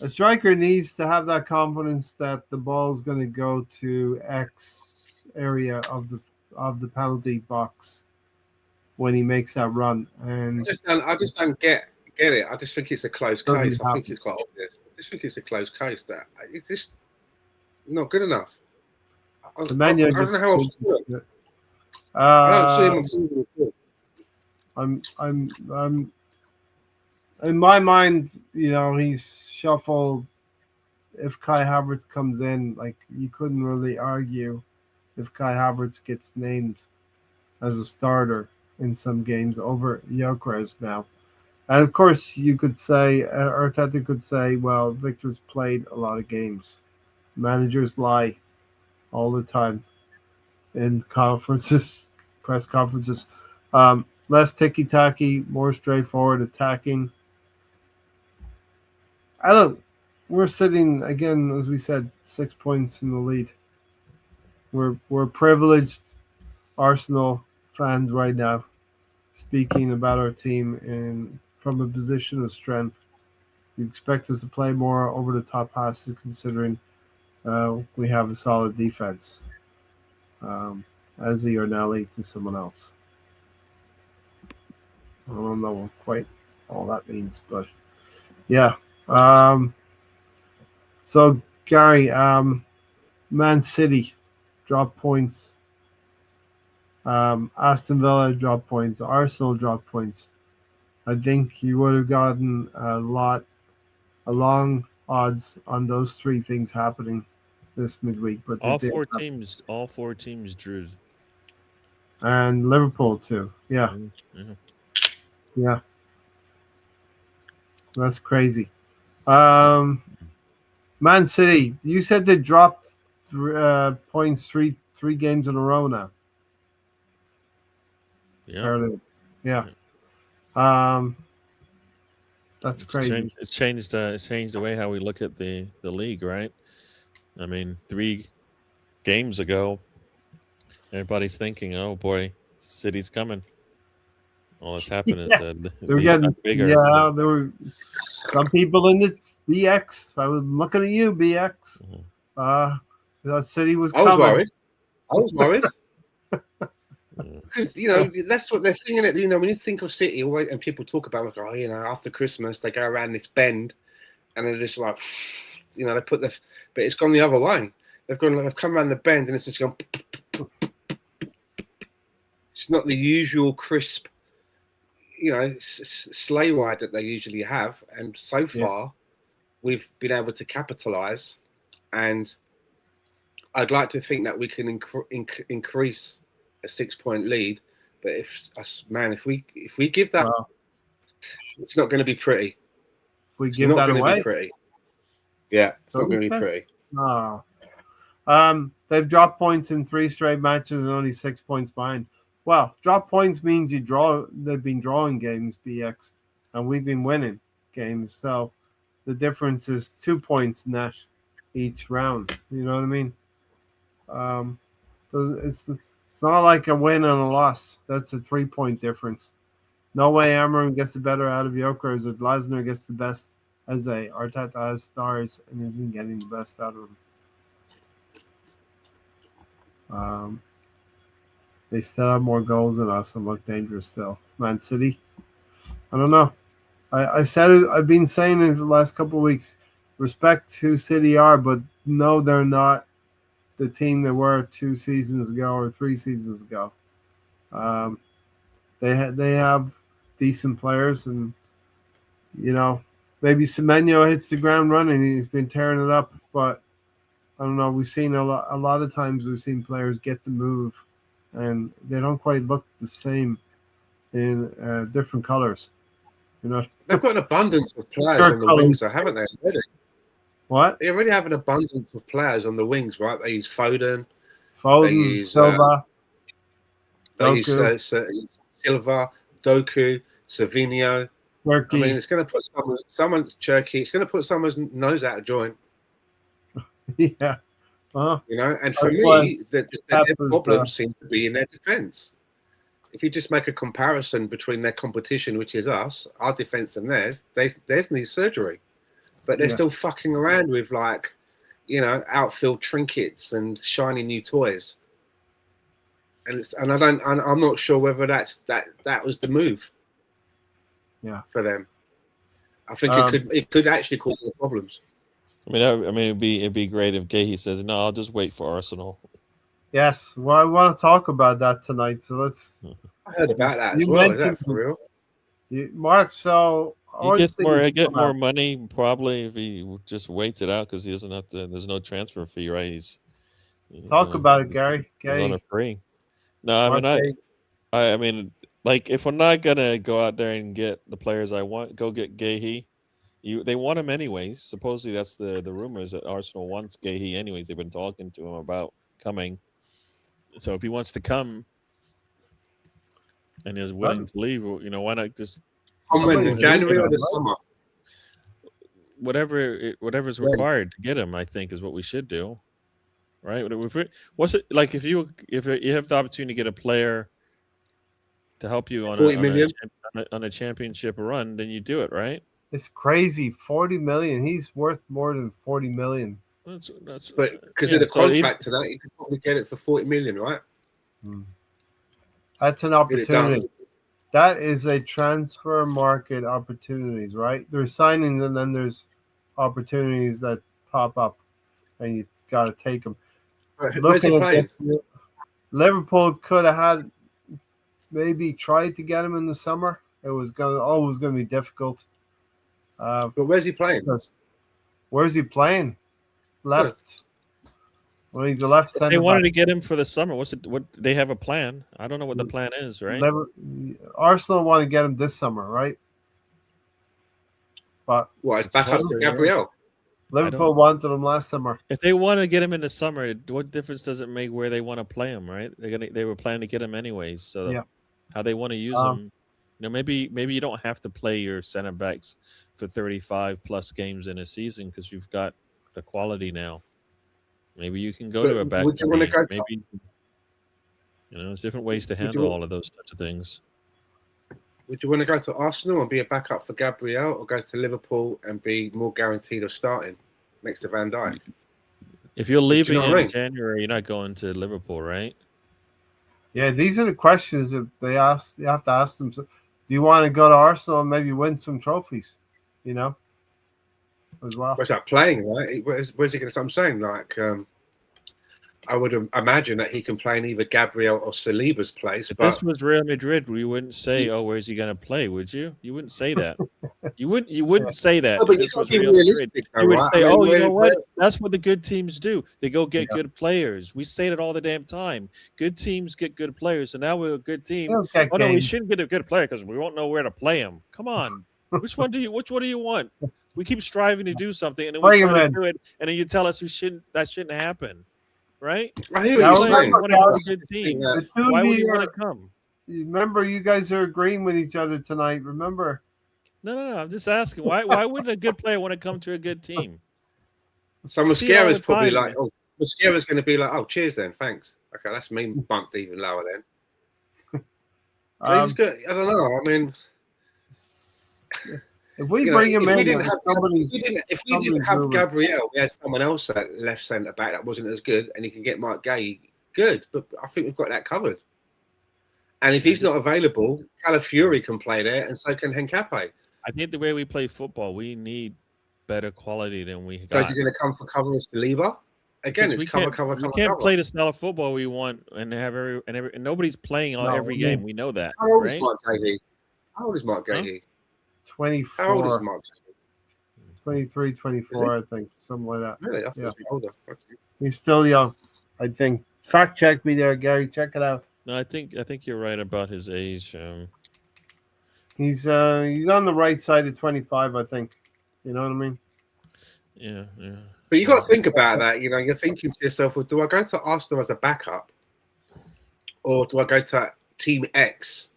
A striker needs to have that confidence that the ball is going to go to X area of the penalty box when he makes that run. And I just don't get it. I just think it's a close case. I think happen. it's quite obvious. I just think it's a close case that it's just not good enough. I don't know how else to do it. I don't see him. I'm in my mind, he's shuffled. If Kai Havertz comes in, like, you couldn't really argue if Kai Havertz gets named as a starter in some games over Gyökeres now. And of course, you could say, Arteta could say, well, Victor's played a lot of games. Managers lie all the time in conferences, press conferences. Less ticky-tacky, more straightforward attacking. We're sitting, again, as we said, 6 points in the lead. We're privileged Arsenal fans right now, speaking about our team from a position of strength. You expect us to play more over the top passes, considering we have a solid defense. As the Ornelli to someone else. I don't know quite all that means, but yeah. So Gary, Man City dropped points. Aston Villa dropped points. Arsenal dropped points. I think you would have gotten a long odds on those three things happening this midweek, but all four teams drew, and Liverpool too. Yeah, yeah, that's crazy. Man City, you said they dropped points three games in a row now. Yeah, yeah. That's crazy. It's changed the way how we look at the league, right? I mean, 3 games ago, everybody's thinking, "Oh boy, City's coming." All that's happened is they're getting bigger. Yeah, there were some people in the BX. I was looking at you, BX. That City was coming. I was worried. Because that's what they're thinking. When you think of City, and people talk about like, after Christmas they go around this bend, and they're just like, they put but it's gone the other way. They've come around the bend, and it's just gone. It's not the usual crisp, sleigh ride that they usually have, and so far, we've been able to capitalize, and I'd like to think that we can increase a 6-point lead, but if we give that, it's not going to be pretty. If we give that away, pretty. Yeah, it's not going to be pretty. No. They've dropped points in 3 straight matches and only 6 points behind. Well, drop points means they've been drawing games, BX, and we've been winning games. So the difference is 2 points net each round. You know what I mean? So it's not like a win and a loss. That's a 3-point difference. No way Amarim gets the better out of Gyökeres or Glasner gets the best as Arteta has stars and isn't getting the best out of him. They still have more goals than us and look dangerous still. Man City, I don't know. I said it. I've been saying it for the last couple of weeks. Respect who City are, but no, they're not the team they were 2 seasons ago or 3 seasons ago. They have decent players, and maybe Semenyo hits the ground running. He's been tearing it up, but I don't know. We've seen a lot of times we've seen players get the move, and they don't quite look the same in different colors. They've got an abundance of players on the wings, though, haven't they? Already? What? They already have an abundance of players on the wings, right? They use Foden, Silva. They use Silva, Doku, Savinho. Turkey. I mean, it's going to put someone's Turkey. It's going to put someone's nose out of joint. Yeah. Uh-huh. You know, and for That's why me, their problems seem to be in their defence. If you just make a comparison between their competition, which is us, our defence and theirs, theirs needs surgery. But they're still fucking around with, like, you know, outfield trinkets and shiny new toys. And I'm not sure whether that was the move. Yeah. For them. I think it could actually cause some problems. I mean, it'd be great if Gahey says, "No, I'll just wait for Arsenal." Yes, well, I want to talk about that tonight. So let's. I heard about that. You as well. mentioned Is that for real? Mark. So he gets more money probably if he just waits it out because he doesn't have to. There's no transfer fee, right? He's talk about it, Gary. On a free. No, I mean, like if we're not gonna go out there and get the players I want, go get Gahey. They want him anyways. Supposedly that's the rumors that Arsenal wants Gahey anyways. They've been talking to him about coming. So if he wants to come and is willing to leave, you know, why not just in January or the summer? Whatever's required to get him, I think, is what we should do. Right? What's it like if you have the opportunity to get a player to help you on a championship run, then you do it, right? It's crazy. 40 million. He's worth more than 40 million. But because of the contract to that, you could probably get it for 40 million, right? That's an opportunity. That is a transfer market opportunities, right? There's signings and then there's opportunities that pop up, and you got to take them. Looking at Liverpool could have had maybe tried to get him in the summer. It was always going to be difficult. But where's he playing? Where's he playing? Left. Well, he's a left center. They wanted to get him for the summer. What they have a plan? I don't know what the plan is, right? Arsenal want to get him this summer, right? But it's back up to Gabriel. Liverpool wanted him last summer. If they want to get him in the summer, what difference does it make where they want to play him, right? They were planning to get him anyways. So how they want to use him, you know, maybe you don't have to play your center backs for 35 plus games in a season because you've got the quality now. Maybe you can go to a back. Maybe you know, there's different ways to handle all of those types of things. Would you want to go to Arsenal and be a backup for Gabriel, or go to Liverpool and be more guaranteed of starting next to Van Dijk? If you're leaving in January, you're not going to Liverpool, right? Yeah, these are the questions that they ask. You have to ask them. Do you want to go to Arsenal and maybe win some trophies? You know, as well. Where's that playing, right? Where's he going to? I'm saying, like, I would imagine that he can play in either Gabriel or Saliba's place. If this was Real Madrid, we wouldn't say, "Oh, where's he going to play?" Would you? You wouldn't say that. You wouldn't say that. No, but this was Real Madrid. You would say, "Oh, you know what? That's what the good teams do. They go get good players." We say that all the damn time. Good teams get good players, so now we're a good team. Oh no, we shouldn't get a good player because we won't know where to play him. Come on, which one do you want? We keep striving to do something, and then we try to do it, and then you tell us that shouldn't happen. Right? I hear what you're saying. Good team. Why would you want to come? Remember, you guys are agreeing with each other tonight. Remember? No. I'm just asking. Why wouldn't a good player want to come to a good team? So Mosquera's probably like, Mosquera's going to be like, cheers then, thanks. Okay, that's me bumped even lower then. He's good. I don't know. I mean, if we bring him in, if we didn't have Gabriel, we had someone else at left centre back that wasn't as good, and he can get Mark Gay good. But I think we've got that covered. And if he's not available, Calafiori can play there, and so can Henkape. I think the way we play football, we need better quality than we got. So you're going to come for cover as Saliba? Again, it's cover. We can't play the style of football we want and have and nobody's playing every game. We know that. How old is Mark Gay? How old is Mark Gay? 24. How old is Mark? 23, 24, I think. Something like that. Really? I thought he was older. Okay. He's still young, I think. Fact check me there, Gary. Check it out. No, I think you're right about his age. He's on the right side of 25, I think. You know what I mean? Yeah. But you got to think about that. You know, you're thinking to yourself, well, do I go to Arsenal as a backup, or do I go to Team X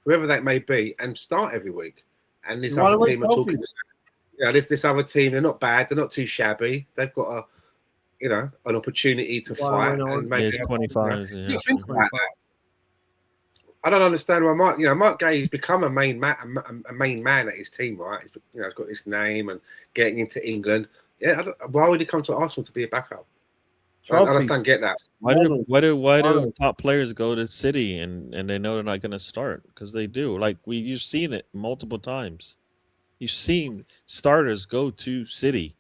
whoever that may be, and start every week. And this You wanna other win team are talking. trophies. Yeah, this other team, they're not bad. They're not too shabby. They've got an opportunity to Wanna fight win and all- maybe It's 25. you Yeah. think about that. I don't understand why Mark Gay's become a main man at his team, right? He's got his name and getting into England. Yeah, why would he come to Arsenal to be a backup? I Trophies. don't get that. Why do Models. top players go to City and they know they're not going to start? Because they do. Like you've seen it multiple times. You've seen starters go to City.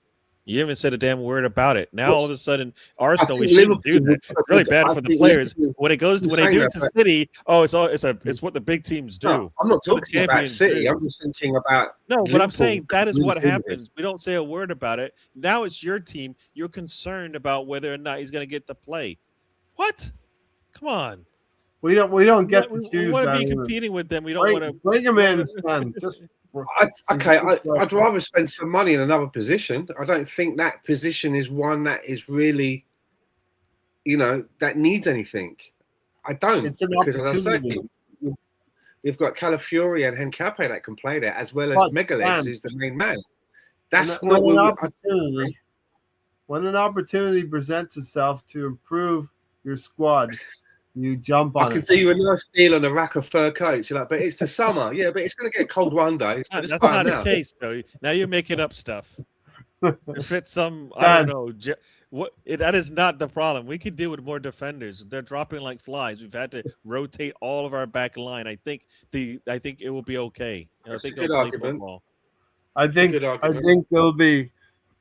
You haven't said a damn word about it. Now all of a sudden, Arsenal, we shouldn't do that. It's really bad for the players. When they do it to City, it's what the big teams do. No, I'm not It's what the talking about champions City. do. I'm just thinking about No, but I'm Liverpool. saying that is what Really happens. We don't say a word about it. Now it's your team. You're concerned about whether or not he's going to get to play. What? Come on. We don't get to We choose. want to that be either. competing with them. We don't want to Bring him in, Stan. Just I'd rather spend some money in another position. I don't think that position is one that is really, that needs anything. I don't. It's an because as I opportunity. say, we've got Calafiori and Hencape that can play there, as well as But, Megalev, Stan, who's the main man. That's when not an what opportunity. When an opportunity presents itself to improve your squad, you jump I on can it. do you a nice deal on a rack of fur coats. You're like, but it's the summer. Yeah, but it's going to get cold one day. So That's not the case, though. Now you're making up stuff. If it's some, I don't know. That is not the problem. We could deal with more defenders. They're dropping like flies. We've had to rotate all of our back line. I think it will be okay. I think they'll play football. I think they'll be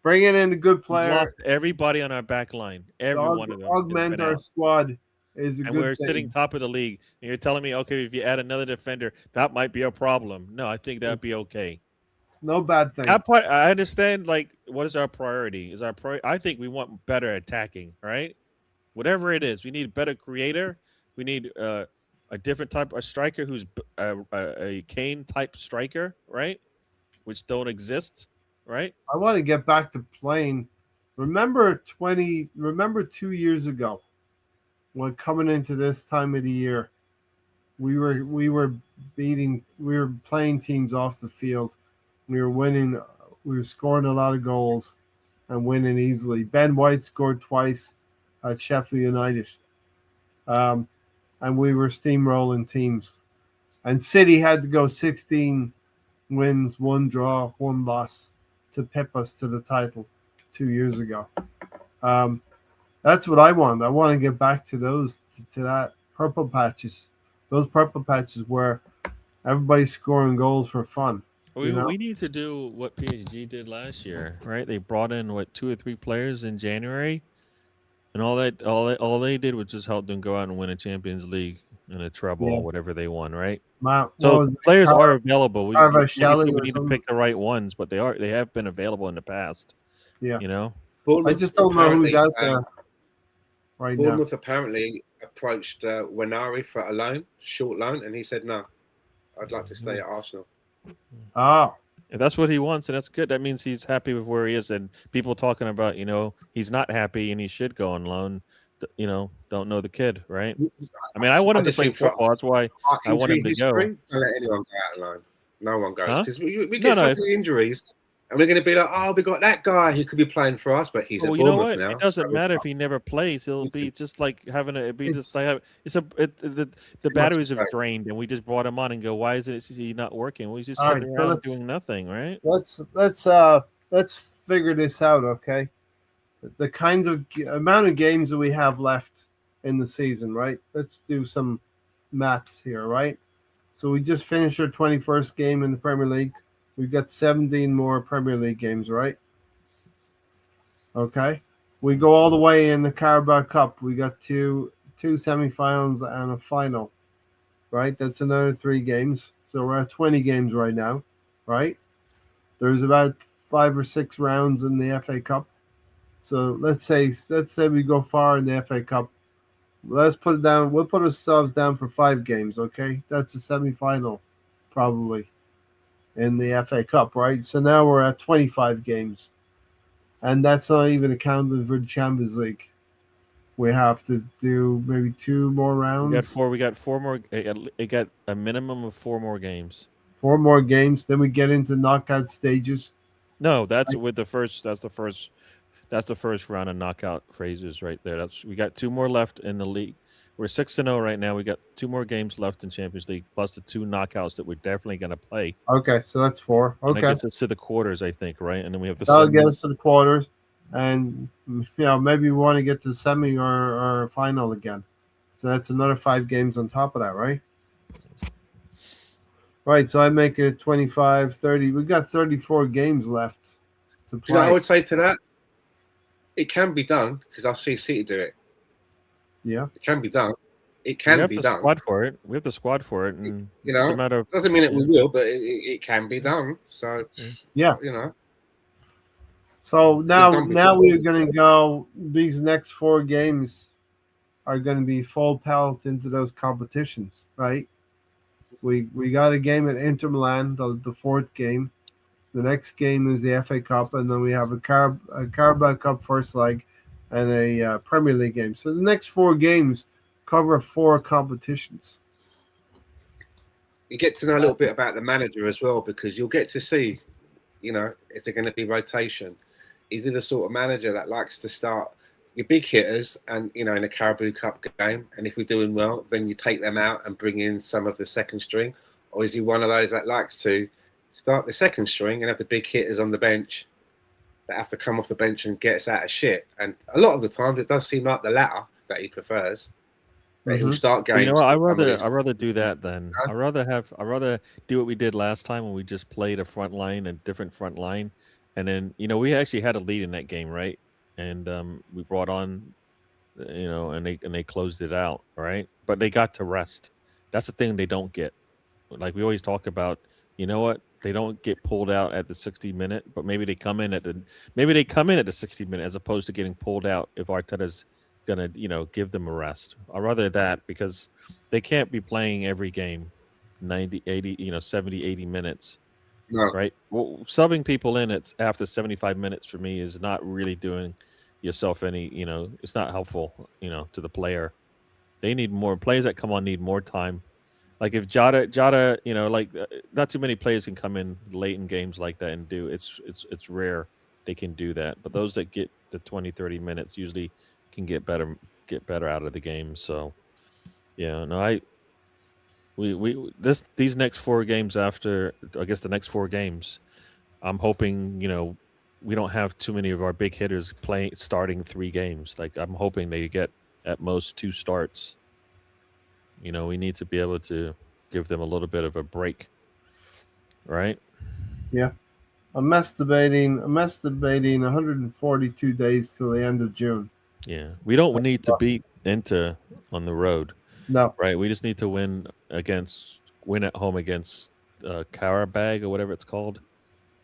bringing in a good player. We've lost everybody on our back line. Every one of them. Augment our squad is a good thing. And we're sitting top of the league. And you're telling me, okay, if you add another defender, that might be a problem. No, I think that'd be okay. It's no bad thing. I understand, like, what is our priority? I think we want better attacking, right? Whatever it is, we need a better creator. We need a different type of striker who's a Kane type striker, right? Which don't exist, right? I want to get back to playing. Remember 2 years ago, when coming into this time of the year, we were playing teams off the field. We were winning. We were scoring a lot of goals and winning easily. Ben White scored twice at Sheffield United, and we were steamrolling teams. And City had to go 16 wins, 1 draw, 1 loss to pip us to the title 2 years ago. That's what I want. I want to get back to that purple patches. Those purple patches where everybody's scoring goals for fun. We need to do what PSG did last year, right? They brought in 2 or 3 players in January, and all they did was just help them go out and win a Champions League and a treble or whatever they won, right? So players are available. We need to pick the right ones, but they have been available in the past. Yeah, Bournemouth, I just don't know who's out there right now. Bournemouth apparently approached Wanari for a loan, short loan, and he said no. I'd like to stay at Arsenal. If that's what he wants, and that's good. That means he's happy with where he is. And people talking about, he's not happy and he should go on loan. Don't know the kid, right? I mean, I want him to play football. That's why I want him to go. Don't let anyone go out alone. No one goes because we get so many injuries. And we're going to be like, we got that guy who could be playing for us, but he's at Bournemouth now. It doesn't matter if he never plays. He'll be just like the batteries have drained, and we just brought him on and go, why is he not working? Well, he's just sitting around doing nothing, right? Let's figure this out, okay? The kind of amount of games that we have left in the season, right? Let's do some maths here, right? So we just finished our 21st game in the Premier League. We've got 17 more Premier League games, right? Okay. We go all the way in the Carabao Cup. We got two semifinals and a final, right? That's another 3 games. So we're at 20 games right now, right? There's about 5 or 6 rounds in the FA Cup. So let's say we go far in the FA Cup. Let's put it down. We'll put ourselves down for 5 games, okay? That's a semifinal, probably, in the FA Cup, right? So now we're at 25 games. And that's not even accounting for the Champions League. we have to do maybe 2 more rounds, We got four more. It got a minimum of 4 more games. 4 more games. Then we get into knockout stages. No, that's with the first. That's the first. That's the first round of knockout phases right there. We got 2 more left in the league. We're 6-0 right now. We got 2 more games left in Champions League, plus the 2 knockouts that we're definitely going to play. Okay, so that's 4. And that Okay, gets us to the quarters, I think, right? And then we have the that'll semi. get us to the quarters, and maybe we want to get to the semi or final again. So that's another 5 games on top of that, right? Right. So I make it 25, 30. We got 34 games left to Do you know what I play. would say to that? It can be done because I've seen City do it. Yeah. It can be done. It We can have be the done. squad for it. We have the squad for it, and You it's a know, matter of doesn't mean it we will, but it can be done. So, Yeah. you know, So now done we're before. going to go. These next 4 games are going to be full pelt into those competitions, right? We got a game at Inter Milan, the 4th game. The next game is the FA Cup, and then we have a Carabao Cup first leg, and a Premier League game. So the next 4 games cover 4 competitions. You get to know a little bit about the manager as well because you'll get to see, you know, if they're going to be rotation. Is he the sort of manager that likes to start your big hitters and, you know, in a Carabao Cup game, and if we're doing well, then you take them out and bring in some of the second string? Or is he one of those that likes to start the second string and have the big hitters on the bench that have to come off the bench and get us out of shit? And a lot of the times it does seem like the latter that he prefers. That he'll start games. you know what, I'd with some of rather these- do that than I'd rather do what we did last time when we just played a front line, a different front line, and then we actually had a lead in that game, right? And we brought on, and they closed it out, right? But they got to rest. That's the thing they don't get. Like we always talk about, you know what? They don't get pulled out at the 60 minute, but maybe they come in at the 60 minute as opposed to getting pulled out if Arteta's gonna give them a rest. I'd rather that because they can't be playing every game 90, 80, 70, 80 minutes. No. Right? Well, subbing people in after 75 minutes for me is not really doing yourself any, it's not helpful, to the player. They need more players that come on need more time. Like if Jota, not too many players can come in late in games like that and do it's rare they can do that. But those that get the 20, 30 minutes usually can get better out of the game. So yeah, no, these next 4 games after I guess the next 4 games, I'm hoping, we don't have too many of our big hitters starting 3 games. Like I'm hoping they get at most 2 starts. We need to be able to give them a little bit of a break, right? Yeah. I'm estimating 142 days till the end of June. Yeah, we don't need to beat Inter on the road, No. right? We just need to win at home against Karabag or whatever it's called,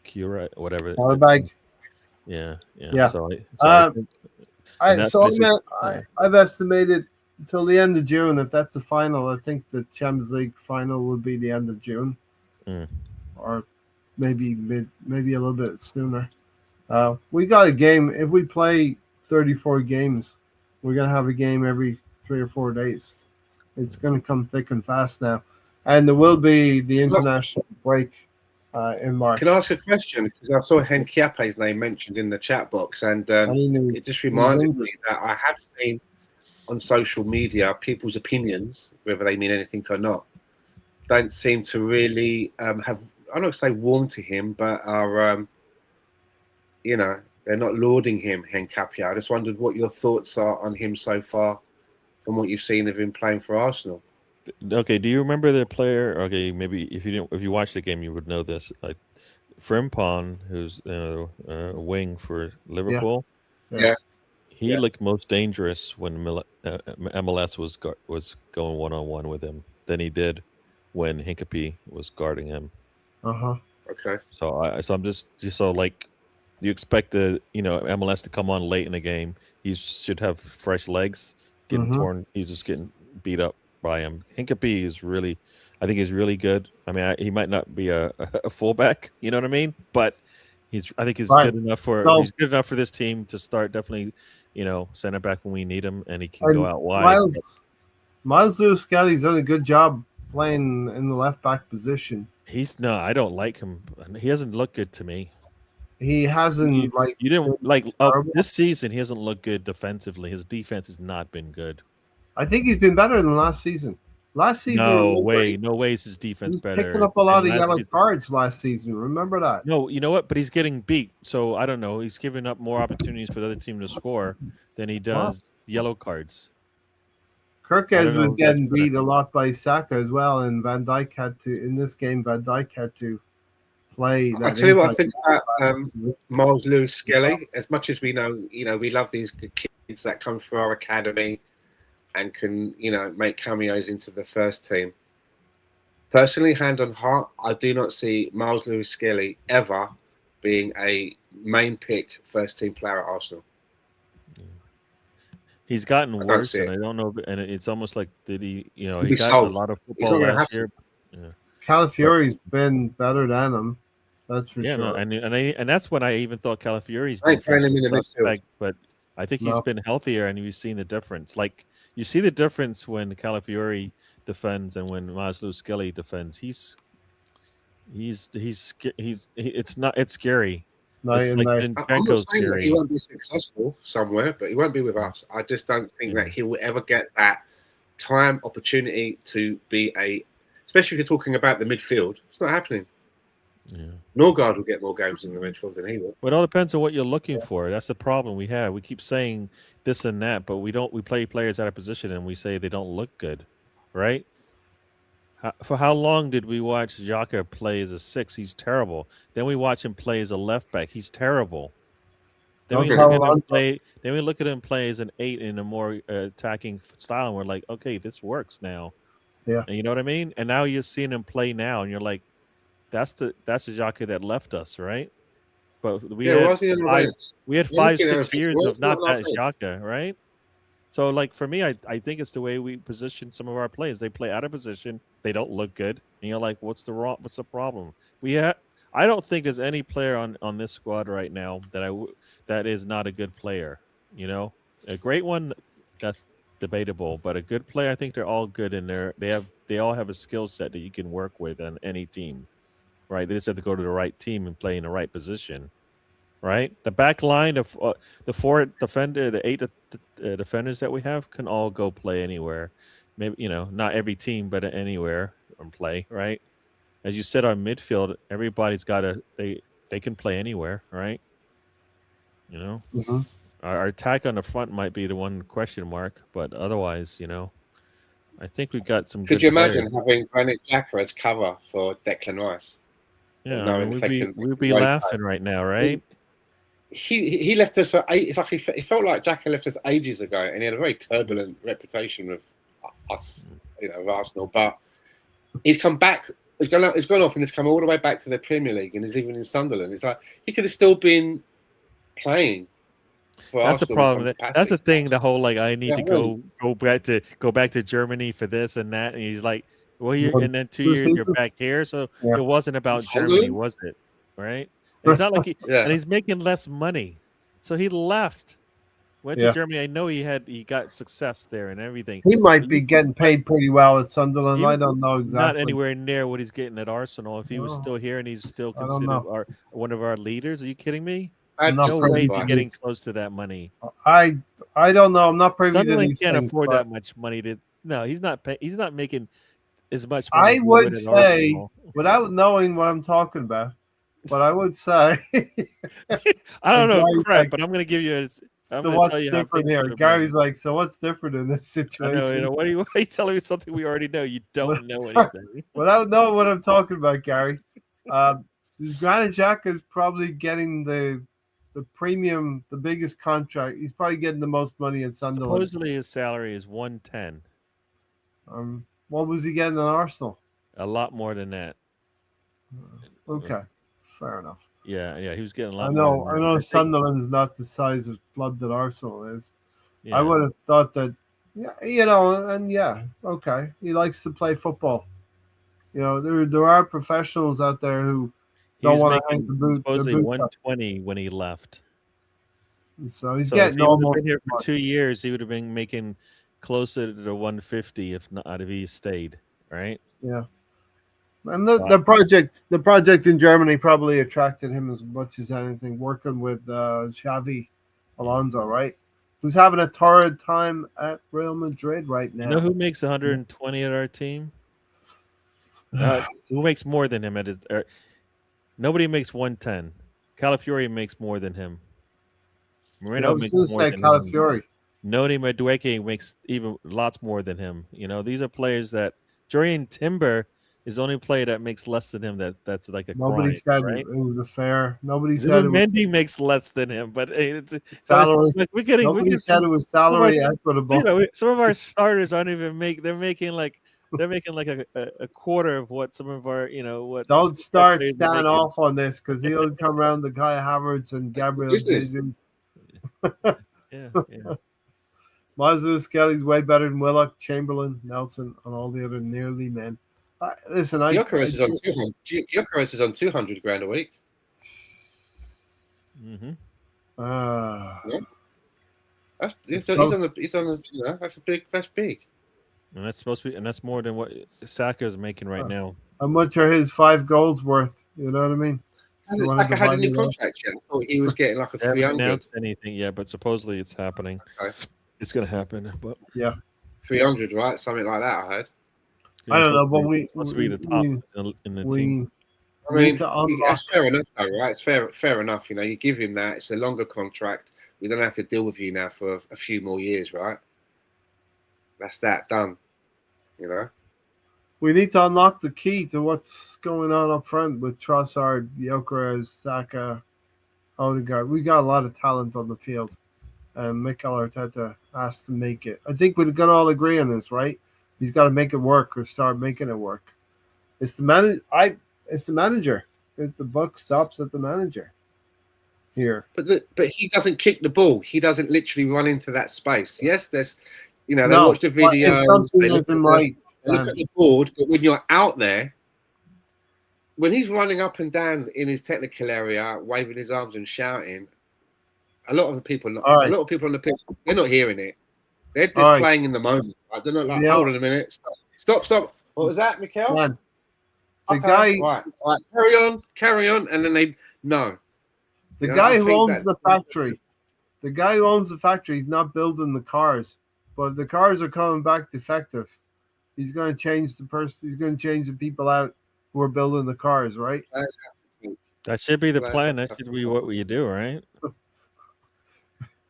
Cura, whatever. Bag. Yeah. Yeah. So I think, I've estimated till the end of June. If that's the final, I think the Champions League final would be the end of June, or maybe a little bit sooner. We got a game. If we play 34 games, we're gonna have a game every 3 or 4 days. It's gonna come thick and fast now, and there will be the international break in March. Can I ask a question? Because I saw Henkiape's name mentioned in the chat box, and it just reminded me that I have seen on social media people's opinions, whether they mean anything or not, don't seem to really have, I don't say warm to him, but are, they're not lauding him, Henkiape. I just wondered what your thoughts are on him so far from what you've seen of him playing for Arsenal. Okay, do you remember the player? Okay, maybe if you watched the game, you would know this. Like Frimpong, who's a wing for Liverpool. Yeah. He looked most dangerous when MLS was going 1-on-1 with him than he did when Hincapié was guarding him. Okay. So I'm just so like, you expect the MLS to come on late in the game. He should have fresh legs. Getting torn, he's just getting beat up by him. Hincapié is really, I think he's really good. I mean, he might not be a fullback, you know what I mean? But I think he's good enough for he's good enough for this team to start definitely center back when we need him, and he can go And out wide. Miles Lewis Skelly's done a good job playing in the left back position. I don't like him. He hasn't looked good to me. He hasn't You didn't been terrible. this season. He hasn't looked good defensively. His defense has not been good. I think he's been better than last season. Last season, No remember, way, no way is his defense he's better. picking up a lot than of last yellow season. cards last season. Remember that? No, you know what? But he's getting beat, so I don't know. He's giving up more opportunities for the other team to score than he does yellow cards. Kirkes don't know was if that's getting better. beat a lot by Saka as well, and Van Dijk had to in this game. Van Dijk had to play. I tell you what I think about Miles Lewis Skelly. As much as we know, we love these good kids that come through our academy and can, make cameos into the first team. Personally, hand on heart, I do not see Miles Lewis Skelly ever being a main pick first team player at Arsenal. He's gotten don't worse, see and it. I don't know. And it's almost like he be got sold. a lot of He's football not gonna last have year. Calafiori's been better than him. That's for Yeah, sure. no, and that's when I even thought Calafiori's I ain't playing defense him in was the midfield. suspect, but I think he's No. been healthier, and we've seen the difference. Like you see the difference when Calafiori defends and when Miles Skelly defends. It's scary. Night It's and like night. I'm not Zinchenko's saying that he scary. won't be successful somewhere, but he won't be with us. I just don't think that he will ever get that time, opportunity to be especially if you're talking about the midfield. It's not happening. Yeah. Norgard will get more games in the midfield than he will. Well, it all depends on what you're looking for. That's the problem we have. We keep saying this and that, but we don't. We play players out of position, and we say they don't look good, right? For how long did we watch Xhaka play as a 6? He's terrible. Then we watch him play as a left back. He's terrible. Then we Okay. look at him play. Then we look at him play as an 8 in a more attacking style, and we're like, okay, this works now. Yeah. And you know what I mean? And now you're seeing him play now, and you're like, that's the Xhaka that left us, right? But we had why is he in the ranks? we had You're 5, looking at 6 him, years why of is he not not that like this? Xhaka, right? So, like for me, I think it's the way we position some of our players. They play out of position. They don't look good, and you're like, what's the problem? I don't think there's any player on this squad right now that is not a good player. A great one that's debatable, but a good player, I think they're all good in there. They all have a skill set that you can work with on any team, right? They just have to go to the right team and play in the right position. Right, the back line of the 4 defender, the 8 defenders that we have can all go play anywhere. Maybe not every team, but anywhere and play. Right, as you said, our midfield, everybody's got they can play anywhere. Right, Mm-hmm. our attack on the front might be the one question mark, but otherwise, I think we've got some. Could good you imagine players. having Granit Xhaka as cover for Declan Rice? Yeah, knowing if they we'd can be rotate? laughing right now, right? He left us. It's like it felt like Xhaka left us ages ago, and he had a very turbulent reputation with us, of Arsenal. But he's come back. He's gone off, and he's come all the way back to the Premier League, and he's living in Sunderland. It's like he could have still been playing. For That's the Arsenal in problem. some That's the capacity. thing. The whole like I need Yeah, to go back to Germany for this and that, and he's like, well, and then 2 2 years you're seasons? back here, so Yeah. it wasn't about Sunderland? Germany, was it? Right? And it's not like Yeah. and he's making less money, so he left, went Yeah. to Germany. I know he got success there and everything. He might be getting paid pretty well at Sunderland. He- I don't know Not exactly. anywhere near what he's getting at Arsenal. If he was No. still here and he's still I don't considered know. one of our leaders, are you kidding me? I'd No just No privy way to he's like- getting this. close to that money. I don't know. I'm not privy to Sunderland these can't things. afford but that much money to. No, he's not. He's not making as much money. I as he would at say, Arsenal. without knowing what I'm talking about, but I would say. I don't know Gary's crap, like, but I'm going to give you. I'm So gonna what's tell you how different things here? should have Gary's been. like, so what's different in this I situation? know. Why are you telling me something we already know? You don't know anything. Without knowing what I'm talking about, Gary, Granit Xhaka is probably getting the premium, the biggest contract. He's probably getting the most money at Sunderland. Supposedly his salary is 110. What was he getting at Arsenal? A lot more than that. Okay, fair enough. Yeah. He was getting a lot. I more than that. know. think- Sunderland's not the size of club that Arsenal is. yeah. I would have thought that, yeah, okay. He likes to play football. There are professionals out there who He don't was want to making hang the boot. supposedly Up. 120 when he left. So he's So if getting he would have almost been here for 2 years, he would have been making closer to the 150 if he stayed, right? yeah. And So the project in Germany probably attracted him as much as anything. Working with Xavi Alonso, right? Who's having a torrid time at Real Madrid right you know now. who makes 120 at our team? Who makes more than him at his? Nobody makes 110. Calafiori makes more than him. Yeah, I Moreno was makes going to more say than him. Calafiori. Noni Madueke makes even lots more than him. You know, these are players that Jurian Timber is the only player that makes less than him. That's like a Nobody crime, said right? it was a fair. Nobody said it was Zubimendi makes less than him, but salary. like we're Nobody getting said it was some of our, salary equitable. some of our starters aren't even they're making like a quarter of what some of our what Don't some of our start players are Stan making. off on this because he'll come around the Kai Havertz and Gabriel Business. Jesus. Yeah. Mazda Kelly's way better than Willock, Chamberlain, Nelson, and all the other nearly men. Listen, Gyökeres is on 200. Gyökeres is on 200 grand a week. Mm-hmm. Yeah. He's So- on the that's big. And that's supposed to be, and that's more than what Saka is making right now. how much are his 5 goals worth? You know what I mean? Hasn't So Saka had a new divided up. contract yet? I thought he was getting like a They haven't 300. announced anything yet, but supposedly it's happening. Okay. It's going to happen, but 300, right? Something like that, I heard. I don't know, but supposed to be the top in the team. I mean, need to unlock. that's fair enough, though, right? It's fair enough. You know, you give him that. It's a longer contract. We don't have to deal with you now for a few more years, right? That's that done. You know. We need to unlock the key to what's going on up front with Trossard, Gyökeres, Saka, Odegaard. We got a lot of talent on the field, and Mikel Arteta has to make it. I think we're gonna all agree on this, right? He's got to make it work or start making it work. It's the It's the manager. The buck stops at the manager here. But he doesn't kick the ball. He doesn't literally run into that space. Yes, there's, they No, watch the but video. if something They look isn't right, they look at the board. But when you're out there, when he's running up and down in his technical area, waving his arms and shouting, a lot of the people on the pitch, they're not hearing it. They're just playing in the moment. Right? They're not like, hold on a minute, stop. What was that, Mikel? Man, the Okay, guy, right, carry on, and then they no. The guy who owns the factory, he's not building the cars, but if the cars are coming back defective, he's going to change the person. He's going to change the people out who are building the cars, right? That should be the plan. That should be what we do, right?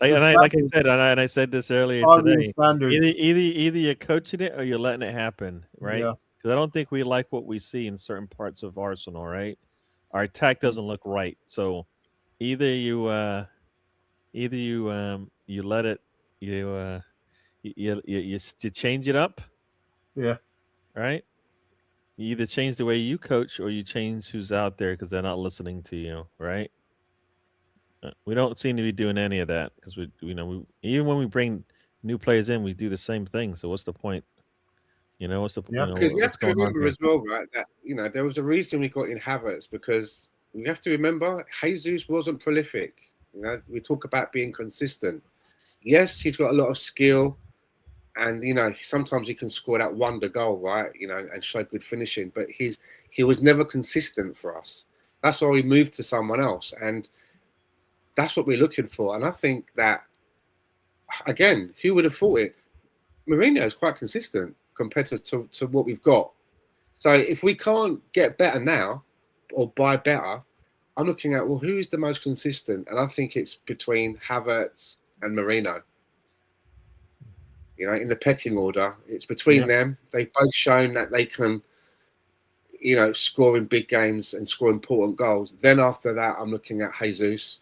Like I said this earlier today. Either you're coaching it or you're letting it happen, right? Yeah. Because I don't think we like what we see in certain parts of Arsenal, right? Our attack doesn't look right, so either you let it you change it up, yeah, right? You either change the way you coach or you change who's out there because they're not listening to you, right? We don't seem to be doing any of that because we even when we bring new players in, we do the same thing. So what's the point? What's the point? Because we have to remember as well, right? That there was a reason we got in Havertz because we have to remember Jesus wasn't prolific. We talk about being consistent. Yes, he's got a lot of skill, and sometimes he can score that wonder goal, right? And show good finishing, but he was never consistent for us. That's why we moved to someone else, and that's what we're looking for. And I think that, again, who would have thought it? Mourinho is quite consistent compared to what we've got. So if we can't get better now or buy better, I'm looking at, well, who's the most consistent? And I think it's between Havertz and Mourinho. In the pecking order, it's between them. They've both shown that they can, score in big games and score important goals. Then after that, I'm looking at Jesus.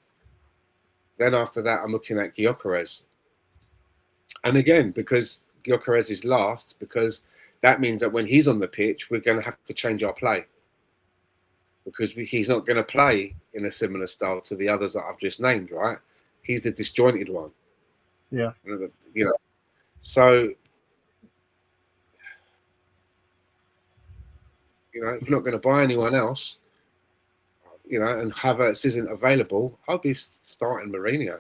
Then after that, I'm looking at Gyökeres. And again, because Gyökeres is last, because that means that when he's on the pitch, we're going to have to change our play. Because he's not going to play in a similar style to the others that I've just named, right? He's the disjointed one. Yeah. So, if you're not going to buy anyone else, and Havertz isn't available, I'll be starting Mourinho.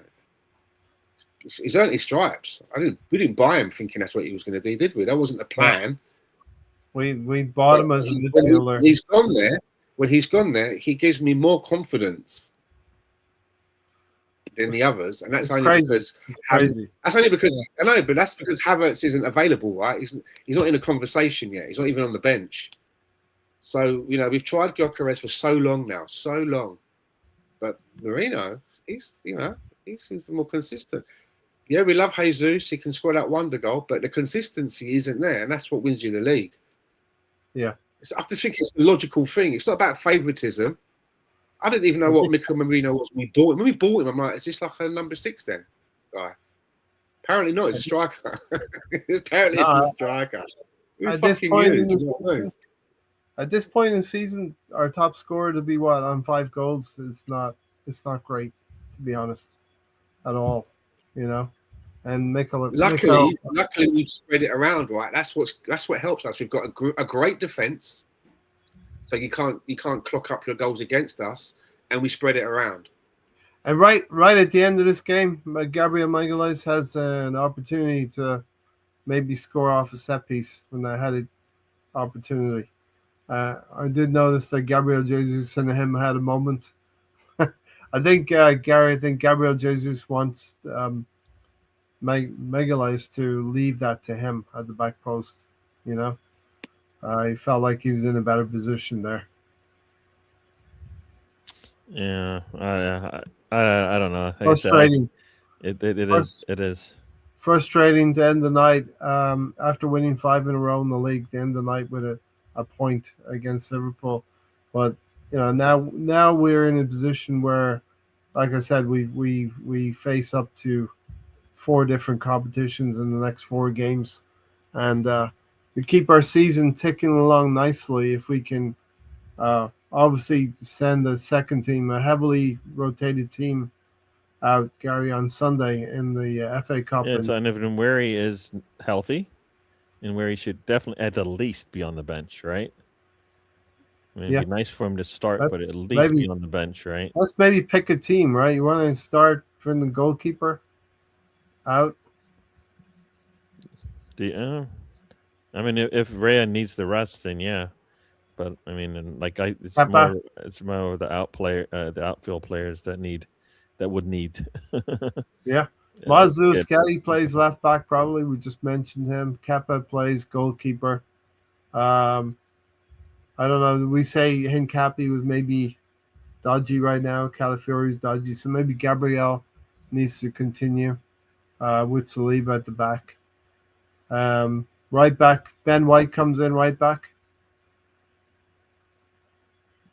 he's earned his stripes. We didn't buy him thinking that's what he was going to do, did we? That wasn't the plan. We bought him as a midfielder. When he's gone there, he gives me more confidence than the others, and that's only because I know, but that's because Havertz isn't available, right? He's not in a conversation yet. He's not even on the bench. So we've tried Gyökeres for so long now, but Mourinho, he's more consistent. Yeah, we love Jesus. He can score that wonder goal, but the consistency isn't there, and that's what wins you the league. Yeah, I just think it's a logical thing. It's not about favouritism. I didn't even know what Mikel Mourinho was when we bought him. I'm like, is this like a number 6 then, guy? Apparently not. It's a striker. Apparently it's a striker. At this point in the season, our top scorer to be on 5 goals is not. It's not great, to be honest, at all. And luckily we've spread it around, right? That's what helps us. We've got a great defence. So you can't clock up your goals against us, and we spread it around. And right at the end of this game, Gabriel Magalhaes has an opportunity to maybe score off a set piece when I had an opportunity. I did notice that Gabriel Jesus and him had a moment. I think Gabriel Jesus wants Magalhaes to leave that to him at the back post. I felt like he was in a better position there. Yeah, I don't know. Frustrating. It is frustrating to end the night after winning 5 in a row in the league. To end the night with a point against Liverpool, but now we're in a position where, like I said, we face up to 4 different competitions in the next 4 games, and we keep our season ticking along nicely if we can obviously send the second team, a heavily rotated team, out, Gary, on Sunday in the FA Cup. Yeah, it's uneven where he is healthy and where he should definitely at the least be on the bench, right? I mean, it'd be nice for him to start, but at least be on the bench, right? Let's maybe pick a team, right? You want to start from the goalkeeper out? I mean, if Raya needs the rest, then yeah. But I mean, it's more the outfield players that would need. Yeah. Mazu Skelly plays left back, probably. We just mentioned him. Kepa plays goalkeeper. I don't know. We say Hincapi was maybe dodgy right now. Calafiori's dodgy. So maybe Gabriel needs to continue with Saliba at the back. Right back, Ben White comes in right back.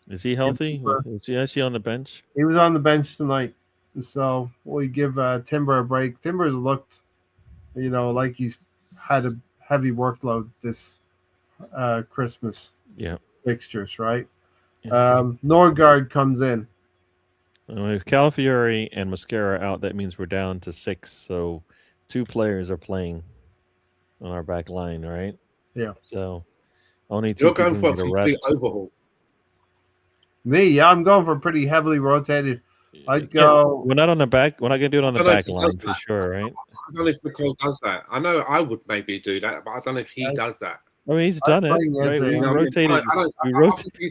Is he healthy? Is he actually on the bench? He was on the bench tonight. So we give Timber a break. Timber's looked, like he's had a heavy workload this Christmas fixtures, right? Yeah. Norgard comes in. If Calafiori and Mascara out, that means we're down to 6. So 2 players are playing on our back line, right? Yeah. So only 2 You're going for a complete overhaul. Me, I'm going for pretty heavily rotated. I'd go. We're not on the back. We're not going to do it on the back line for sure, right? I don't know if Nicole does that. I know I would maybe do that, but I don't know if he does that. I mean, he's done it. Right?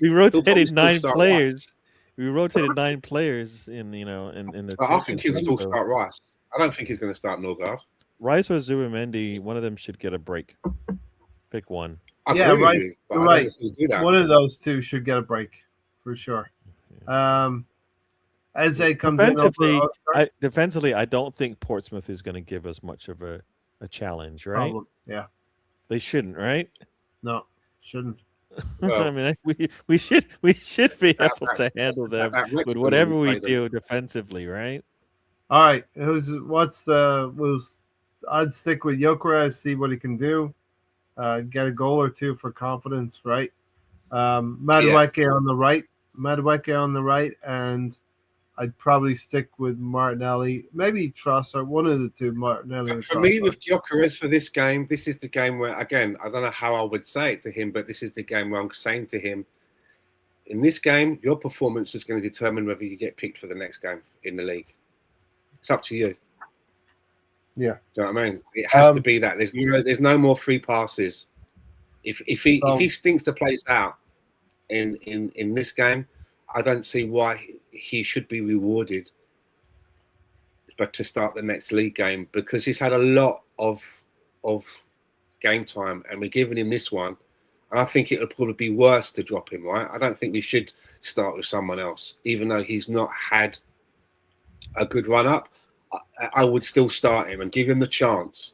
We rotated 9 players. We rotated 9 players in the. I think he'll still start Rice. I don't think he's going to start Norgard. Rice or Zubimendi, one of them should get a break. Pick one. Rice. You're right. One of those 2 should get a break for sure. As they come defensively, I don't think Portsmouth is going to give us much of a challenge, right? Yeah. They shouldn't, right? No, shouldn't. Well, I mean, we should be able to handle them with whatever we do defensively, right? All right. I'd stick with Gyökeres, see what he can do. Get a goal or 2 for confidence, right? Madueke on the right, and I'd probably stick with Martinelli, maybe Trossard, one of the 2, Martinelli. For me, with Gyökeres for this game, this is the game where, again, I don't know how I would say it to him, but this is the game where I'm saying to him, in this game, your performance is going to determine whether you get picked for the next game in the league. It's up to you. Yeah. Do you know what I mean? It has to be that. There's no more free passes. If he stinks the place out in this game, I don't see why he should be rewarded. But to start the next league game, because he's had a lot of game time, and we're giving him this one, and I think it would probably be worse to drop him. Right? I don't think we should start with someone else, even though he's not had a good run up. I would still start him and give him the chance.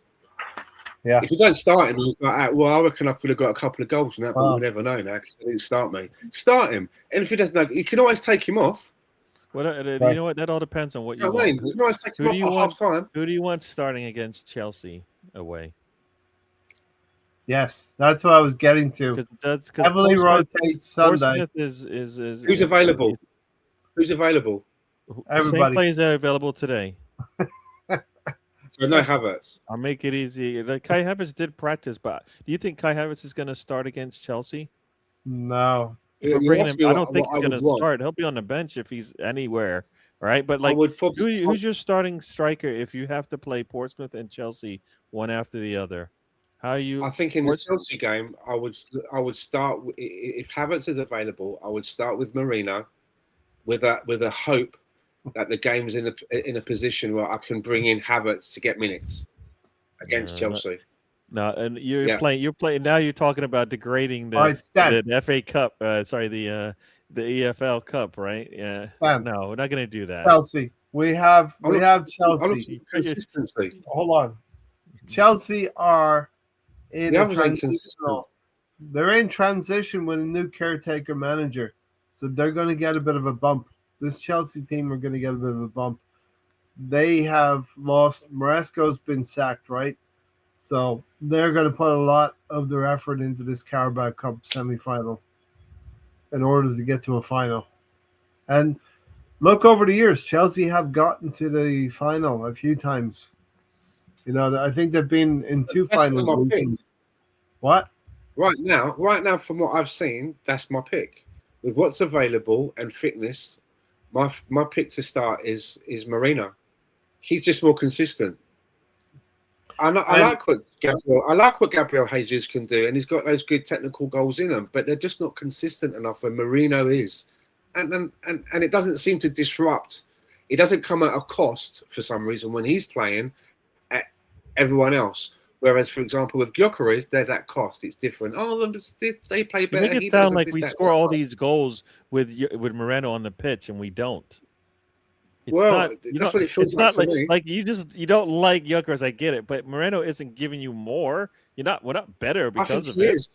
Yeah. If you don't start him, he's like, well, I reckon I could have got a couple of goals in that, but we'll never know now because he didn't start me. Start him, and if he doesn't know, you can always take him off. Well, you know what? That all depends on what you want. You can always take him off at half time. Who do you want starting against Chelsea away? Yes, that's what I was getting to. Heavily rotate Sunday. Is who's available? Who's available? Everybody. Same players that are available today. So no Havertz. I'll make it easy. Kai Havertz did practice, but do you think Kai Havertz is going to start against Chelsea? No. If we're bringing him, I don't think he's going to start. He'll be on the bench if he's anywhere, right? But who's your starting striker if you have to play Portsmouth and Chelsea one after the other? I think in the Chelsea game, I would start if Havertz is available. I would start with Marino, with a hope that the game's in a position where I can bring in Havertz to get minutes against Chelsea. No, and you're playing. Now you're talking about degrading the FA Cup. The EFL Cup, right? Yeah. No, we're not going to do that. Chelsea. We have Chelsea. Consistency. Hold on. Chelsea are in transition. They're in transition with a new caretaker manager, so they're going to get a bit of a bump. This Chelsea team are going to get a bit of a bump. They have lost. Maresco's been sacked, right? So they're going to put a lot of their effort into this Carabao Cup semi-final in order to get to a final. And look, over the years, Chelsea have gotten to the final a few times. You know, I think they've been in two finals. What? Right now, from what I've seen, that's my pick. With what's available and fitness, my pick to start is Marino. He's just more consistent. I like what Gabriel Jesus can do, and he's got those good technical goals in him, but they're just not consistent enough where Marino is. And it doesn't seem to disrupt. It doesn't come at a cost for some reason when he's playing at everyone else. Whereas, for example, with Gyökeres, there's that cost. It's different. Oh, they play better. You make it sound like we score all these goals with Moreno on the pitch, and we don't. It's that's what it feels like to me. Like you don't like Gyökeres. I get it, but Moreno isn't giving you more. We're not better because of it.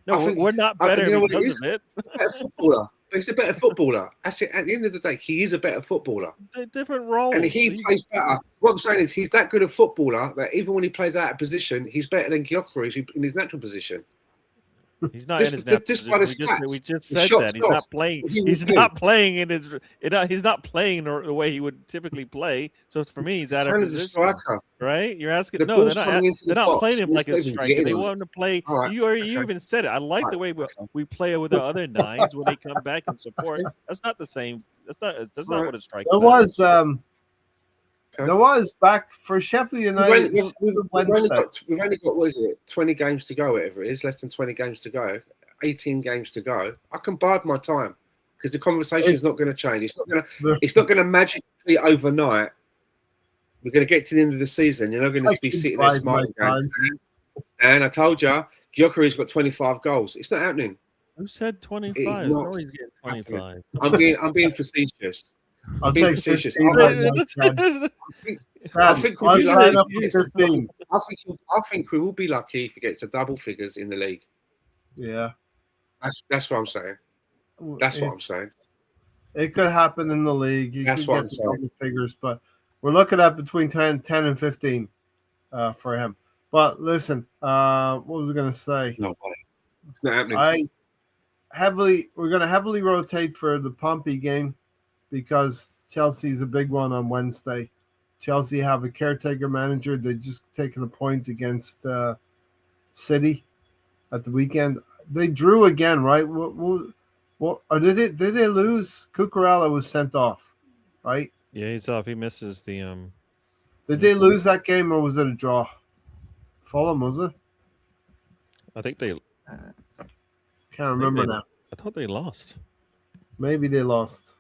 No, we're not better because of it. Better footballer. He's a better footballer. Actually, at the end of the day, he is a better footballer. They're different roles. And he plays better. What I'm saying is he's that good a footballer that even when he plays out of position, he's better than Gyökeres in his natural position. He's not in his natural position. We just said that. He's not playing. He's not playing in his. He's not playing the way he would typically play. So for me, he's out of position. Striker. Right? You're asking. No, they're not playing him like a striker. They want him to play. Right. You even said it. I like the way we play with the other nines when they come back and support. That's not the same. That's not what a striker. There was back for Sheffield United. We've only got, what is it, 20 games to go, whatever it is, less than 20 games to go, 18 games to go. I can bide my time because the conversation is not going to change. It's not going to magically overnight. We're going to get to the end of the season. You're not going to be sitting there smiling. And I told you, Gyökeres got 25 goals. It's not happening. Who said 25? No, he's getting 25. I'm being facetious. I'll take 15. I think we will be lucky if he gets to double figures in the league. Yeah, that's what I'm saying. That's what I'm saying. It could happen in the league. You that's could what get I'm to saying. double figures, but we're looking at between 10 and 15 for him. But listen, what was I going to say? No way. It's not happening. We're going to heavily rotate for the Pompey game, because Chelsea's a big one on Wednesday. Chelsea have a caretaker manager. They just taken a point against City at the weekend. They drew again, right? What did they lose? Cucurella was sent off, right? Yeah, he's off. He misses the Did they lose that game or was it a draw? Fulham, was it? I think they. Can't remember now. I thought they lost. Maybe they lost,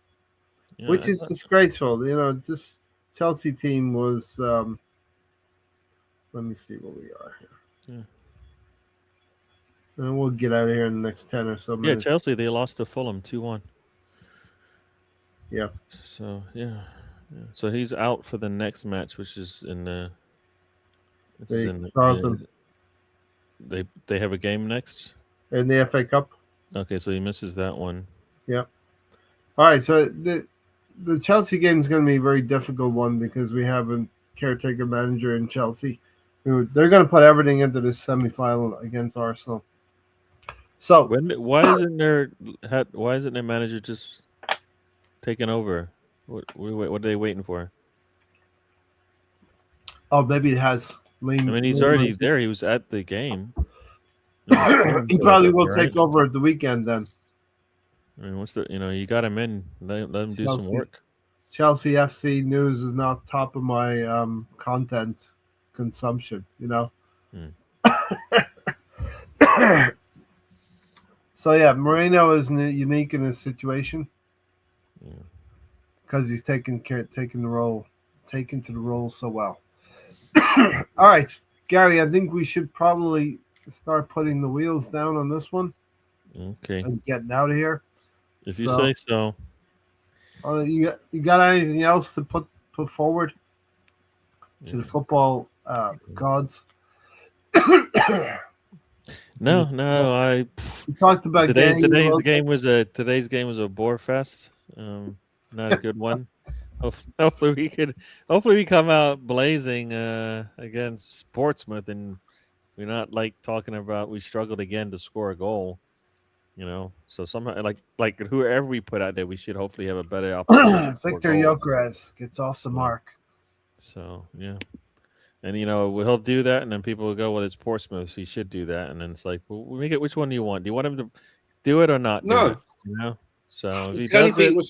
Yeah, which is disgraceful. This Chelsea team was. Let me see what we are here. Yeah. And we'll get out of here in the next 10 or so minutes. Yeah, Chelsea, they lost to Fulham 2-1. Yeah. So, yeah. So he's out for the next match, which is in the. Charlton. They have a game next? In the FA Cup. Okay, so he misses that one. Yeah. All right, so the Chelsea game is going to be a very difficult one because we have a caretaker manager in Chelsea who they're going to put everything into this semi-final against Arsenal. So why isn't their manager just taking over? What are they waiting for? Oh, maybe it has. He's already there. He was at the game. He probably will take over at the weekend then. I mean, you got him in. Let him do some work. Chelsea FC news is not top of my content consumption, So yeah, Moreno is unique in his situation because he's taken to the role so well. All right, Gary, I think we should probably start putting the wheels down on this one. Okay. And getting out of here. If you say so. You got anything else to put forward to the football gods? No. We talked about today's game was a bore fest. Not a good one. Hopefully we come out blazing against Portsmouth, and we're not talking about we struggled again to score a goal. So somehow like whoever we put out there, we should hopefully have a better opportunity. Victor Gyökeres gets off the mark. So yeah, and he'll do that, and then people will go, "Well, it's Portsmouth, so he should do that." And then it's like, "Well, we make it. Which one do you want? Do you want him to do it or not? No. Do it? So if he does it, we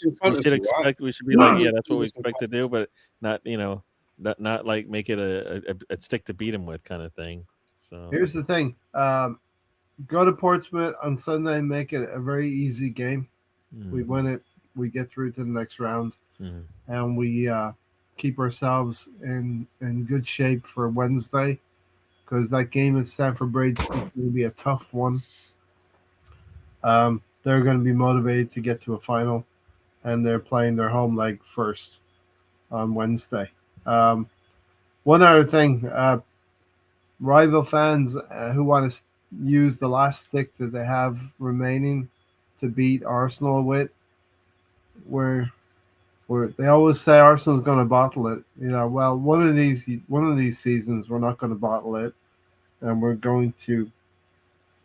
should be like, yeah, that's what we expect to do, but not not like make it a stick to beat him with kind of thing. So here's the thing. Go to Portsmouth on Sunday and make it a very easy game. We win it. We get through to the next round. And we keep ourselves in good shape for Wednesday because that game at Stamford Bridge is going to be a tough one. They're going to be motivated to get to a final, and they're playing their home leg first on Wednesday. One other thing, rival fans who want to use the last stick that they have remaining to beat Arsenal with, where they always say Arsenal's going to bottle it. Well, one of these seasons we're not going to bottle it, and we're going to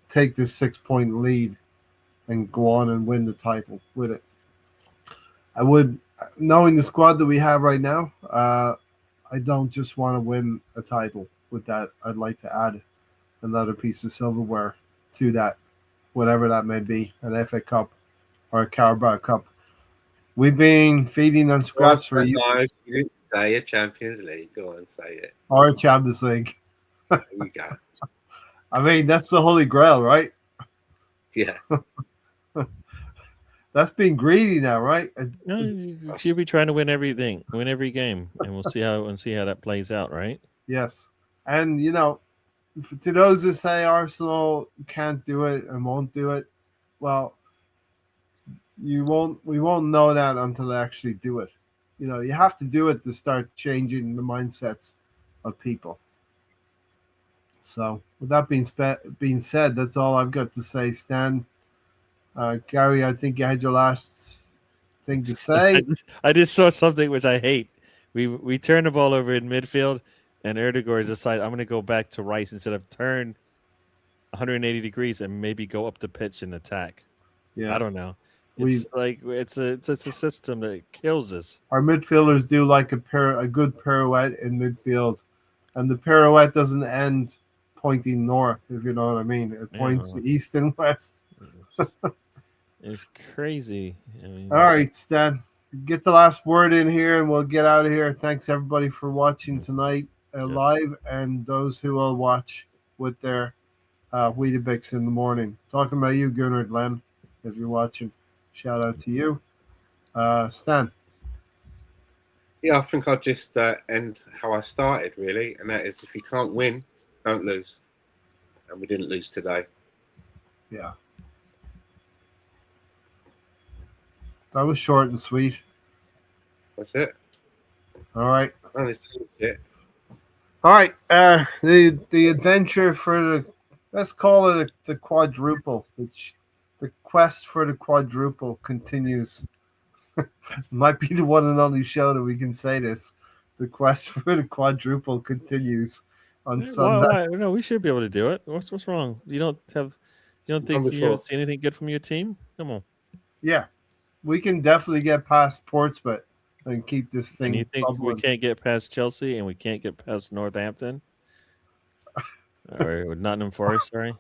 take this 6-point lead and go on and win the title with it. I would, knowing the squad that we have right now, I don't just want to win a title with that. I'd like to add another piece of silverware to that, whatever that may be, an FA Cup or a Carabao Cup. We've been feeding on scraps for you. You didn't say it, Champions League. Go on, say it. Or Champions League. There you go. I mean, that's the holy grail, right? Yeah. That's being greedy now, right? No, you should be trying to win everything, win every game, and we'll see how that plays out, right? Yes, and to those that say Arsenal can't do it and won't do it, well, we won't know that until they actually do it. You have to do it to start changing the mindsets of people. So, with that being said, that's all I've got to say, Stan. Gary, I think you had your last thing to say. I just saw something which I hate. We turn the ball over in midfield, and Erdegaard decided I'm going to go back to Rice instead of turn 180 degrees and maybe go up the pitch and attack. Yeah, I don't know. It's a system that kills us. Our midfielders do like a good pirouette in midfield, and the pirouette doesn't end pointing north, if you know what I mean. It points east and west. It's crazy. All right, Stan. get the last word in here, and we'll get out of here. Thanks everybody for watching tonight live, and those who will watch with their Weetabix in the morning. Talking about you, Gunnar Glenn, if you're watching. Shout out to you. Stan. Yeah, I think I'll just end how I started, really, and that is if you can't win, don't lose. And we didn't lose today. Yeah. That was short and sweet. That's it. All right. It. All right. The adventure for the, let's call it the quadruple. The quest for the quadruple continues. Might be the one and only show that we can say this. The quest for the quadruple continues on Sunday. Why? No, we should be able to do it. What's wrong? You don't think you see anything good from your team? Come on. Yeah, we can definitely get past Portsmouth and keep this thing. And you think bubbling. we can't get past Chelsea and we can't get past Northampton? Or Nottingham Forest, sorry.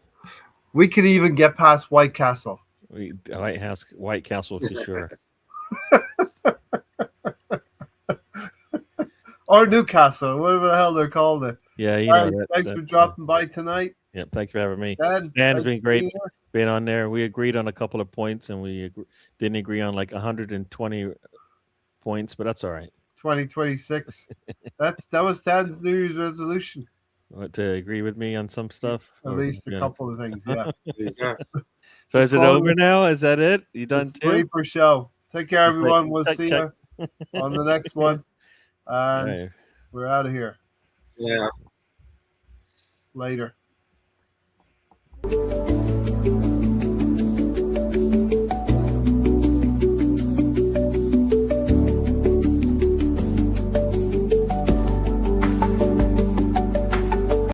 We could even get past White Castle. White Castle for sure. Or Newcastle, whatever the hell they're called it. Yeah, you know. Thanks for dropping by tonight. Yeah, thank you for having me. Stan's been great being on there. We agreed on a couple of points, and we didn't agree on like 120 points, but that's all right. 2026. That was Stan's New Year's resolution. What, to agree with me on some stuff? At least a couple of things, yeah. So is it over now? Is that it? You done too? 3 per show. Take care, everyone. We'll see you on the next one. And we're out of here. Yeah. Later.